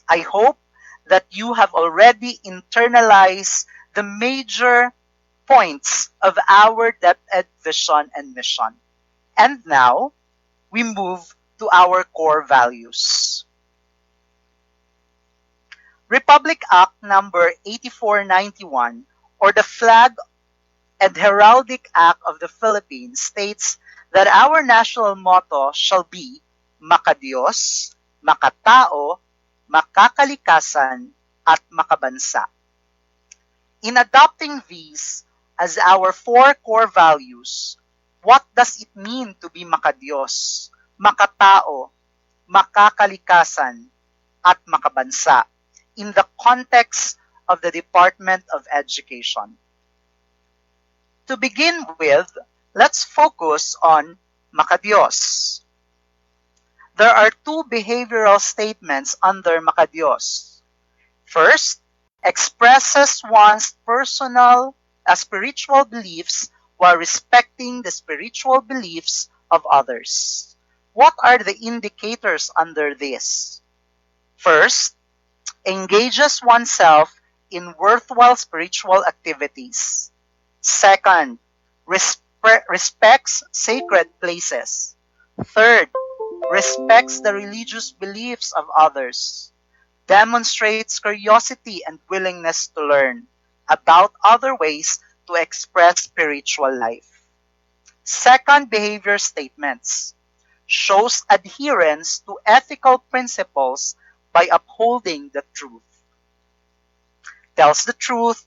I hope that you have already internalized the major points of our DepEd vision and mission. And now, we move to our core values. Republic Act number 8491, or the Flag and Heraldic Act of the Philippines, states that our national motto shall be Makadiyos, Makatao, Makakalikasan, at Makabansa. In adopting these as our four core values, what does it mean to be Makadiyos, Makatao, Makakalikasan, at Makabansa in the context of the Department of Education? To begin with, let's focus on Makadiyos. There are two behavioral statements under Makadiyos. First, expresses one's personal spiritual beliefs while respecting the spiritual beliefs of others. What are the indicators under this? First, engages oneself in worthwhile spiritual activities. Second, respects sacred places. Third, respects the religious beliefs of others, demonstrates curiosity and willingness to learn about other ways to express spiritual life. Second, behavior statements shows adherence to ethical principles by upholding the truth, tells the truth,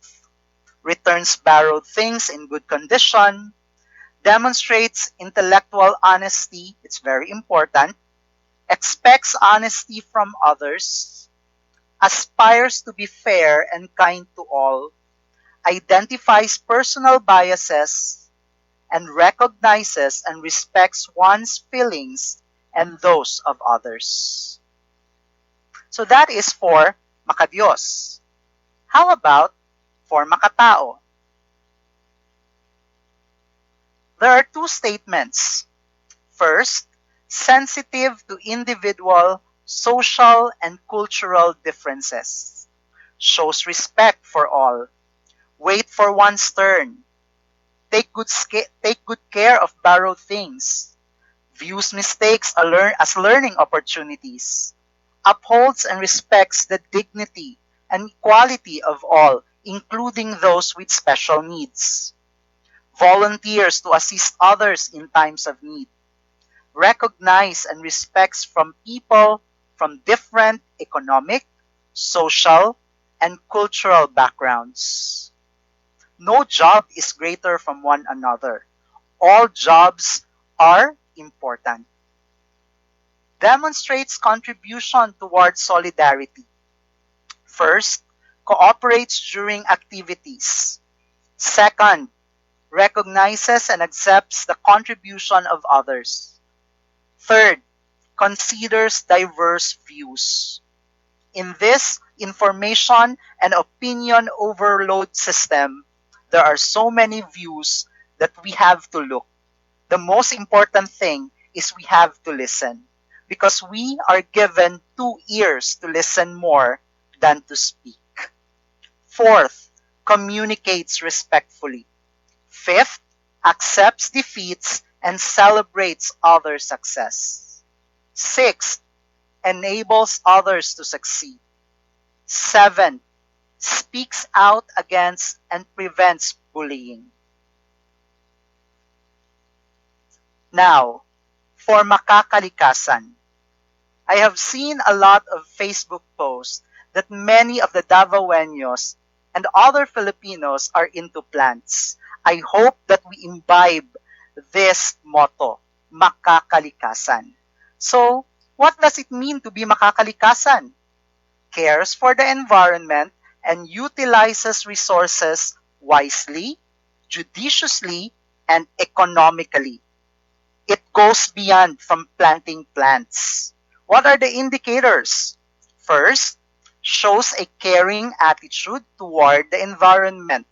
returns borrowed things in good condition, demonstrates intellectual honesty, it's very important, expects honesty from others, aspires to be fair and kind to all, identifies personal biases, and recognizes and respects one's feelings and those of others. So that is for makadiyos. How about for makatao? There are two statements. First, sensitive to individual, social, and cultural differences. Shows respect for all. Wait for one's turn. Take good care of borrowed things. Views mistakes as learning opportunities. Upholds and respects the dignity and equality of all, including those with special needs. Volunteers to assist others in times of need. Recognize and respects from people from different economic, social, and cultural backgrounds. No job is greater from one another. All jobs are important. Demonstrates contribution towards solidarity. First, cooperates during activities. Second, recognizes and accepts the contribution of others. Third, considers diverse views. In this information and opinion overload system, there are so many views that we have to look. The most important thing is we have to listen, because we are given 2 ears to listen more than to speak. Fourth, communicates respectfully. Fifth, accepts defeats and celebrates other success. Sixth, enables others to succeed. Seventh, speaks out against and prevents bullying. Now, for makakalikasan. I have seen a lot of Facebook posts that many of the Davaoenos and other Filipinos are into plants. I hope that we imbibe this motto, makakalikasan. So, what does it mean to be makakalikasan? Cares for the environment and utilizes resources wisely, judiciously, and economically. It goes beyond from planting plants. What are the indicators? First, shows a caring attitude toward the environment.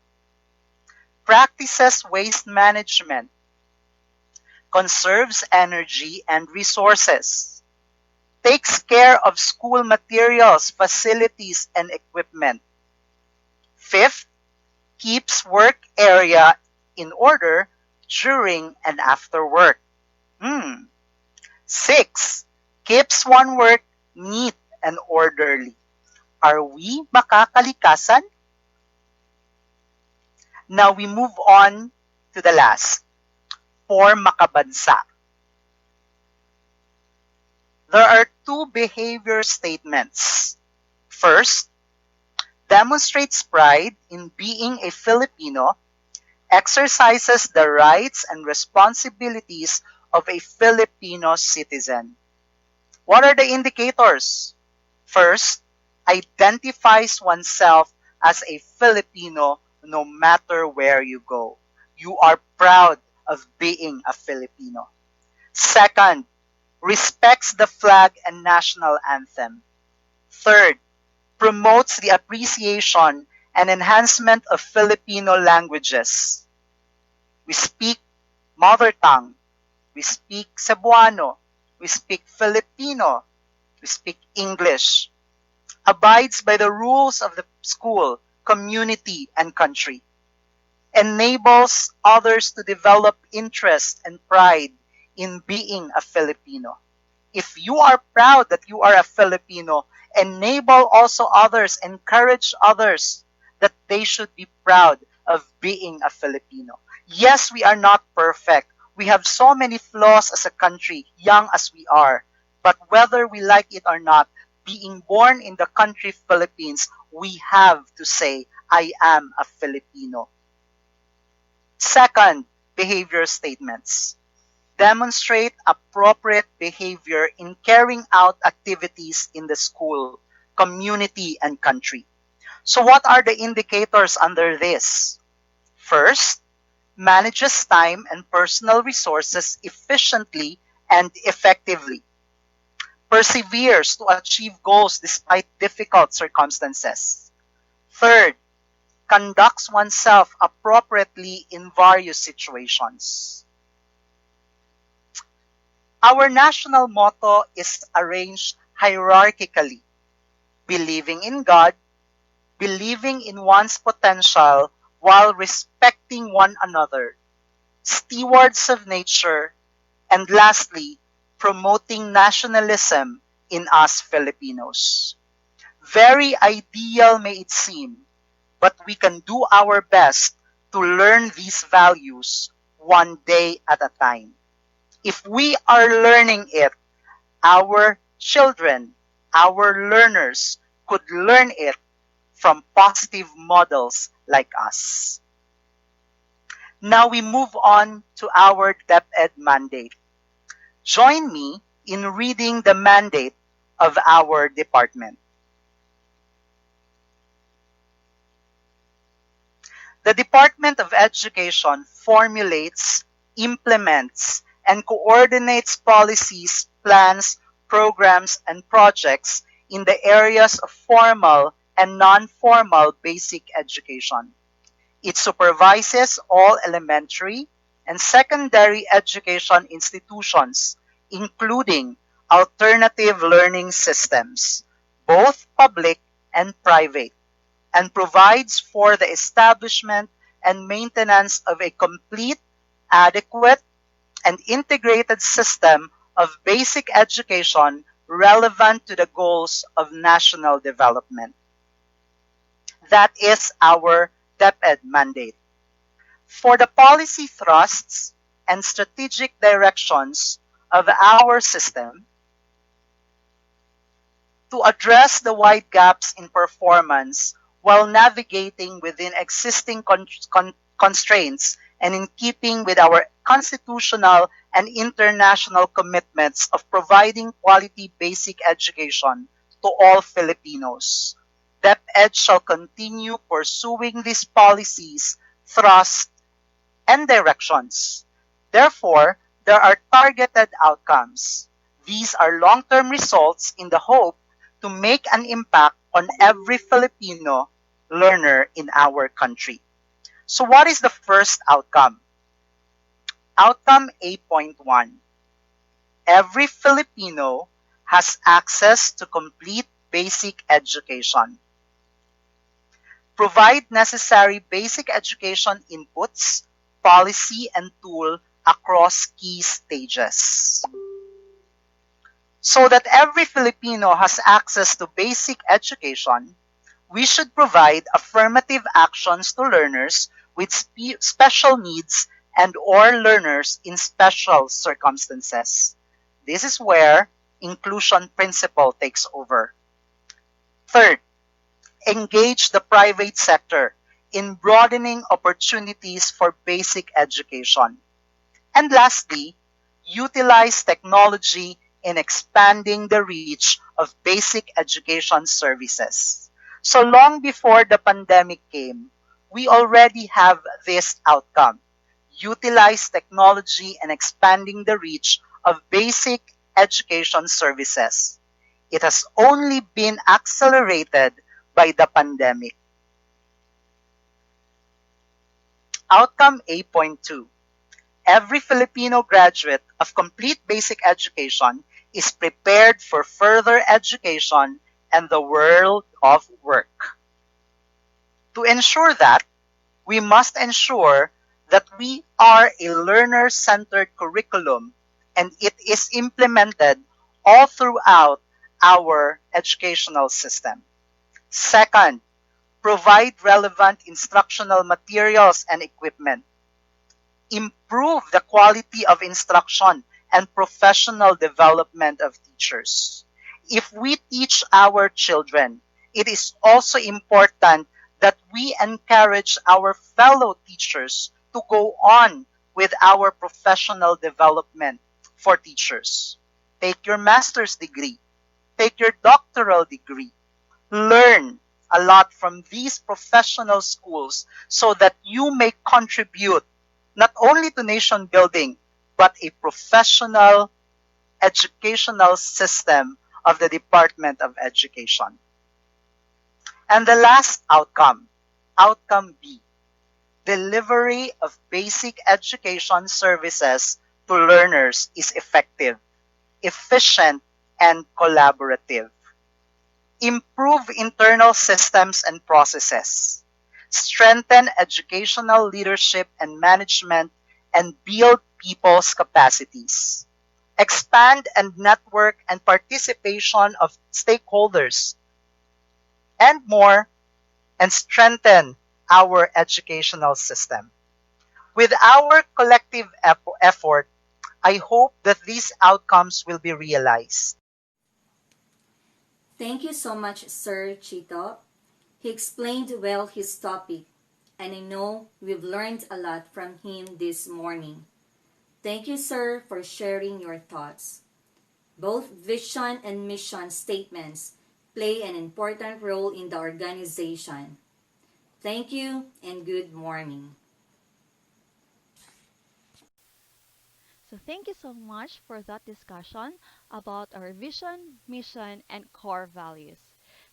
Practices waste management. Conserves energy and resources. Takes care of school materials, facilities, and equipment. Fifth, keeps work area in order during and after work. 6, keeps one work neat and orderly. Are we makakalikasan? Now we move on to the last, for makabansa. There are 2 behavior statements. First, demonstrates pride in being a Filipino, exercises the rights and responsibilities of a Filipino citizen. What are the indicators? First, identifies oneself as a Filipino no matter where you go. You are proud of being a Filipino. Second, respects the flag and national anthem. Third, promotes the appreciation and enhancement of Filipino languages. We speak mother tongue. We speak Cebuano. We speak Filipino. We speak English. Abides by the rules of the school, community, and country. enables others to develop interest and pride in being a Filipino. If you are proud that you are a Filipino, enable also others, encourage others that they should be proud of being a Filipino. Yes, we are not perfect. We have so many flaws as a country, young as we are. But whether we like it or not, being born in the country Philippines, we have to say, I am a Filipino. Second, behavior statements. Demonstrate appropriate behavior in carrying out activities in the school, community, and country. So what are the indicators under this? First, manages time and personal resources efficiently and effectively. Perseveres to achieve goals despite difficult circumstances. Third, conducts oneself appropriately in various situations. Our national motto is arranged hierarchically: believing in God, believing in one's potential while respecting one another, stewards of nature, and lastly, promoting nationalism in us Filipinos. Very ideal may it seem, but we can do our best to learn these values one day at a time. If we are learning it, our children, our learners could learn it from positive models like us. Now we move on to our DepEd mandate. Join me in reading the mandate of our department. The Department of Education formulates, implements, and coordinates policies, plans, programs, and projects in the areas of formal and non-formal basic education. It supervises all elementary and secondary education institutions, including alternative learning systems, both public and private, and provides for the establishment and maintenance of a complete, adequate, and integrated system of basic education relevant to the goals of national development. That is our DepEd mandate. For the policy thrusts and strategic directions of our system, to address the wide gaps in performance while navigating within existing constraints and in keeping with our constitutional and international commitments of providing quality basic education to all Filipinos. DepEd shall continue pursuing these policies, thrusts, and directions. Therefore, there are targeted outcomes. These are long-term results in the hope to make an impact on every Filipino learner in our country. So what is the first outcome? Outcome 8.1. Every Filipino has access to complete basic education. Provide necessary basic education inputs, policy, and tool across key stages. So that every Filipino has access to basic education, we should provide affirmative actions to learners with special needs and or learners in special circumstances. This is where inclusion principle takes over. Third, engage the private sector in broadening opportunities for basic education. And lastly, utilize technology in expanding the reach of basic education services. So long before the pandemic came, we already have this outcome. Utilize technology in expanding the reach of basic education services. It has only been accelerated by the pandemic. Outcome 8.2. Every Filipino graduate of complete basic education is prepared for further education and the world of work. To ensure that, we must ensure that we are a learner-centered curriculum and it is implemented all throughout our educational system. Second, provide relevant instructional materials and equipment. Improve the quality of instruction and professional development of teachers. If we teach our children, it is also important that we encourage our fellow teachers to go on with our professional development for teachers. Take your master's degree, take your doctoral degree, learn a lot from these professional schools so that you may contribute not only to nation building, but a professional educational system of the Department of Education. And the last outcome, outcome B, delivery of basic education services to learners is effective, efficient, and collaborative. Improve internal systems and processes, strengthen educational leadership and management, and build people's capacities. Expand and network and participation of stakeholders, and more, and strengthen our educational system. With our collective effort, I hope that these outcomes will be realized. Thank you so much, Sir Chito. He explained well his topic, and I know we've learned a lot from him this morning. Thank you, sir, for sharing your thoughts. Both vision and mission statements play an important role in the organization. Thank you and good morning. So thank you so much for that discussion about our vision, mission, and core values.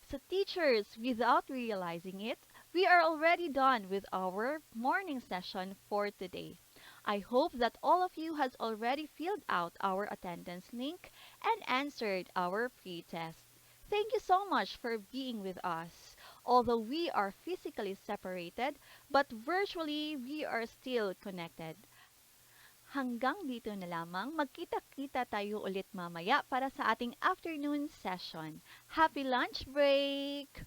So teachers, without realizing it, we are already done with our morning session for today. I hope that all of you has already filled out our attendance link and answered our pre-test. Thank you so much for being with us. Although we are physically separated, but virtually we are still connected. Hanggang dito na lamang. Magkita-kita tayo ulit mamaya para sa ating afternoon session. Happy lunch break!